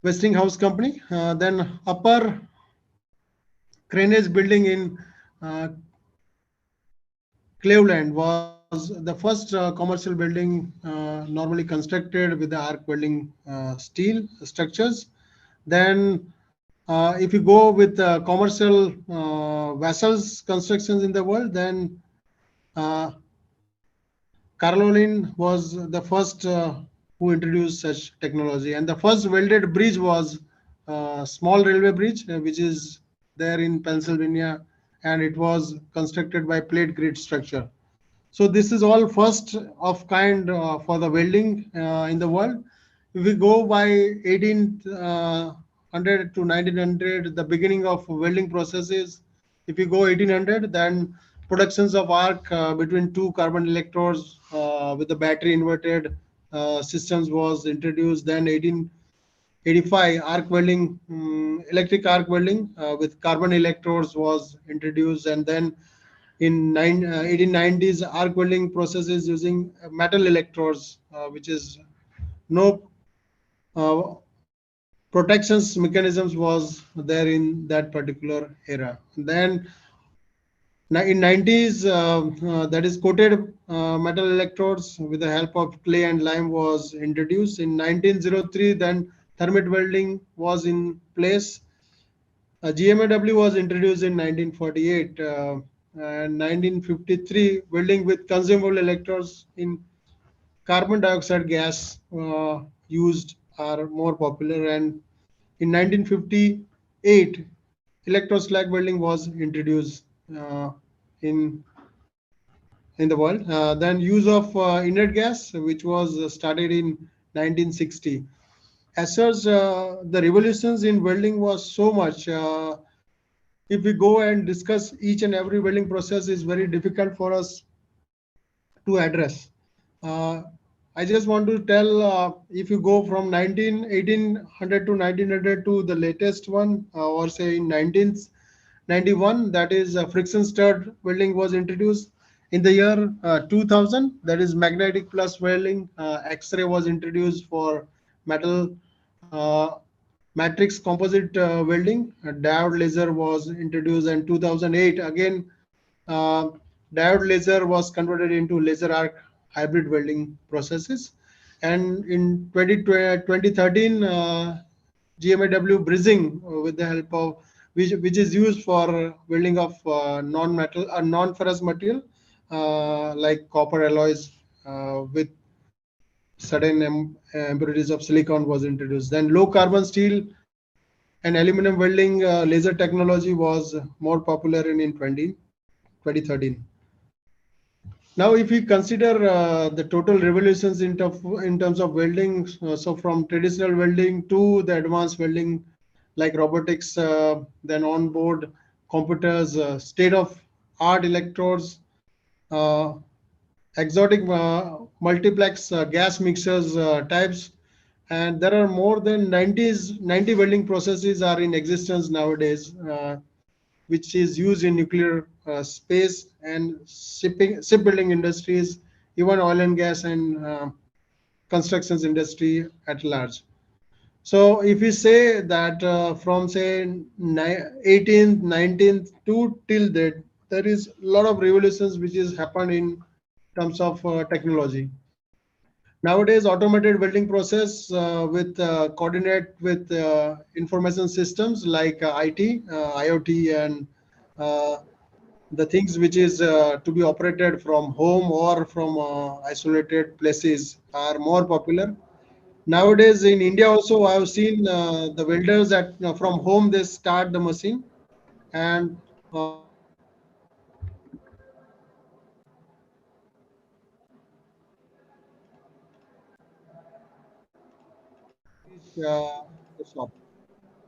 Westinghouse company. Then upper craneage building in Cleveland was the first commercial building normally constructed with the arc welding steel structures. Then if you go with commercial vessels constructions in the world, then uh, Caroline was the first who introduced such technology. And the first welded bridge was small railway bridge, which is there in Pennsylvania, and it was constructed by plate grid structure. So this is all first of kind for the welding in the world. If we go by 1800 to 1900, the beginning of welding processes. If you go 1800, then productions of arc between two carbon electrodes with the battery inverted systems was introduced. Then 1885, arc welding, electric arc welding with carbon electrodes was introduced. And then in 1890s, arc welding processes using metal electrodes, which is no protections mechanisms was there in that particular era. Then in 90s, that is coated metal electrodes with the help of clay and lime was introduced. In 1903, then thermite welding was in place. GMAW was introduced in 1948. And 1953, welding with consumable electrodes in carbon dioxide gas used are more popular. And in 1958, electroslag welding was introduced uh, in in the world. Then use of inert gas, which was started in 1960. As such, the revolutions in welding was so much. If we go and discuss each and every welding process, is very difficult for us to address. Uh, I just want to tell if you go from 1800 to 1900 to the latest one, or say in 1991, that is friction stirred welding was introduced. In the year 2000, that is magnetic plus welding, X-ray was introduced for metal matrix composite welding. Diode laser was introduced in 2008. Again, diode laser was converted into laser arc hybrid welding processes. And in 2013, GMAW bridging with the help of which is used for welding of non-metal or non-ferrous material like copper alloys with certain impurities of silicon was introduced. Then low carbon steel and aluminum welding laser technology was more popular in 2013. Now, if we consider the total revolutions in terms of welding, so from traditional welding to the advanced welding like robotics, then onboard computers, state-of-art electrodes, exotic multiplex gas mixers types, and there are more than 90 welding processes are in existence nowadays, which is used in nuclear space and shipbuilding industries, even oil and gas and constructions industry at large. So if we say that from say 18th, 19th to till date, there is a lot of revolutions which is happened in terms of technology. Nowadays, automated welding process with coordinate with information systems like IT, IoT, and the things which is to be operated from home or from isolated places are more popular. Nowadays in India also, I have seen the welders at from home they start the machine and the shop.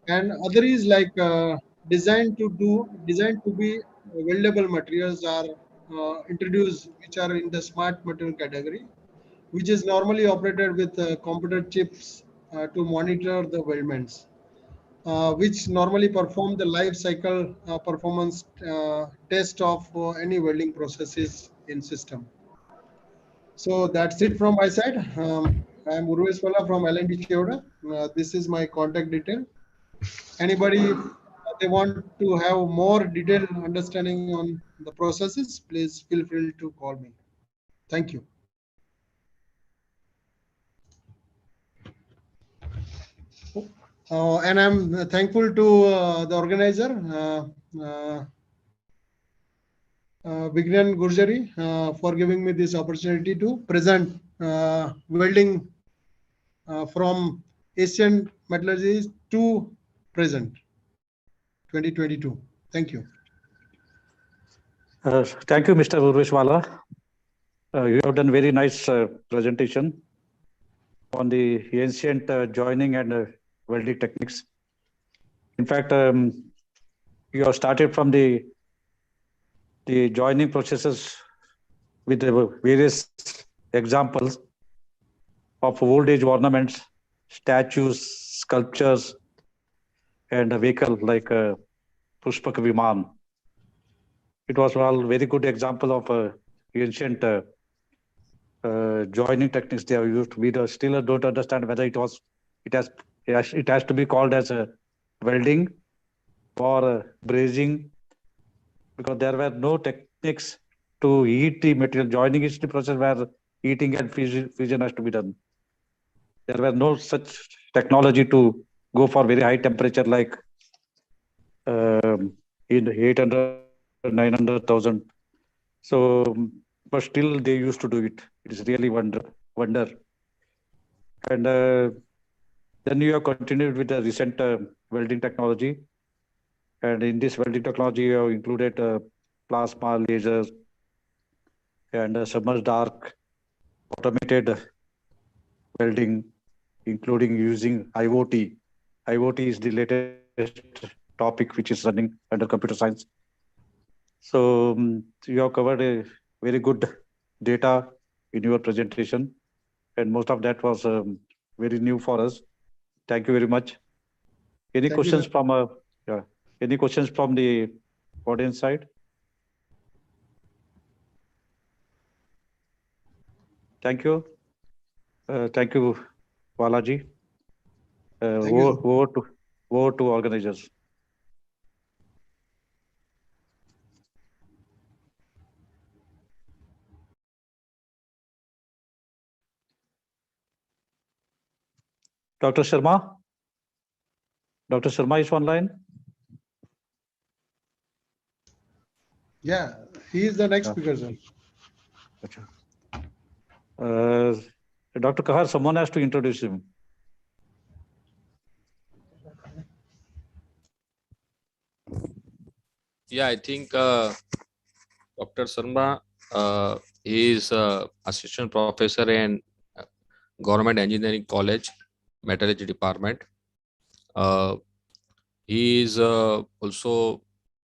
And other is like designed to be weldable materials are introduced, which are in the smart material category, which is normally operated with computer chips to monitor the weldments, which normally perform the life cycle performance test of any welding processes in system. So that's it from my side. I am Urveshwala from L&D Cheoda. This is my contact detail. Anybody, if they want to have more detailed understanding on the processes, please feel free to call me. Thank you. And I'm thankful to the organizer, Vigyan Gurjari, for giving me this opportunity to present welding from Asian metallurgy to present 2022. Thank you. Thank you, Mr. Urveshwala. You have done very nice presentation on the ancient joining and welding techniques. In fact, you have started from the joining processes with the various examples of old age ornaments, statues, sculptures, and a vehicle like Pushpak Viman. It was all very good example of ancient joining techniques they have used. We still don't understand whether it has to be called as a welding or brazing, because there were no techniques to heat the material. Joining is the process where heating and fusion has to be done. There were no such technology to go for very high temperature like in 800, 900,000. So, but still they used to do it. It is really wonder. And then you have continued with the recent welding technology. And in this welding technology, you have included plasma lasers and submerged arc automated welding, including using IoT. IoT is the latest topic which is running under computer science. So you have covered a very good data in your presentation, and most of that was very new for us. Thank you very much. Any questions from any questions from the audience side? Thank you. Thank you, Balaji. Thank you, sir. Over to organizers. Dr. Sharma? Dr. Sharma is online? Yeah, he is the next speaker, sir. Dr. Kahar, someone has to introduce him. Yeah, I think Dr. Sharma he is assistant professor in Government Engineering College, Metallurgy Department. He is also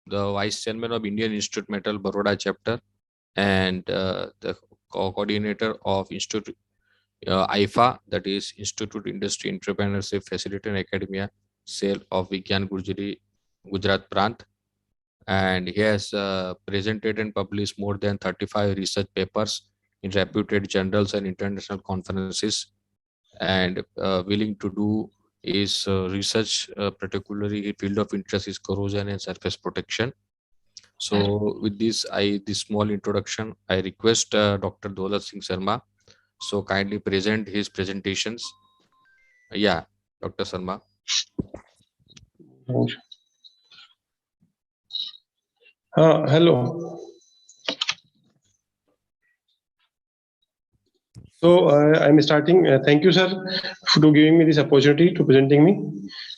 the Vice Chairman of Indian Institute Metal Baroda Chapter and the coordinator of Institute IFA, that is Institute Industry Entrepreneurship Facility and Academia Cell of Vigyan Gurjari, Gujarat Prant. And he has presented and published more than 35 research papers in reputed journals and international conferences, and willing to do is research, particularly field of interest is corrosion and surface protection. So with this small introduction, I request Dr. Daulat Singh Sharma so kindly present his presentations. Yeah, Dr. Sharma. Hello. So I'm starting. Thank you, sir, for giving me this opportunity to presenting me,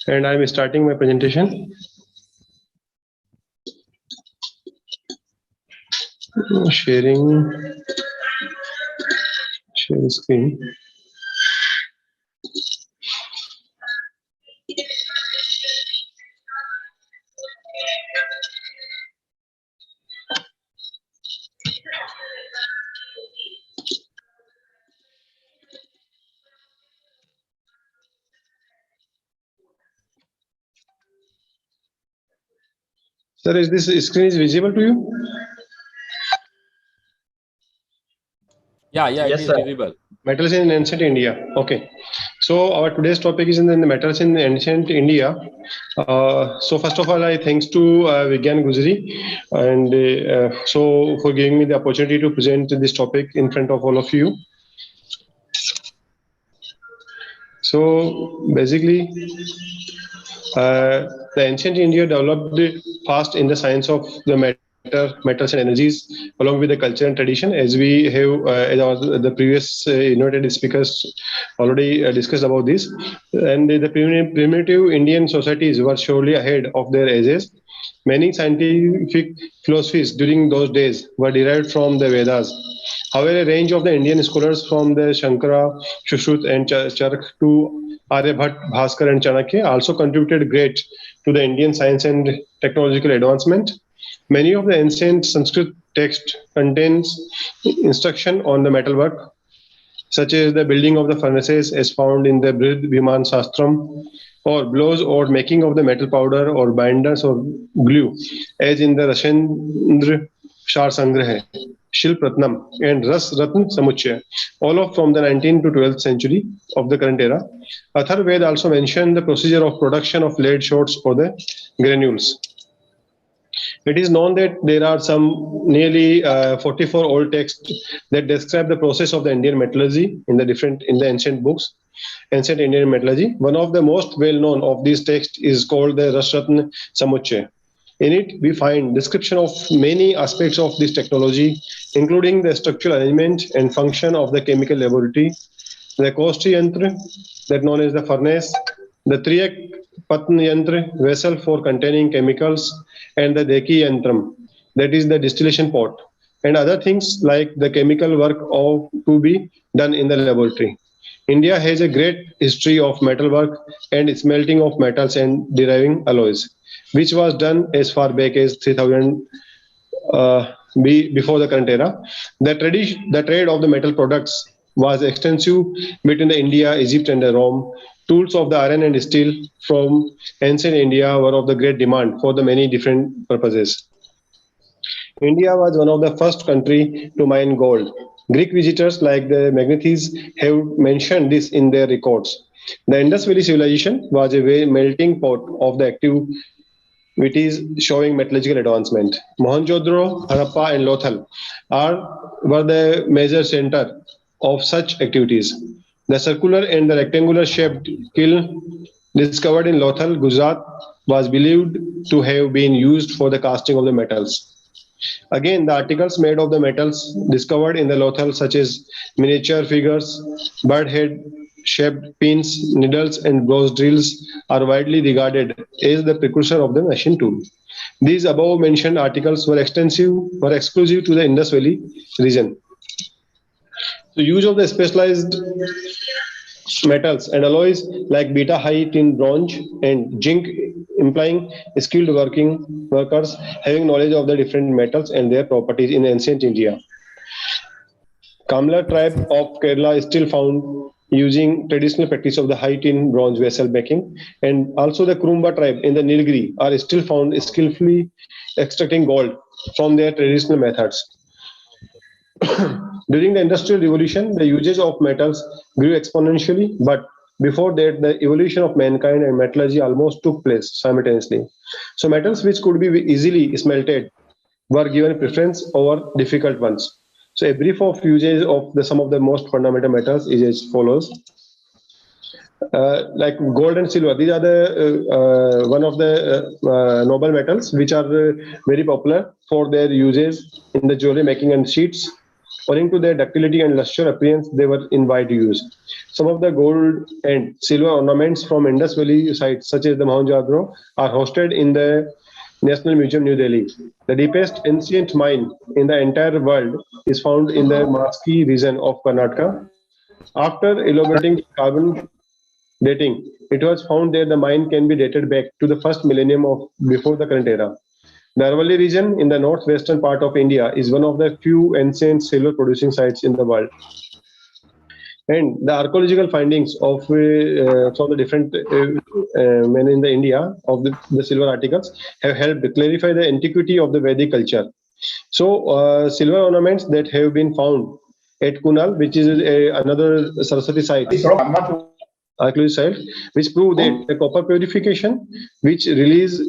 and I'm starting my presentation. Sharing screen. Sir, is this screen is visible to you? Yeah, it is visible. Metals in ancient India. Okay. So our today's topic is in the metals in ancient India. So first of all, I thanks to Vigyan Gurjari and so for giving me the opportunity to present this topic in front of all of you. So basically, the ancient India developed fast in the science of the metals and energies, along with the culture and tradition, as we have the previous invited speakers already discussed about this. And the primitive Indian societies were surely ahead of their ages. Many scientific philosophies during those days were derived from the Vedas. However, a range of the Indian scholars from the Shankara, Shushruta and Charak to Aryabhat, Bhaskar and Chanakya also contributed great to the Indian science and technological advancement. Many of the ancient Sanskrit text contains instruction on the metalwork, such as the building of the furnaces as found in the Brihad Viman Shastram, or blows or making of the metal powder or binders or glue, as in the Rashendra Shar Sangraha, Shilp Ratnam, and Ras Ratn Samuchaya, all of from the 19th to 12th century of the current era. Atharvaved also mentioned the procedure of production of lead shots for the granules. It is known that there are some nearly 44 old texts that describe the process of the Indian metallurgy in the ancient books, ancient Indian metallurgy. One of the most well-known of these texts is called the Rasratna Samuchaya. In it, we find description of many aspects of this technology, including the structural arrangement and function of the chemical laboratory, the Kosti Yantra, that known as the furnace, the Triyak Patn Yantra, vessel for containing chemicals, and the Deki Yantram, that is the distillation pot, and other things like the chemical work to be done in the laboratory. India has a great history of metalwork and smelting of metals and deriving alloys, which was done as far back as 3000 before the current era. The trade of the metal products was extensive between the India, Egypt, and Rome. Tools of the iron and steel from ancient India were of the great demand for the many different purposes. India was one of the first country to mine gold. Greek visitors like the Megnithes have mentioned this in their records. The Indus Valley civilization was a melting pot of the activities showing metallurgical advancement. Mohenjo-daro, Harappa, and Lothal were the major center of such activities. The circular and the rectangular shaped kiln discovered in Lothal, Gujarat, was believed to have been used for the casting of the metals. Again, the articles made of the metals discovered in the Lothal, such as miniature figures, bird head shaped pins, needles, and bronze drills, are widely regarded as the precursor of the machine tool. These above mentioned articles were exclusive to the Indus Valley region. The use of the specialized metals and alloys like beta high tin bronze and zinc, implying skilled workers having knowledge of the different metals and their properties in ancient India. Kamla tribe of Kerala is still found using traditional practice of the high tin bronze vessel making, and also the Kurumba tribe in the Nilgiri are still found skillfully extracting gold from their traditional methods. During the Industrial Revolution, the usage of metals grew exponentially, but before that, the evolution of mankind and metallurgy almost took place simultaneously. So metals which could be easily smelted were given preference over difficult ones. So a brief of usage of some of the most fundamental metals is as follows. Like gold and silver, these are the one of the noble metals which are very popular for their uses in the jewelry making and sheets. Owing to their ductility and luster appearance, they were in wide use. Some of the gold and silver ornaments from Indus Valley sites, such as the Mohenjo-daro, are hosted in the National Museum, New Delhi. The deepest ancient mine in the entire world is found in the Maski region of Karnataka. After elaborating carbon dating, it was found that the mine can be dated back to the first millennium of before the current era. The Aravalli region in the northwestern part of India is one of the few ancient silver producing sites in the world. And the archaeological findings of from the different men in the India of the silver articles have helped clarify the antiquity of the Vedic culture. So silver ornaments that have been found at Kunal, which is another Saraswati site, archaeological site, which prove that the copper purification, which release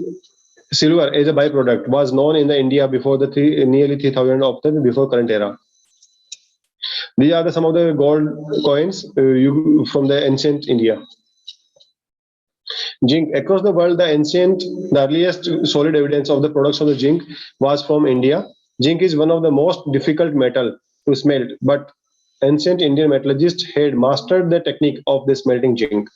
silver as a byproduct, was known in the India before the nearly 3000 of the before current era. These are some of the gold coins from the ancient India. Zinc. Across the world, the earliest solid evidence of the products of the zinc was from India. Zinc is one of the most difficult metal to smelt, but ancient Indian metallurgists had mastered the technique of the smelting zinc.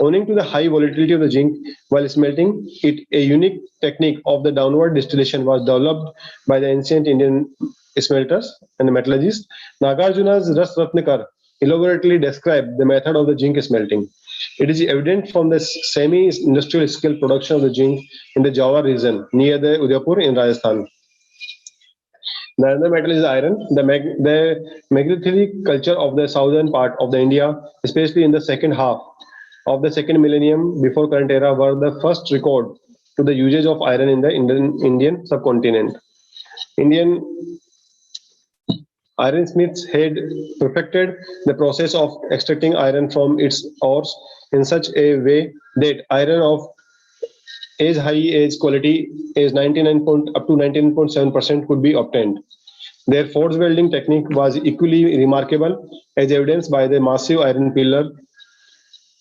Owing to the high volatility of the zinc while smelting it, a unique technique of the downward distillation was developed by the ancient Indian smelters and the metallurgists. Nagarjuna's Ras Ratnakar elaborately described the method of the zinc smelting. It is evident from the semi-industrial scale production of the zinc in the Java region near the Udaipur in Rajasthan. The other metal is iron. The megalithilic culture of the southern part of the India, especially in the second half of the second millennium before current era, were the first record to the usage of iron in the Indian subcontinent. Indian ironsmiths had perfected the process of extracting iron from its ores in such a way that iron of as high as quality as up to 99.7% could be obtained. Their forge welding technique was equally remarkable, as evidenced by the massive iron pillar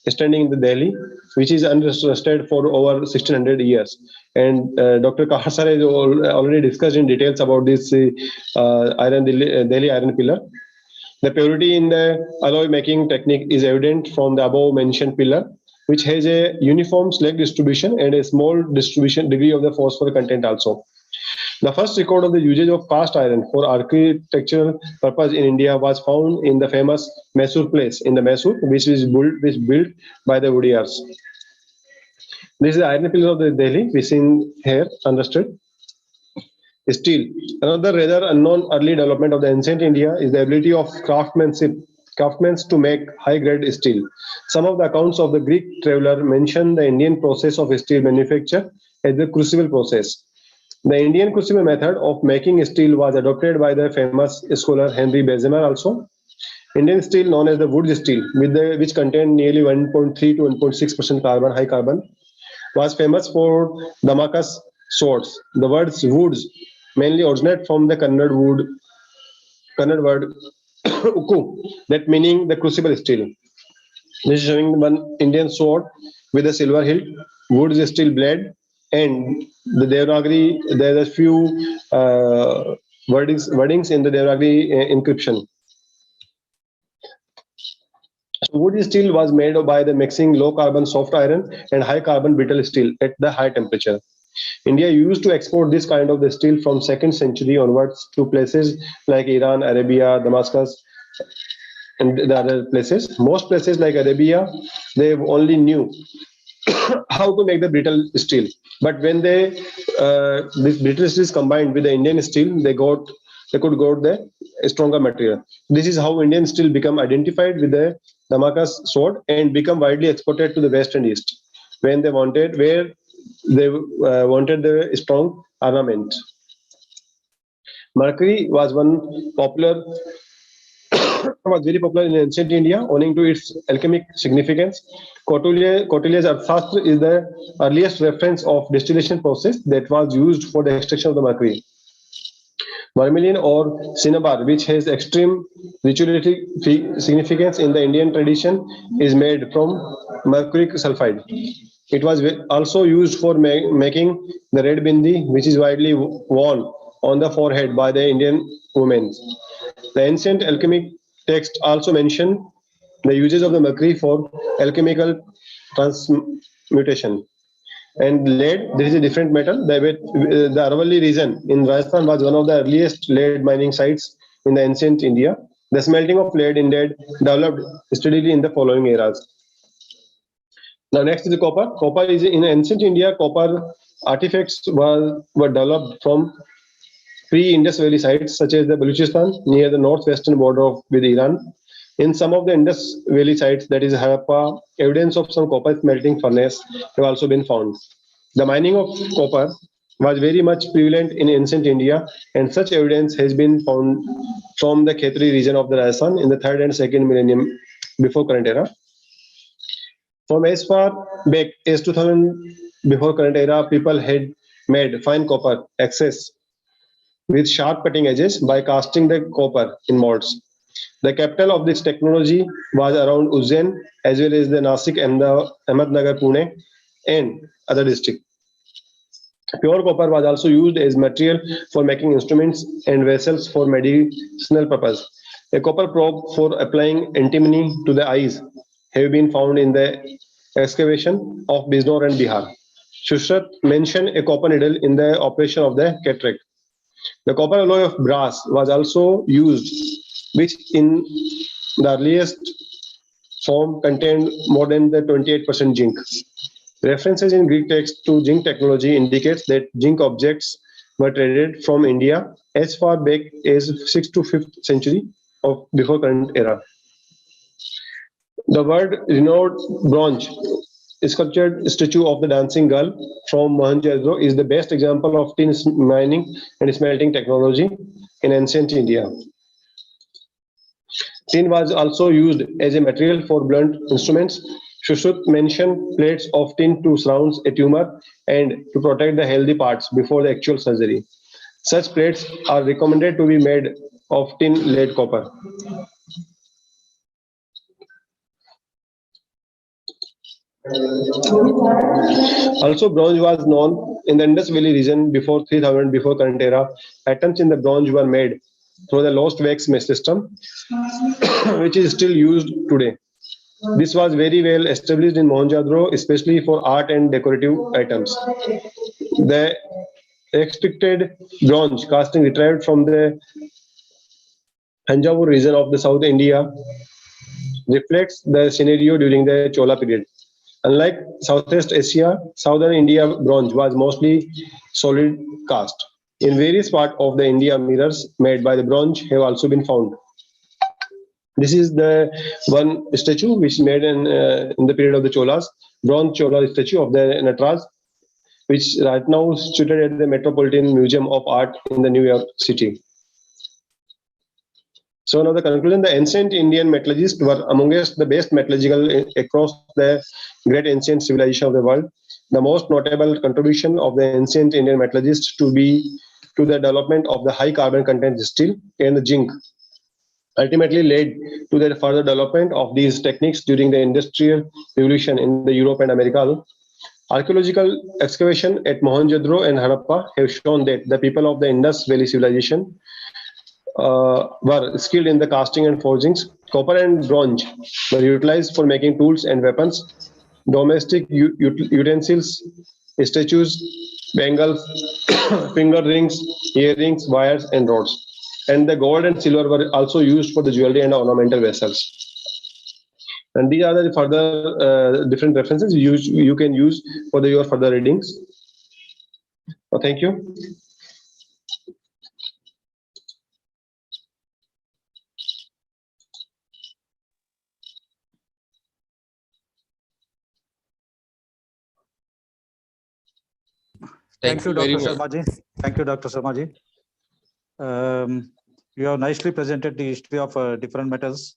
standing in the Delhi, which is unrusted for over 1600 years. And Dr. Kahasar has already discussed in details about this Delhi iron pillar. The purity in the alloy making technique is evident from the above mentioned pillar, which has a uniform slag distribution and a small distribution degree of the phosphor content also. The first record of the usage of cast iron for architectural purpose in India was found in the famous Mysore place in the Mysore, which is built by the Wadiyars. This is the iron pillar of the Delhi, we seen here, understood. Steel. Another rather unknown early development of the ancient India is the ability of craftsmen to make high-grade steel. Some of the accounts of the Greek traveler mention the Indian process of steel manufacture as the crucible process. The Indian crucible method of making steel was adopted by the famous scholar Henry Bessemer also. Indian steel, known as the wood steel, which contained nearly 1.3 to 1.6% carbon, high carbon, was famous for Damascus swords. The words woods mainly originate from the Kannada word ukku, that meaning the crucible steel. This is showing one Indian sword with a silver hilt, wood steel blade, and the Devanagari. There are a few wordings in the Devanagari encryption. Wood steel was made by the mixing low carbon soft iron and high carbon brittle steel at the high temperature. India used to export this kind of the steel from 2nd century onwards to places like Iran, Arabia, Damascus, and the other places. Most places like Arabia, they only knew how to make the brittle steel. But when this brittle steel is combined with the Indian steel, they could got the stronger material. This is how Indian steel become identified with the Damascus sword and become widely exported to the West and East when they wanted the strong armament. Mercury was very popular in ancient India owing to its alchemic significance. Kautilya's Arthashastra is the earliest reference of distillation process that was used for the extraction of the mercury. Vermilion or cinnabar, which has extreme ritualistic significance in the Indian tradition, is made from mercuric sulfide. It was also used for making the red bindi, which is widely worn on the forehead by the Indian women. The ancient alchemic text also mention the uses of the mercury for alchemical transmutation. And lead, this is a different metal. The Aravalli region in Rajasthan was one of the earliest lead mining sites in the ancient India. The smelting of lead indeed developed steadily in the following eras. Now next is the copper. Copper is in ancient India. Copper artifacts were developed from pre-Indus Valley sites such as the Baluchistan near the northwestern border with Iran. In some of the Indus Valley sites, that is Harappa, evidence of some copper smelting furnace have also been found. The mining of copper was very much prevalent in ancient India, and such evidence has been found from the Khetri region of the Rajasthan in the 3rd and 2nd millennium before current era. From as far back as 2000 before current era, people had made fine copper access with sharp cutting edges by casting the copper in molds. The capital of this technology was around Ujjain, as well as the Nasik, Ahmednagar, Pune, and other districts. Pure copper was also used as material for making instruments and vessels for medicinal purpose. A copper probe for applying antimony to the eyes have been found in the excavation of Bijnor and Bihar. Shushrat mentioned a copper needle in the operation of the cataract. The copper alloy of brass was also used, which in the earliest form contained more than the 28% zinc. References in Greek text to zinc technology indicates that zinc objects were traded from India as far back as 6th to 5th century of before current era. The word renowned bronze sculptured statue of the dancing girl from Mohenjo-daro is the best example of tin mining and smelting technology in ancient India. Tin was also used as a material for blunt instruments. Shushruth mentioned plates of tin to surround a tumor and to protect the healthy parts before the actual surgery. Such plates are recommended to be made of tin, lead, copper. Also, bronze was known in the Indus Valley region before 3000 before current era. Attempts in the bronze were made through the lost wax system, which is still used today. This was very well established in Mohenjo-daro, especially for art and decorative items. The extracted bronze casting retrieved from the Thanjavur region of the South India reflects the scenario during the Chola period. Unlike Southeast Asia, Southern India bronze was mostly solid cast. In various parts of the India, mirrors made by the bronze have also been found. This is the one statue which made in the period of the Cholas, bronze Chola statue of the Nataraj. which right now is situated at the Metropolitan Museum of Art in the New York City. So now the conclusion, the ancient Indian metallurgists were amongst the best metallurgical across the great ancient civilization of the world. The most notable contribution of the ancient Indian metallurgists to the development of the high carbon content steel and the zinc ultimately led to the further development of these techniques during the industrial revolution in the Europe and America. Archaeological excavation at Mohenjo-daro and Harappa have shown that the people of the Indus Valley civilization were skilled in the casting and forgings. Copper and bronze were utilized for making tools and weapons, domestic utensils, statues, bangles, finger rings, earrings, wires, and rods. And the gold and silver were also used for the jewelry and ornamental vessels. And these are the further different references you can use for your further readings. Thank you. Thank you, very Dr. much. Sharmaji. Thank you, Dr. Sharmaji. You have nicely presented the history of different metals,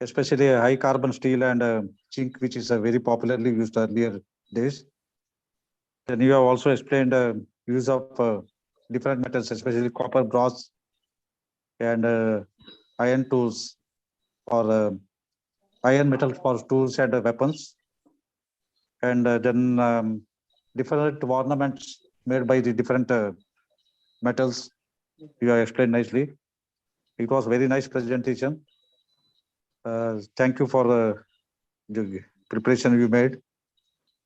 especially high carbon steel and zinc, which is very popularly used earlier days. Then you have also explained use of different metals, especially copper, bronze, and iron tools or iron metal for tools and weapons. And then different ornaments made by the different metals. You have explained nicely. It was very nice presentation. Thank you for the preparation you made.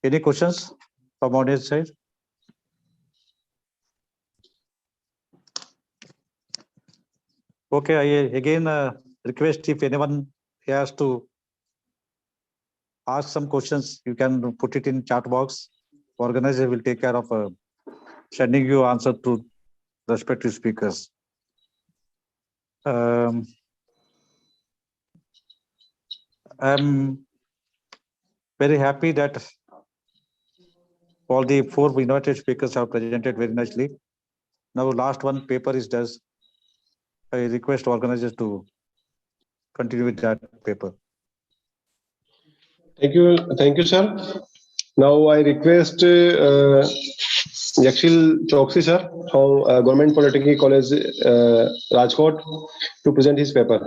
Any questions from audience side? Okay, I again request if anyone has to ask some questions, you can put it in chat box. Organizer will take care of sending you answer to respective speakers. I'm very happy that all the 4 invited speakers have presented very nicely. Now last one paper is theirs. I request organizers to continue with that paper. Thank you, sir. Now I request Yakshil Choksi, sir, from Government Polytechnic College, Rajkot, to present his paper.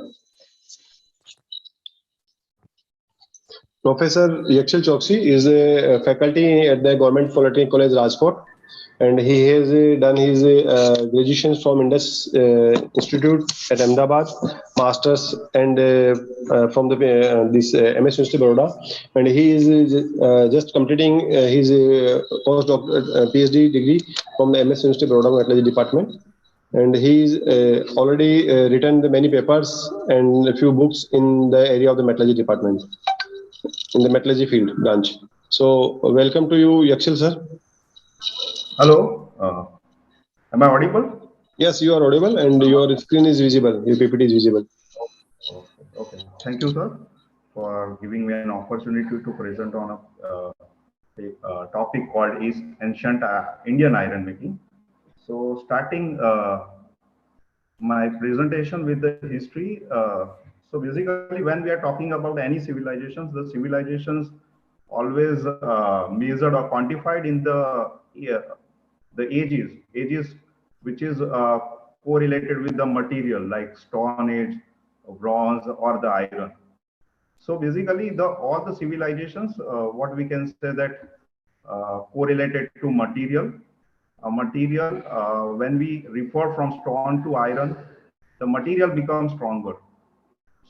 Professor Yakshil Choksi is a faculty at the Government Polytechnic College, Rajkot, and he has done his graduation from Indus Institute at Ahmedabad, masters and from the this MS University Baroda, and he is just completing his postdoc PhD degree from the MS University Baroda Metallurgy department, and he's already written many papers and a few books in the area of the metallurgy department, in the metallurgy field branch. So welcome to you, Yakshil, sir. Hello, am I audible? Yes, you are audible, and your screen is visible. Your PPT is visible. Okay. Thank you, sir, for giving me an opportunity to present on a topic called is ancient Indian iron making. So, starting my presentation with the history. So, basically, when we are talking about any civilizations, the civilizations always measured or quantified in the ages which is correlated with the material like Stone Age, bronze, or the iron. So basically, all the civilizations, what we can say that correlated to material. When we refer from stone to iron, the material becomes stronger.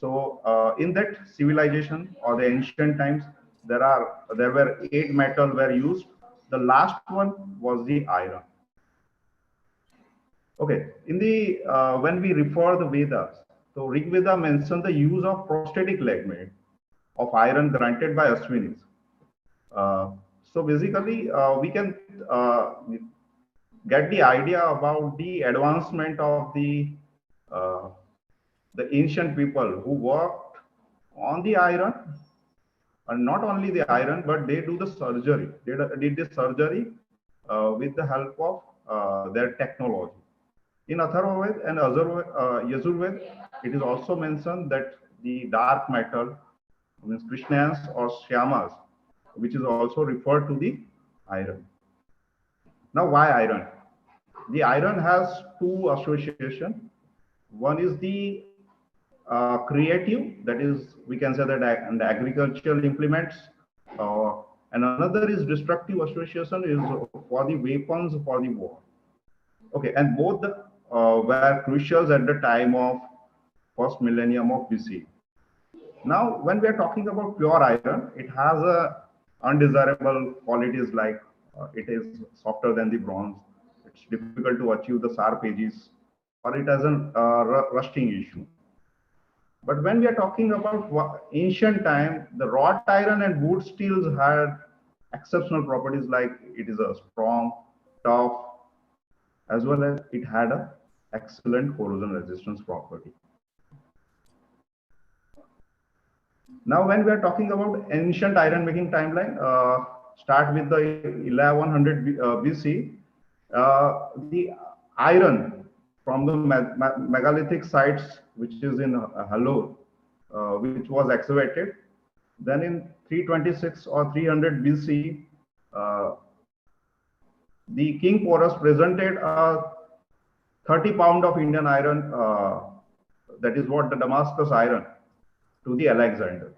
So in that civilization or the ancient times, there were 8 metals were used. The last one was the iron. Okay, in the when we refer the Vedas, so Rig Veda mentions the use of prosthetic leg made of iron granted by Ashwinis. So basically, we can get the idea about the advancement of the ancient people who worked on the iron not only the iron, but they do the surgery. They did the surgery with the help of their technology. In Atharvaved and Yajurved, it is also mentioned that the dark metal, means Krishnayans or Shyamas, which is also referred to the iron. Now, why iron? The iron has two associations. One is the creative, that is, we can say that and agricultural implements, and another is destructive association is for the weapons for the war. Okay, and both were crucial at the time of first millennium of BC. Now, when we are talking about pure iron, it has undesirable qualities like it is softer than the bronze. It's difficult to achieve the sharp edges, or it has a rusting issue. But when we are talking about ancient time, the wrought iron and wood steels had exceptional properties like it is a strong, tough, as well as it had an excellent corrosion resistance property. Now, when we are talking about ancient iron making timeline, start with the 1100 BC, the iron from the megalithic sites, which is in Halor, which was excavated. Then in 326 or 300 BC, the King Porus presented a 30 pound of Indian iron, that is what the Damascus iron, to the Alexander.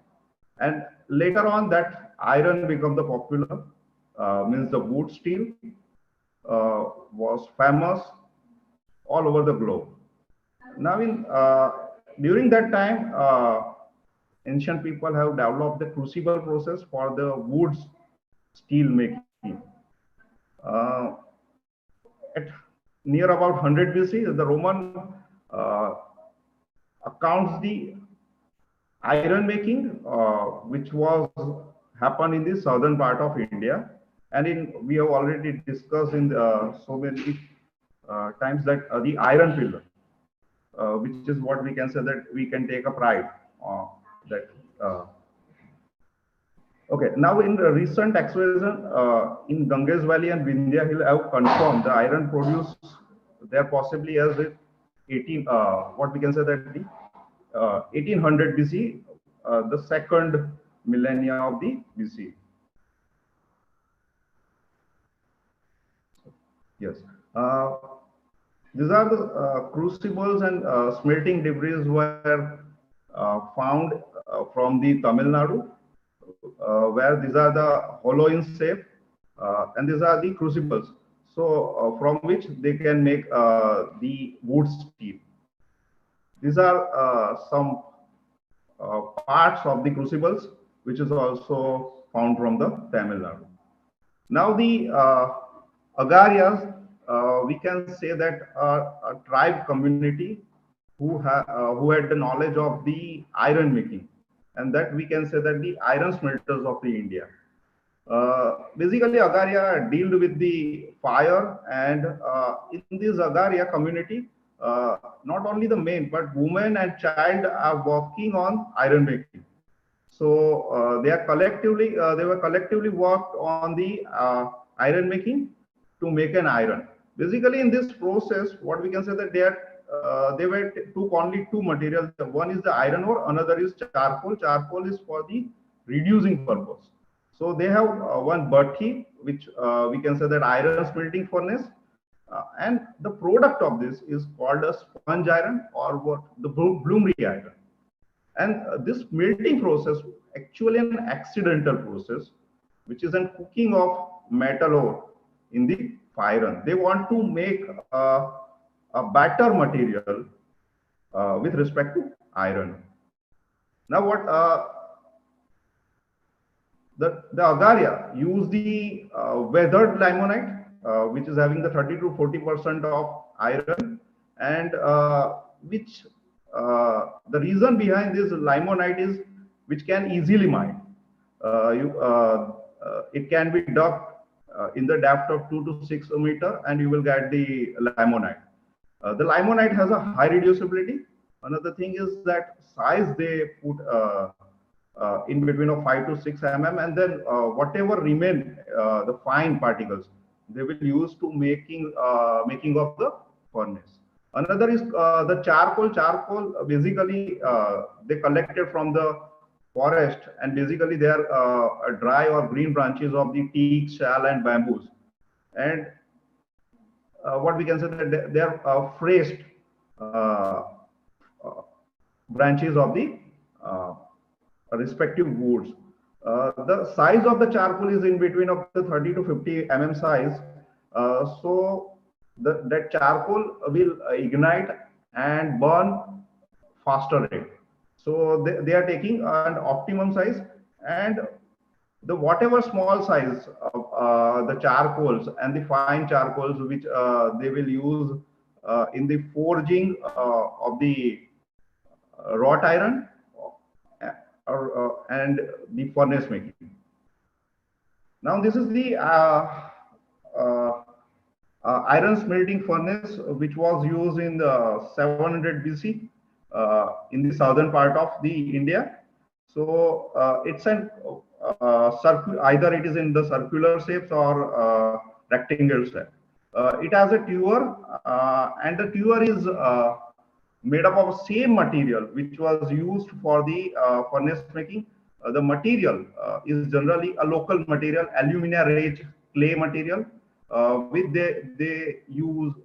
And later on, that iron became the popular, means the wood steel was famous all over the globe. Now, during that time, ancient people have developed the crucible process for the wood steel making. At near about 100 BC, the Roman accounts the iron making, which was happened in the southern part of India, and we have already discussed in so many times that the iron pillar, which is what we can say that we can take a pride that. Okay, now in the recent excavation in Ganges Valley and Vindhya Hill have confirmed the iron produced there possibly as 18, what we can say that the 1800 BC, the second millennia of the BC. Yes, these are the crucibles and smelting debris were found from the Tamil Nadu, where these are the hollow in shape, and these are the crucibles. So from which they can make the wood steel. These are some parts of the crucibles, which is also found from the Tamil Nadu. Now the Agarias, we can say that a tribe community who had the knowledge of the iron making, and that we can say that the iron smelters of the India. Basically, Agaria dealt with the fire, and in this Agaria community, not only the men but women and child are working on iron making. So they were collectively worked on the iron making to make an iron. Basically, in this process, what we can say that they took only two materials. One is the iron ore, another is charcoal. Charcoal is for the reducing purpose. So they have one bhatti, which we can say that iron smelting furnace, and the product of this is called a sponge iron, or what the bloomery iron. And this melting process actually an accidental process, which is a cooking of metal ore in the iron. They want to make a better material with respect to iron. Now what the Agaria use the weathered limonite, which is having the 30 to 40% of iron, and which the reason behind this limonite is which can easily mine. It can be dug in the depth of 2 to 6 meters, and you will get the limonite. The limonite has a high reducibility. Another thing is that size they put in between of 5 to 6 mm, and then whatever remain, the fine particles, they will use to making of the furnace. Another is the charcoal. Charcoal basically they collected from the forest, and basically they are dry or green branches of the teak, shal, and bamboos. And what we can say that they are phrased branches of the respective woods. The size of the charcoal is in between of the 30 to 50 mm size. So that charcoal will ignite and burn faster rate. So they are taking an optimum size, and the whatever small size of the charcoals and the fine charcoals which they will use in the forging of the wrought iron and the furnace making. Now this is the iron smelting furnace which was used in the 700 BC in the southern part of the India. So it's an either it is in the circular shapes or rectangular shape. It has a tuer, and the tuer is made up of same material which was used for the furnace making. The material is generally a local material, alumina rich clay material, with they used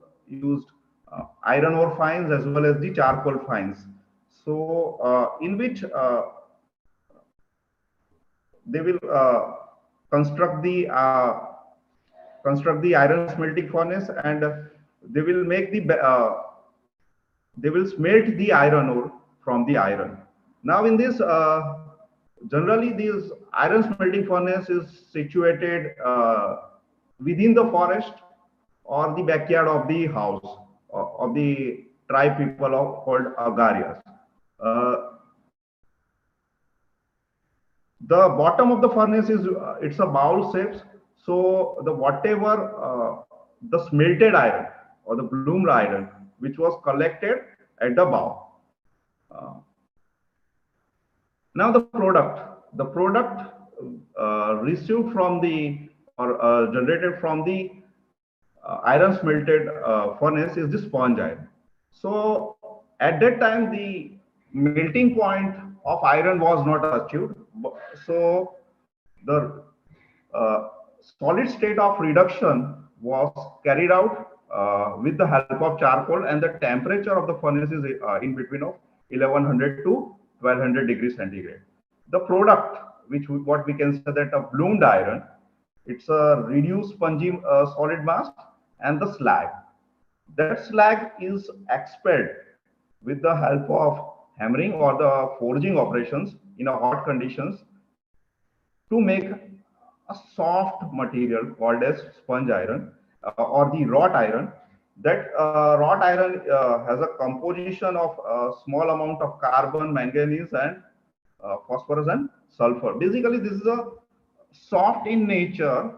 iron ore fines as well as the charcoal fines. So in which they will construct the iron smelting furnace, and they will make the they will smelt the iron ore from the iron. Now in this generally this iron smelting furnace is situated within the forest or the backyard of the house of the tribe people called Agarias. The bottom of the furnace is it's a bowl shapes. So the whatever the smelted iron or the bloomed iron which was collected at the bow. Now the product received from the or generated from the iron smelted furnace is the sponge iron. So at that time the melting point of iron was not achieved. So the solid state of reduction was carried out with the help of charcoal, and the temperature of the furnace is in between of 1100 to 1200 degrees centigrade. The product, what we can say that a bloomed iron, it's a reduced spongy solid mass, and the slag. That slag is expelled with the help of hammering or the forging operations in a hot conditions to make a soft material called as sponge iron or the wrought iron. That wrought iron has a composition of a small amount of carbon, manganese, and phosphorus and sulfur. Basically, this is a soft in nature.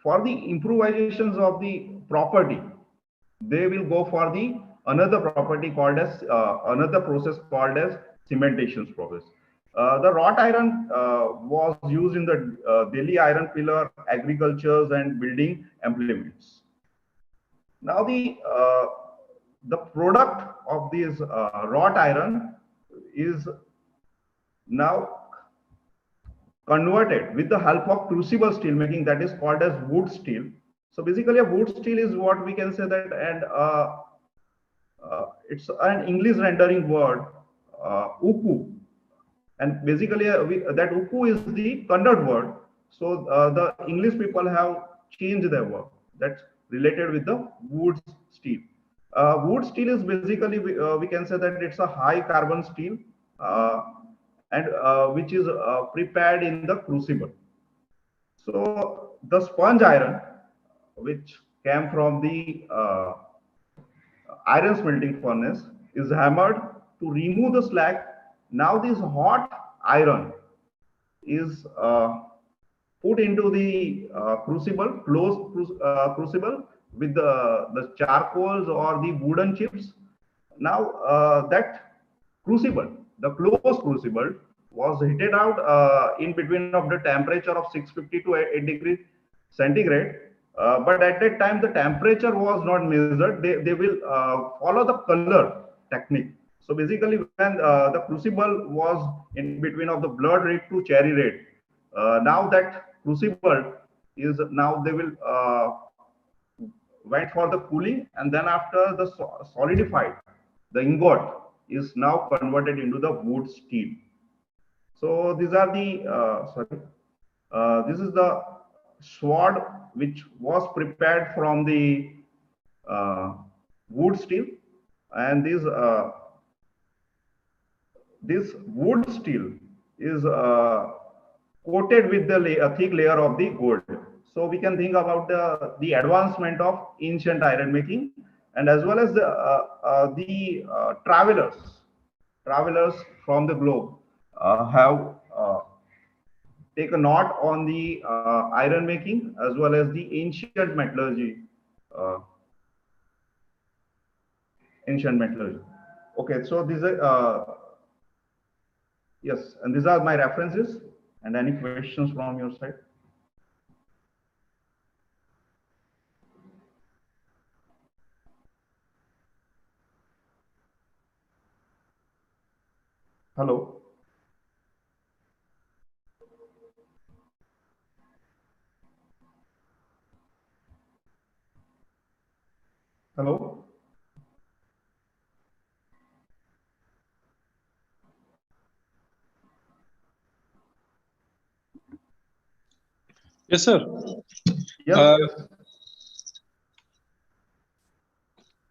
For the improvisations of the property, they will go for the another property called as another process called as cementation process. The wrought iron was used in the Delhi iron pillar, agricultures, and building implements. Now the product of this wrought iron is now converted with the help of crucible steel making, that is called as wood steel. So basically a wood steel is what we can say that, and it's an English rendering word, uku, and basically that uku is the Kannada word. So the English people have changed their word that's related with the wood steel. Wood steel is basically we can say that it's a high carbon steel, and which is prepared in the crucible. So the sponge iron, which came from the iron smelting furnace, is hammered to remove the slag. Now this hot iron is put into the crucible, closed crucible with the charcoals or the wooden chips. Now that crucible, the closed crucible, was heated out in between of the temperature of 650 to 8 degrees centigrade. But at that time, the temperature was not measured. They will follow the color technique. So basically, when the crucible was in between of the blood red to cherry red, now that crucible is now they will wait for the cooling, and then after the solidified, the ingot is now converted into the wood steel. So these are the this is the sword which was prepared from the wood steel, and this wood steel is coated with the thick layer of the gold. So we can think about the advancement of ancient iron making, and as well as the travelers from the globe have take a note on the iron making as well as the ancient metallurgy. Okay, so these are yes, and these are my references. And any questions from your side? Hello. Hello. Yes, sir. Yes.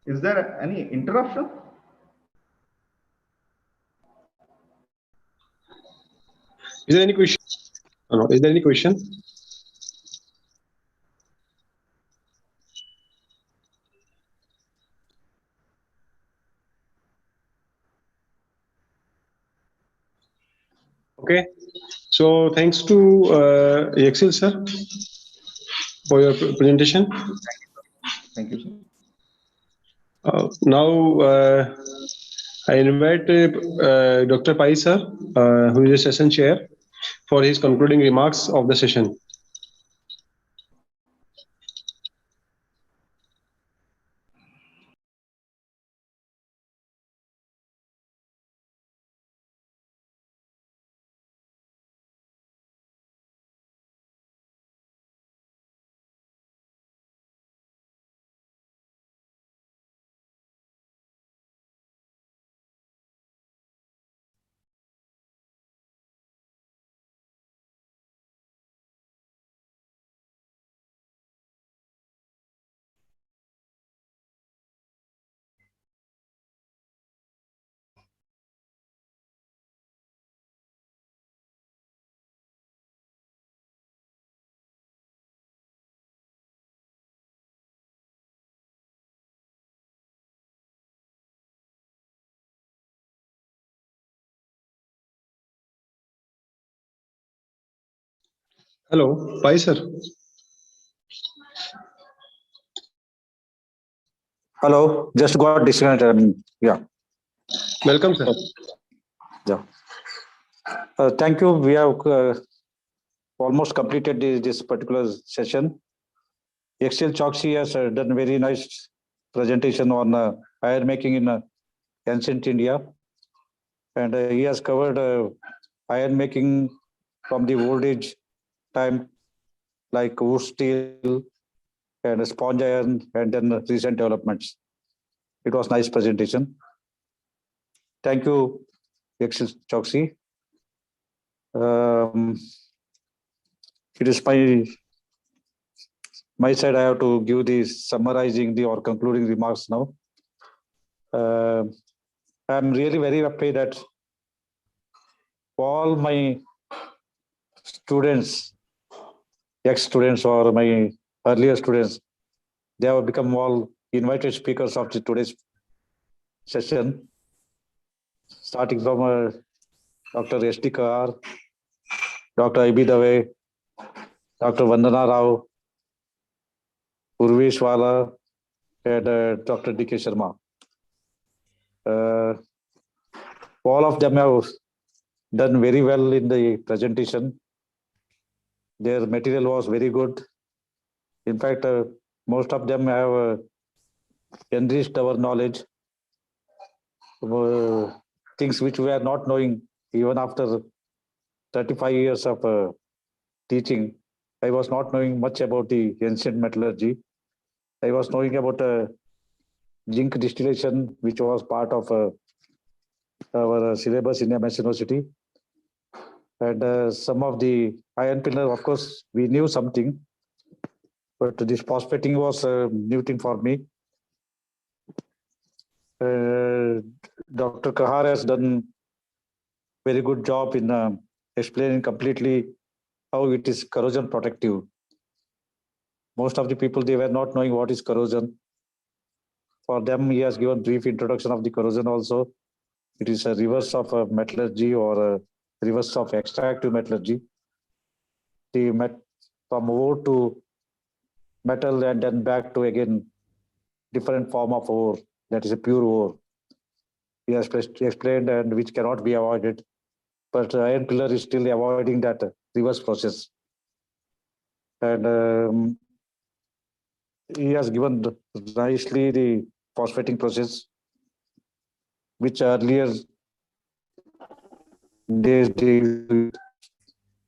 Is there any interruption? Is there any question? No, is there any question? Okay. So thanks to Excel, sir, for your presentation. Thank you, sir. Now I invite Dr. Paiser, who is the session chair, for his concluding remarks of the session. Hello, Paiser. Hello, just got disconnected. Yeah. Welcome, sir. Yeah. Thank you. We have almost completed this particular session. Excel Choksi has done very nice presentation on iron making in ancient India. And he has covered iron making from the old age time, like wood steel and sponge iron, and then recent developments. It was nice presentation. Thank you, Excel Choksi. It is my side. I have to give the summarizing or concluding remarks now. I'm really very happy that all my students, ex-students or my earlier students, they have become all invited speakers of today's session, starting from Dr. S.D. Kar, Dr. I.B. Dave, Dr. Vanna Rao, Urvesh Wala, and Dr. D.K. Sharma. All of them have done very well in the presentation. Their material was very good. In fact, most of them have enriched our knowledge. Things which we are not knowing even after 35 years of teaching. I was not knowing much about the ancient metallurgy. I was knowing about zinc distillation, which was part of our syllabus in MS University. And some of the iron pillar, of course, we knew something, but this phosphating was a new thing for me. Dr. Kahar has done very good job in explaining completely how it is corrosion protective. Most of the people, they were not knowing what is corrosion. For them, he has given brief introduction of the corrosion also. It is a reverse of metallurgy or a reverse of extractive metallurgy. From ore to metal and then back to again different form of ore, that is a pure ore. He has explained and which cannot be avoided. But iron pillar is still avoiding that reverse process. And he has given nicely the phosphating process, which earlier days.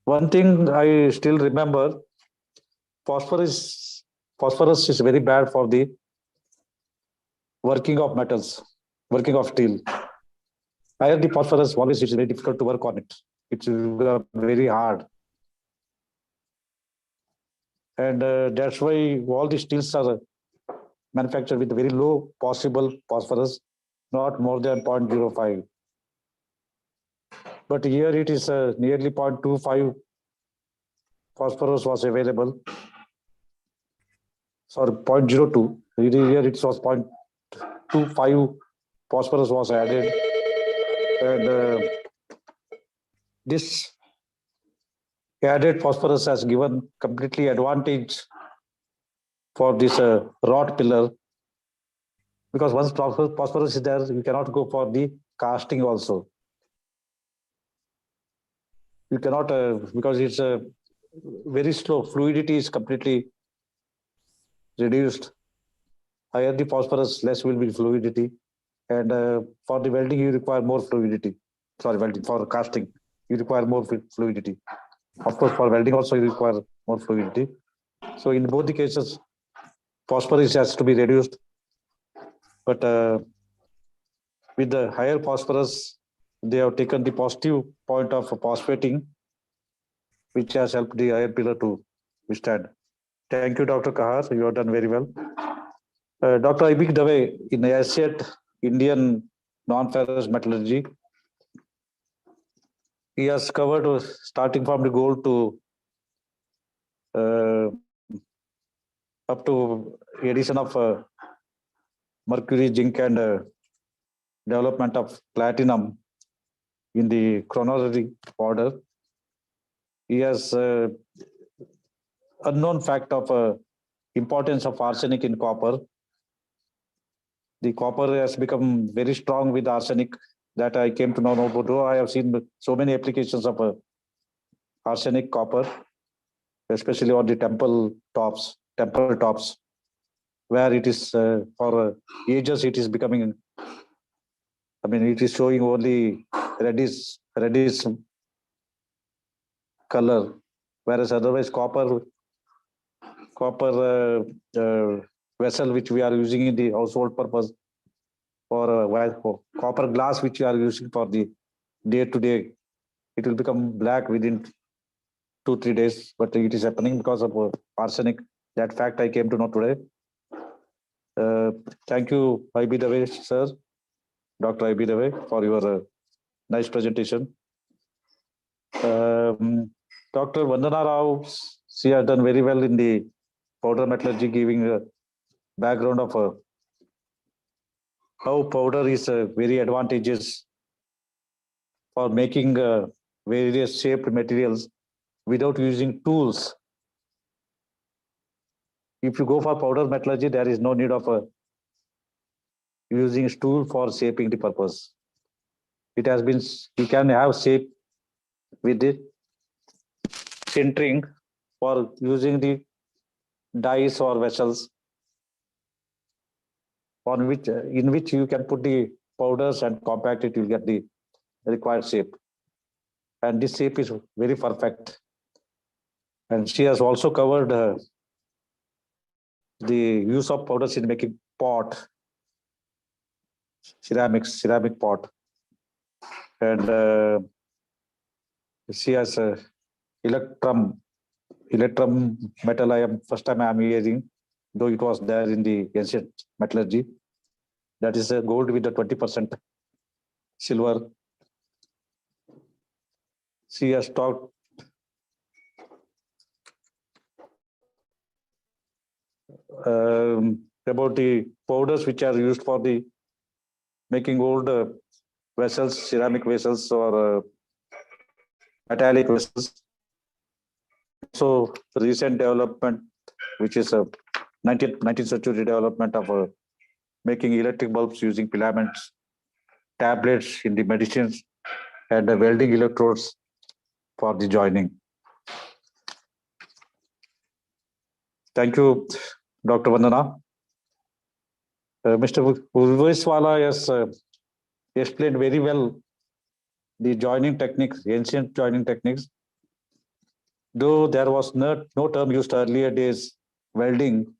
One thing I still remember, phosphorus is very bad for the working of metals, working of steel. Iron, the phosphorus always is very difficult to work on it. It's very hard. And that's why all the steels are manufactured with very low possible phosphorus, not more than 0.05. But here it is nearly 0.25 phosphorus was available. Sorry, 0.02. Here it was 0.25 phosphorus was added. And this added phosphorus has given completely advantage for this rod pillar, because once phosphorus is there, you cannot go for the casting also. You cannot, because it's very slow. Fluidity is completely reduced. Higher the phosphorus, less will be fluidity. And for the welding, you require more fluidity. Sorry, welding, for casting, you require more fluidity. Of course, for welding also, you require more fluidity. So in both the cases, phosphorus has to be reduced. But with the higher phosphorus, they have taken the positive point of phosphating, which has helped the iron pillar to withstand. Thank you, Dr. Kahar. You have done very well. Dr. Ibik Dave, in ASET, Indian Non-Ferrous Metallurgy, he has covered starting from the gold to up to addition of mercury, zinc, and development of platinum in the chronology order. He has unknown fact of importance of arsenic in copper. The copper has become very strong with arsenic, that I came to know about. I have seen so many applications of arsenic copper, especially on the temple tops, where it is for ages it is becoming, I mean, it is showing only reddish color, whereas otherwise copper vessel which we are using in the household purpose, or copper glass which we are using for the day-to-day, it will become black within 2-3 days, but it is happening because of arsenic. That fact I came to know today. Thank you, I.B. Dave, sir, Dr. I.B. Dave, for your nice presentation. Dr. Vanna Rao, she has done very well in the powder metallurgy, giving a background of how powder is very advantageous for making various shaped materials without using tools. If you go for powder metallurgy, there is no need of using tool for shaping the purpose. it has been, you can have shape with the centering for using the dies or vessels on which, in which you can put the powders and compact it, you'll get the required shape. And this shape is very perfect. And she has also covered the use of powders in making pot, ceramic pot. And she has electrum metal. First time I am hearing, though it was there in the ancient metallurgy. That is gold with the 20% silver. She has talked about the powders which are used for the making old vessels, ceramic vessels or metallic vessels. So recent development, which is a 19th century development of making electric bulbs using filaments, tablets in the medicines, and welding electrodes for the joining. Thank you, Dr. Vandana. Mr. Urvaiswala has explained very well the joining techniques, ancient joining techniques. Though there was no term used earlier days, welding,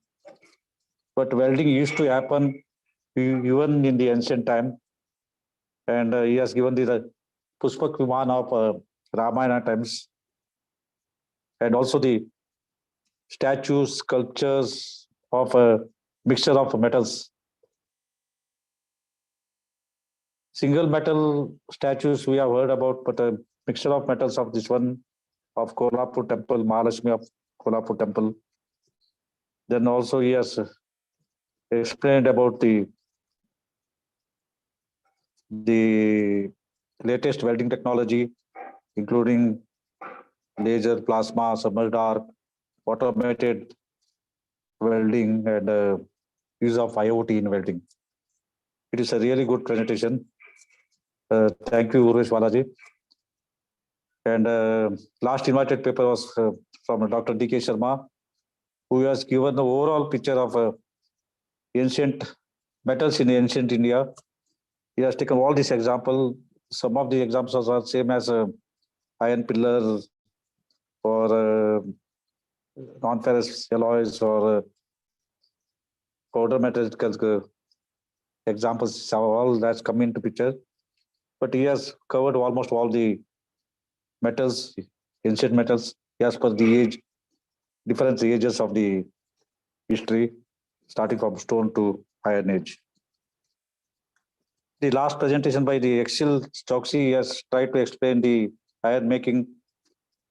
but welding used to happen even in the ancient time. And he has given the Pushpak Viman of Ramayana times, and also the statues, sculptures of a mixture of metals. Single metal statues we have heard about, but a mixture of metals of this one of Kolhapur temple, Mahalakshmi of Kolhapur temple. Then also he has explained about the latest welding technology, including laser, plasma, submerged arc, automated welding, and use of IoT in welding. It is a really good presentation. Thank you, Urvaiswala ji. And last invited paper was from Dr. D.K. Sharma, who has given the overall picture of ancient metals in ancient India. He has taken all these examples. Some of the examples are same as iron pillar or non-ferrous alloys or powder metals. Examples, all that's come into picture. But he has covered almost all the metals, ancient metals, as per the age, different ages of the history, starting from stone to Iron Age. The last presentation by the Axel Stocksy has tried to explain the iron making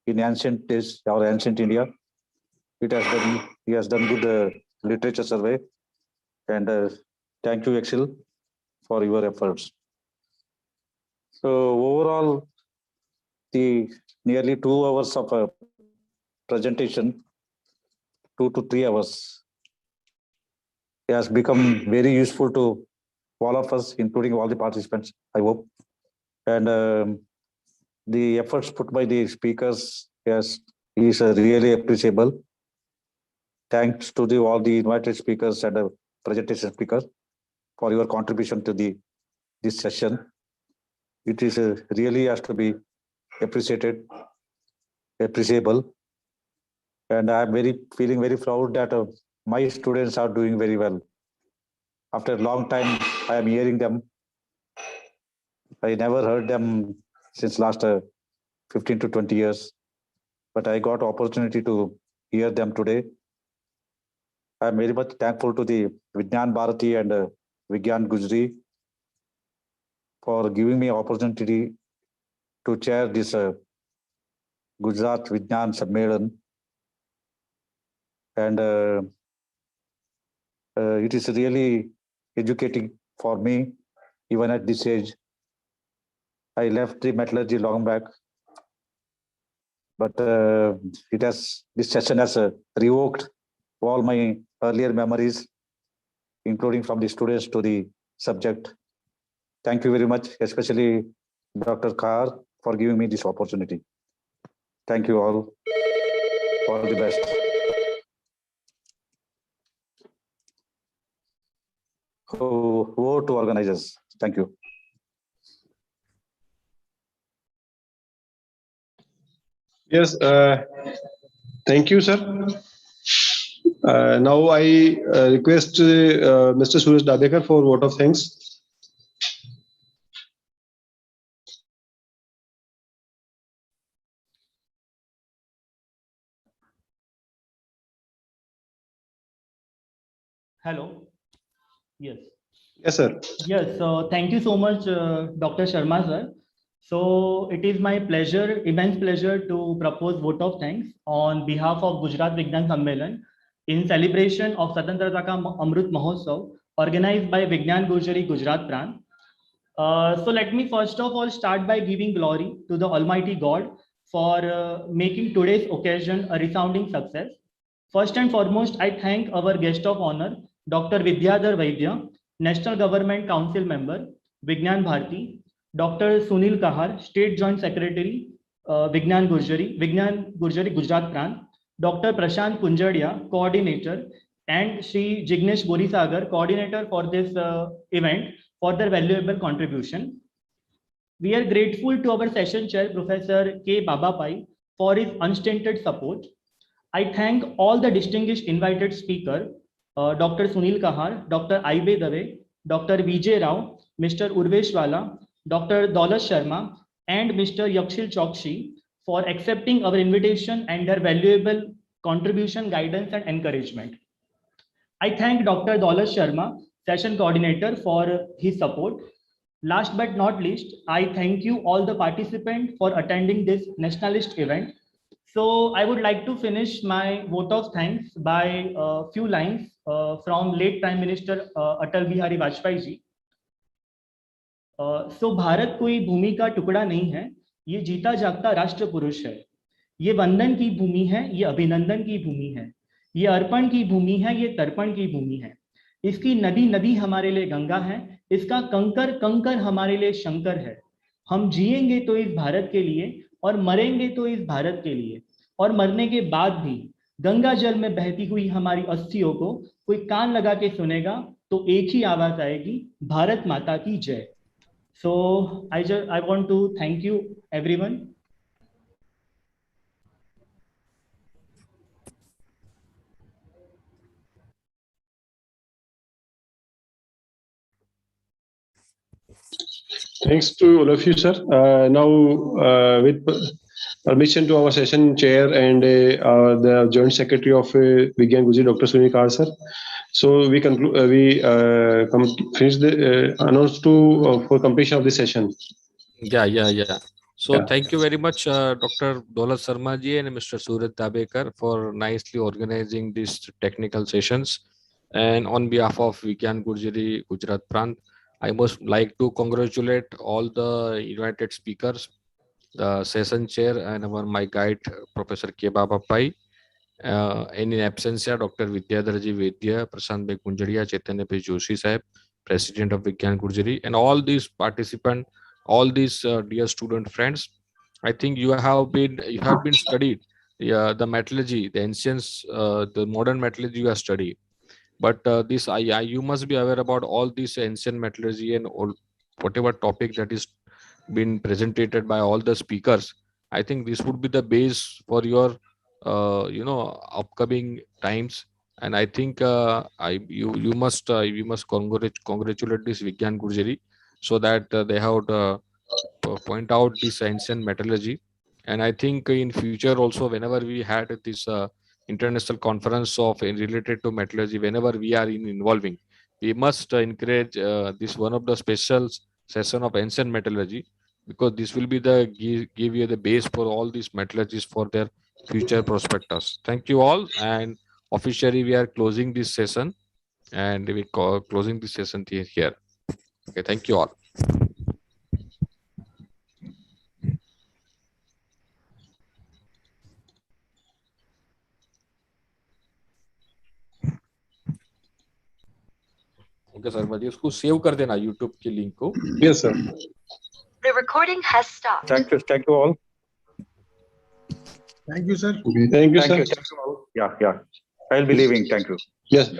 in ancient days or ancient India. He has done good literature survey, and thank you, Axel, for your efforts. So overall, the nearly 2 hours of a presentation, 2 to 3 hours, has become very useful to all of us, including all the participants, I hope. And the efforts put by the speakers is really appreciable. Thanks to all the invited speakers and presentation speakers for your contribution to this session. It is really has to be appreciated, appreciable. And I'm feeling very proud that my students are doing very well. After a long time, I am hearing them. I never heard them since last 15 to 20 years, but I got opportunity to hear them today. I'm very much thankful to the Vigyan Bharati and Vigyan Gurjari for giving me opportunity to chair this Gujarat Vigyan Sammelan. And it is really educating for me, even at this age. I left the metallurgy long back, but this session has revoked all my earlier memories, including from the students to the subject. Thank you very much, especially Dr. Kar, for giving me this opportunity. Thank you all. All the best. Over to organizers. Thank you. Yes, thank you, sir. Now I request Mr. Suresh Dabekar for vote of thanks. Hello. Yes. Yes, sir. Yes. So thank you so much, Dr. Sharma, sir. So it is my pleasure, immense pleasure, to propose vote of thanks on behalf of Gujarat Vigyan Sammelan in celebration of Swatantrata Ka Amrit Mahotsav organized by Vigyan Gurjari Gujarat Pran. So let me first of all start by giving glory to the Almighty God for making today's occasion a resounding success. First and foremost, I thank our guest of honor, Dr. Vidyadhar Vaidya, National Government Council Member, Vigyan Bharati, Dr. Sunil Kahar, State Joint Secretary, Vigyan Gurjari Gujarat Pran, Dr. Prashant Punjadia, Coordinator, and Sri Jignesh Borisagar, Coordinator for this event, for their valuable contribution. We are grateful to our session chair, Professor K. Babapai, for his unstinted support. I thank all the distinguished invited speakers, Dr. Sunil Kahar, Dr. I.B. Dave, Dr. Vijay Rao, Mr. Urveshwala, Dr. Daulat Sharma, and Mr. Yakshil Chokshi for accepting our invitation and their valuable contribution, guidance, and encouragement. I thank Dr. Daulat Sharma, session coordinator, for his support. Last but not least, I thank you all the participants for attending this nationalist event. So I would like to finish my vote of thanks by a few lines from late Prime Minister Atal Bihari Vajpayee ji. So Bharat कोई भूमि का टुकड़ा नहीं है, ये जीता जागता राष्ट्र पुरुष है. ये वंदन की भूमि है, ये अभिनंदन की भूमि है, ये अर्पण की भूमि है, ये तर्पण की भूमि है. इसकी नदी नदी हमारे लिए गंगा है, इसका कंकर कंकर हमारे लिए शंकर है. हम जिएंगे तो इस भारत के लिए और मरेंगे तो इस भारत के लिए, और मरने के बाद भी गंगा जल में बहती हुई हमारी अस्थियों को कोई कान लगा के सुनेगा तो एक ही आवाज आएगी, भारत माता की जय. So I want to thank you everyone. Thanks to all of you, sir. Now, with permission to our session chair and the Joint Secretary of Vigyan Gurjari, Dr. Sunil Kahar, sir. So we conclude. Finish the announce to for completion of the session. Yeah. So Yeah. thank you very much, Dr. Daulat Sharma ji and Mr. Suresh Dabekar, for nicely organizing these technical sessions. And on behalf of Vigyan Gurjari Gujarat Prant, I must like to congratulate all the invited speakers, the session chair and my guide, Professor K. Babapai, and in absentia, Dr. Vidyadharji Vaidya, Prashant Bhai Punjadia, Chaitanya Bhai Joshi Sahib, President of Vigyan Gurjari, and all these participants, all these dear student friends. I think you have been studied the metallurgy, the ancients, the modern metallurgy you have studied. But this you must be aware about all this ancient metallurgy and all, whatever topic that is been presented by all the speakers. I think this would be the base for your upcoming times. And I think you must congratulate this Vigyan Gurjari, so that they have point out this ancient metallurgy. And I think in future also, whenever we had this international conference of related to metallurgy, whenever we are involving, we must encourage this one of the special session of ancient metallurgy, because this will be the give you the base for all these metallurgists for their future prospectus. Thank you all, and officially we are closing this session, and we closing this session here. Okay, thank you all. Okay sir, मुझे उसको save कर देना YouTube के link को. Yes, sir. The recording has stopped. Thank you all. Thank you, sir. Thank you, Thank sir. you. Thank you all. Yeah. I'll be leaving. Thank you. Yes.